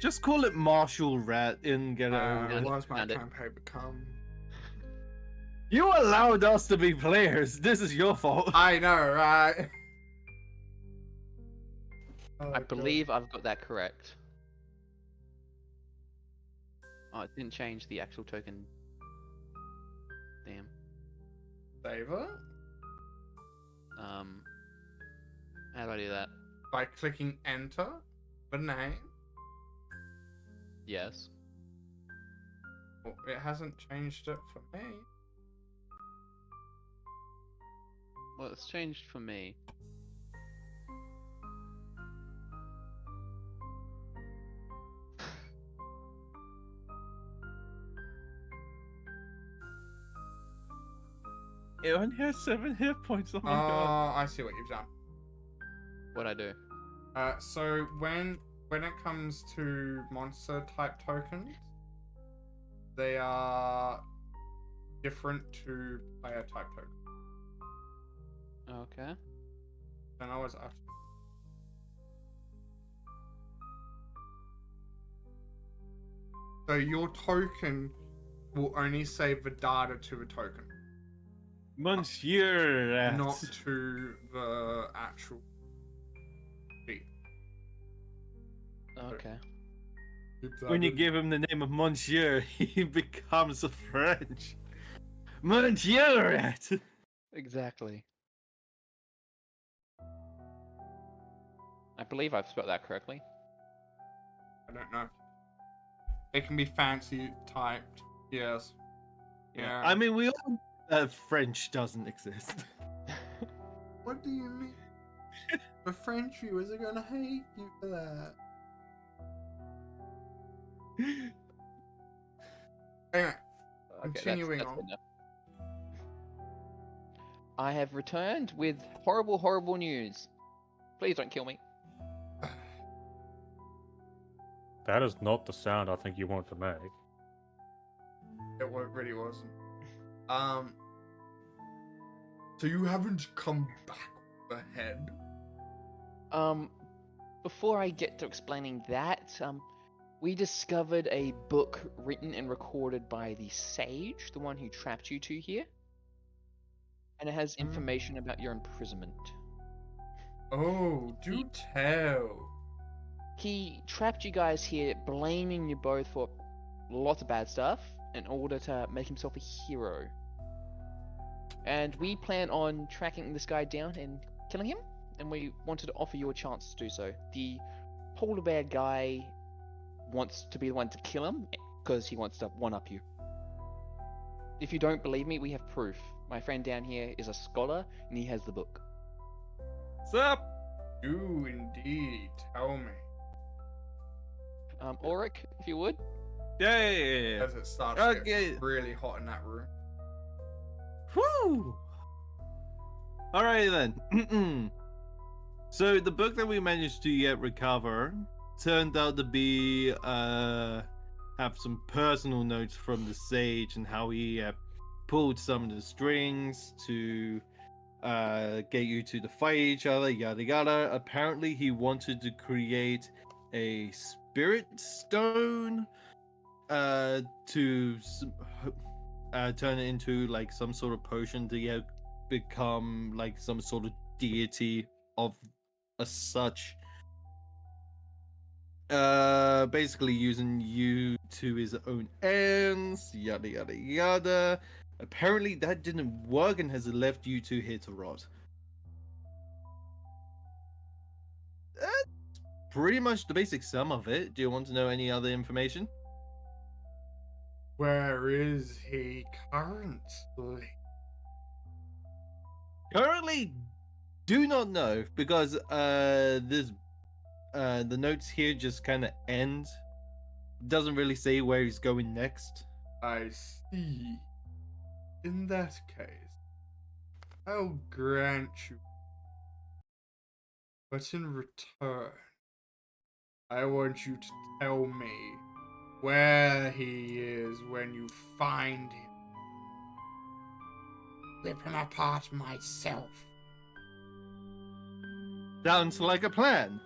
Just call it Marshall Rat and get it over with. What's my found it. campaign become? You allowed us to be players. This is your fault. I know, right? Oh, I God. believe I've got that correct. Oh, it didn't change the actual token. Damn. Save it How do I do that? by clicking enter the name. Yes. Well, it hasn't changed it for me. Well, it's changed for me. It only has 7 hit points. Oh my god. I see what you've done. What'd I do? So when it comes to monster type tokens, they are different to player type tokens. Okay. And I was after. So your token will only save the data to the token, Monsieur Rat. not to the actual sheet. Okay. When you give him the name of Monsieur, he becomes a French. Monsieur Rat. Exactly. I believe I've spelled that correctly. I don't know. It can be fancy typed. Yes. Yeah. I mean, we all French doesn't exist. What do you mean? The French viewers are gonna hate you for that. Anyway, continuing that's on. good enough. I have returned with horrible, horrible news. Please don't kill me. That is not the sound I think you want to make. It really wasn't. So you haven't come back with a head? Before I get to explaining that, we discovered a book written and recorded by the sage, the one who trapped you two here. And it has information about your imprisonment. Oh, do tell. He trapped you guys here, blaming you both for lots of bad stuff in order to make himself a hero. And we plan on tracking this guy down and killing him, and we wanted to offer you a chance to do so. The polar bear guy wants to be the one to kill him because he wants to one-up you. If you don't believe me, we have proof. My friend down here is a scholar, and he has the book. What's up? Do indeed tell me. Auric, if you would. Yeah. As it starts to get really hot in that room. Whew. Alright then. So the book that we managed to yet recover turned out to be have some personal notes from the sage and how he pulled some of the strings to get you two to fight each other, yada yada. Apparently he wanted to create a spirit stone to turn it into like some sort of potion to become like some sort of deity of a such. Basically using you to his own ends, yada yada yada. Apparently that didn't work and has left you two here to rot. That's pretty much the basic sum of it. Do you want to know any other information? Where is he currently? Currently, do not know because this the notes here just kind of end. Doesn't really say where he's going next. I see. In that case, I'll grant you. But in return, I want you to tell me where he is when you find him. Rip him apart myself. Sounds like a plan.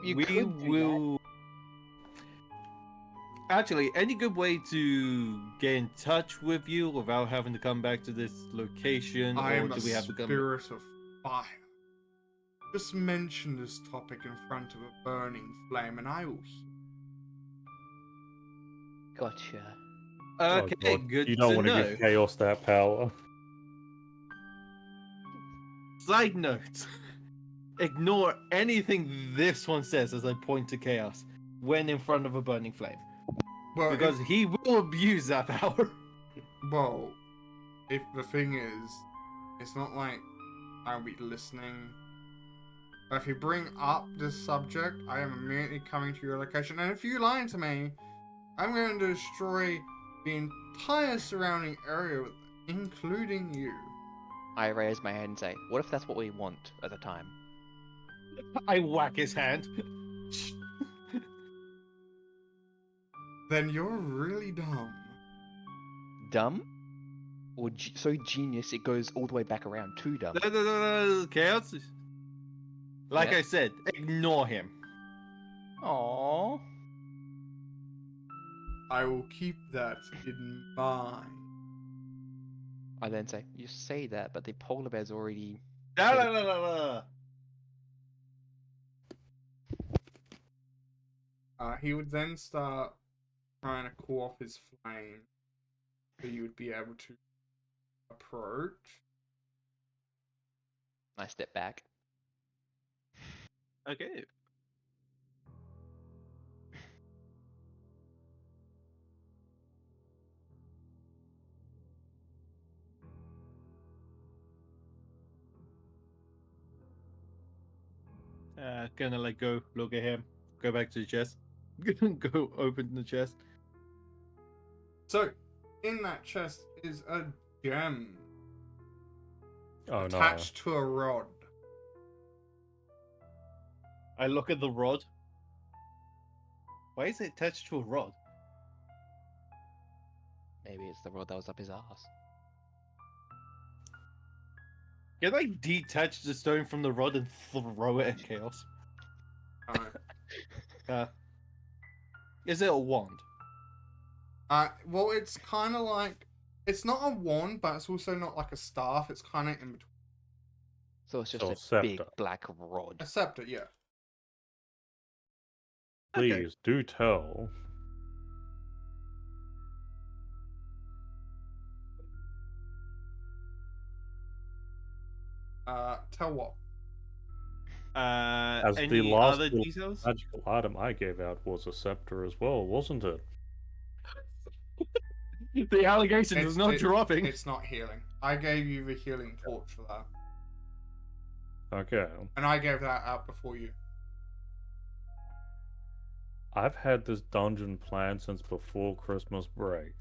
You We could do will. Actually, any good way to get in touch with you without having to come back to this location, I or am do a we have to come? spirit of fire. Just mention this topic in front of a burning flame, and I will hear. Gotcha. Okay, Oh, God. good You don't to want to know. give chaos that power. Side note: ignore anything this one says as I point to chaos when in front of a burning flame, Well, because he will abuse that power. if the thing is, it's not like I'll be listening. But if you bring up this subject, I am immediately coming to your location. And if you lie to me, I'm going to destroy the entire surrounding area, including you. I raise my hand and say, what if that's what we want at the time? I whack his hand. Then you're really dumb. Dumb? Or so genius it goes all the way back around to dumb? Chaos. Like Yeah. I said, ignore him. Aww. I will keep that in mind. I then say, you say that, but the polar bear's already... No. He would then start trying to cool off his flame, so you would be able to approach. I step back. Okay. Gonna like go look at him. Go back to the chest. Go open the chest. So, in that chest is a gem Oh no. attached to a rod. I look at the rod. Why is it attached to a rod? Maybe it's the rod that was up his ass. Can I detach the stone from the rod and throw it at Chaos? Is it a wand? Well, it's kind of like, it's not a wand, but it's also not like a staff. It's kind of in between. So it's just So a a scepter. big black rod. A scepter, yeah. Please do tell. Tell what? As the Any last other little details? magical item I gave out was a scepter as well, wasn't it? The allegation is not dropping. It's not healing. I gave you the healing torch for that. Okay. And I gave that out before you. I've had this dungeon planned since before Christmas break.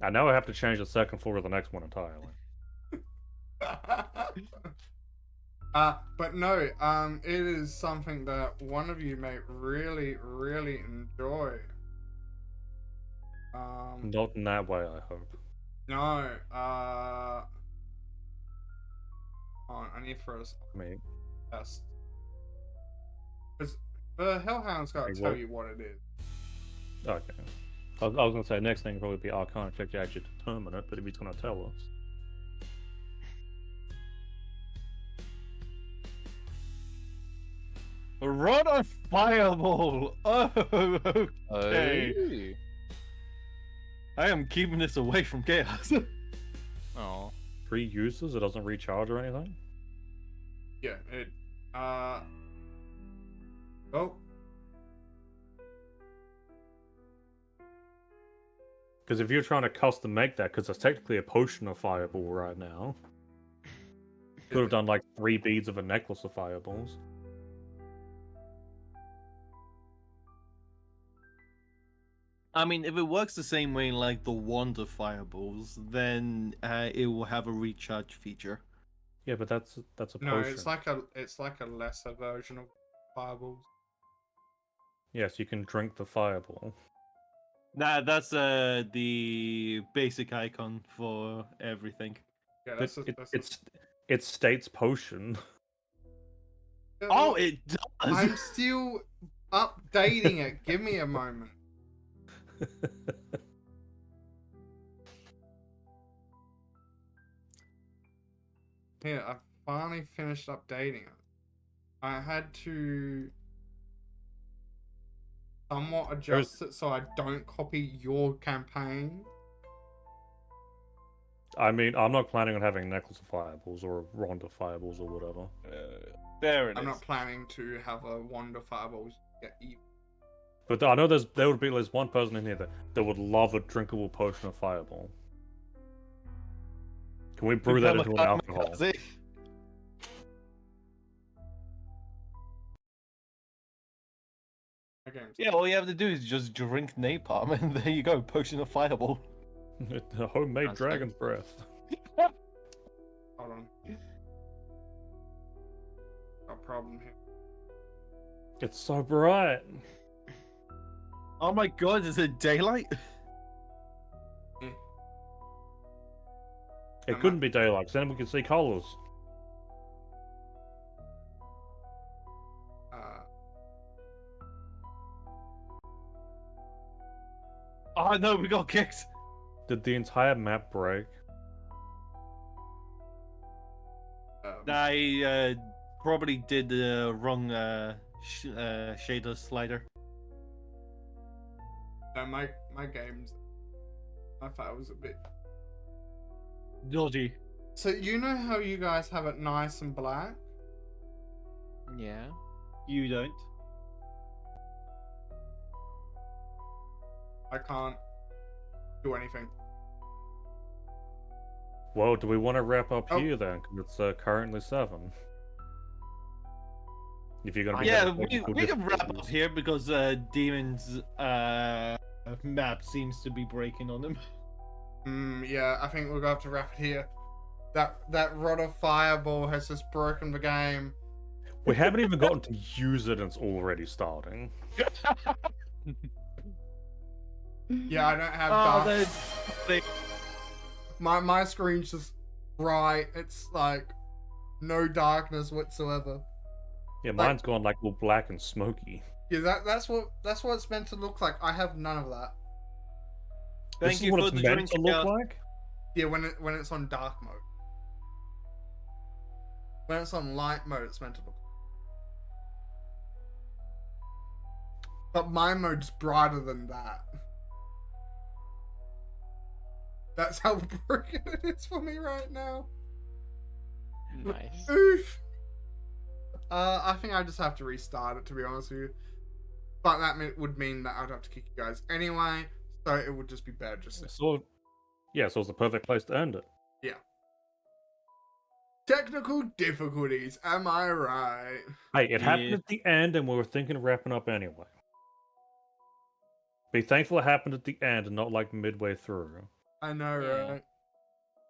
I know I have to change the second floor of the next one entirely. But no, it is something that one of you may really, really enjoy. Not in that way, I hope. No, hold on, I need for us I mean, test. Because the Hellhound's got to Hey, tell what? you what it is. okay. I was going to say next thing would probably be Arcana check to actually determine it, but if he's going to tell us. A rod of fireball! Oh, okay. I am keeping this away from Chaos. Oh. 3 uses, it doesn't recharge or anything? Yeah, it, oh. Because if you're trying to custom make that, because it's technically a potion of fireball right now, could have done like 3 beads of a necklace of fireballs. I mean, if it works the same way like the wand of fireballs, then it will have a recharge feature. Yeah, but that's a potion. No, it's like a lesser version of fireballs. Yes, you can drink the fireball. Nah, that's the basic icon for everything. Yeah, But that's it states potion. Yeah, Oh, well, it does. I'm still updating it. Give me a moment. Here, I finally finished updating it. I had to somewhat adjust it so I don't copy your campaign. I mean, I'm not planning on having a necklace of fireballs or a wand of fireballs or whatever. There it I'm is. not planning to have a wand of fireballs get even. But I know there would be at least one person in here that would love a drinkable potion of fireball. Can we brew that into an alcohol? Okay. Yeah, all you have to do is just drink napalm, and there you go, potion of fireball. The homemade That's dragon's breath. Hold on. Got a problem here. It's so bright. Oh my god, is it daylight? It couldn't be daylight, 'cause then we could see colors. Oh no, we got kicked. Did the entire map break? I probably did the wrong shader slider. No, my games. I thought it was a bit. Dodgy. So you know how you guys have it nice and black? Yeah. You don't. I can't do anything. Well, do we want to wrap up Oh. here then? 'Cause it's currently 7. If you're gonna be Yeah, having technical we can wrap up difficulties. here because Demon's map seems to be breaking on him. Yeah, I think we're gonna have to wrap it here. That rod of fireball has just broken the game. We haven't even gotten to use it and it's already starting. Yeah, I don't have Oh, dark. they... My screen's just bright. It's like no darkness whatsoever. Yeah, mine's gone like all black and smoky. Yeah, that's what it's meant to look like. I have none of that. This Thank is you what for it's the meant drink. to look like? Yeah, when it's on dark mode. When it's on light mode, it's meant to look. But my mode's brighter than that. That's how broken it is for me right now. Nice. Oof. I think I just have to restart it, to be honest with you. But that would mean that I'd have to kick you guys anyway, so it would just be better just to... So it's the perfect place to end it. Yeah. Technical difficulties, am I right? Hey, it happened Yeah. at the end and we were thinking of wrapping up anyway. Be thankful it happened at the end and not like midway through. I know, Yeah. right?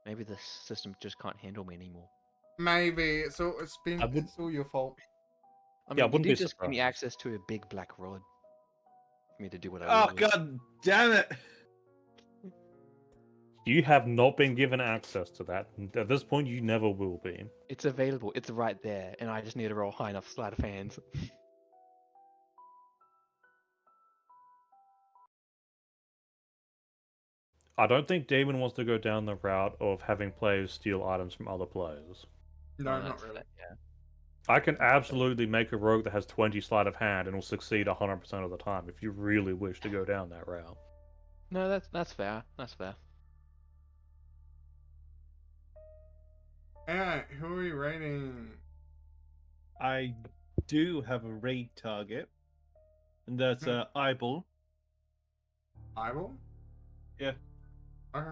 Maybe the system just can't handle me anymore. Maybe it's all I would- it's all your fault. I mean, Yeah, I you wouldn't did be just give me surprised. access to a big black rod for me to do what I Oh want. god damn it! You have not been given access to that. At this point, you never will be. It's available. It's right there, and I just need to roll high enough sleight of hands. I don't think Damon wants to go down the route of having players steal items from other players. No, Oh, not that's really. fair, yeah. I can absolutely make a rogue that has 20 sleight of hand and will succeed 100% of the time if you really wish to go down that route. No, that's fair. That's fair. Alright, who are we rating? I do have a raid target, and that's eyeball. Eyeball? Yeah. Okay.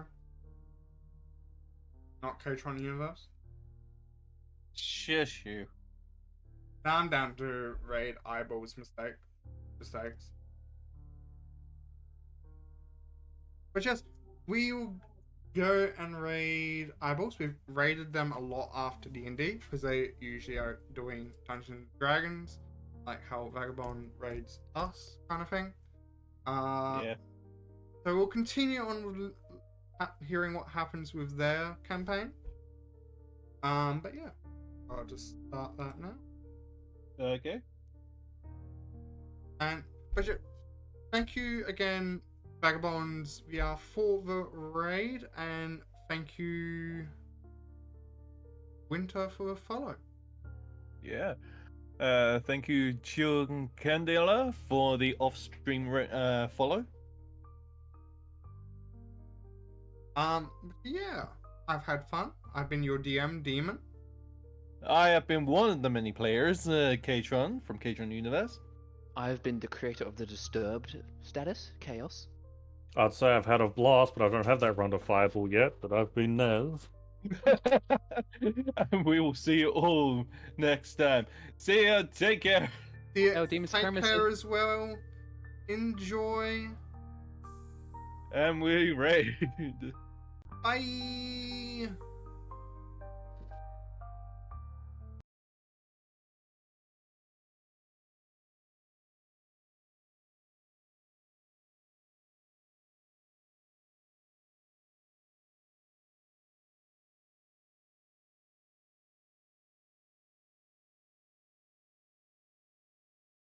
Not K-Tron Universe? Shush you. Now I'm down to raid Eyeball's mistakes. But yes, we will go and raid Eyeballs. We've raided them a lot after D&D because they usually are doing Dungeons and Dragons, like how Vagabond raids us, kind of thing. Yeah. So we'll continue on with hearing what happens with their campaign. But yeah, I'll just start that now. Okay. But yeah, thank you again, Vagabonds VR, for the raid, and thank you, Winter, for the follow. Yeah. Thank you, Chung Candela, for the off-stream follow. Yeah, I've had fun. I've been your DM, Demon. I have been one of the many players, Katron from Katron Universe. I've been the creator of the disturbed status, Chaos. I'd say I've had a blast, but I don't have that round of Fireball yet, but I've been Nez. And we will see you all next time. See ya, take care. Yeah, Oh, Demon take Supremacy. care as well. Enjoy. And we raid. Bye.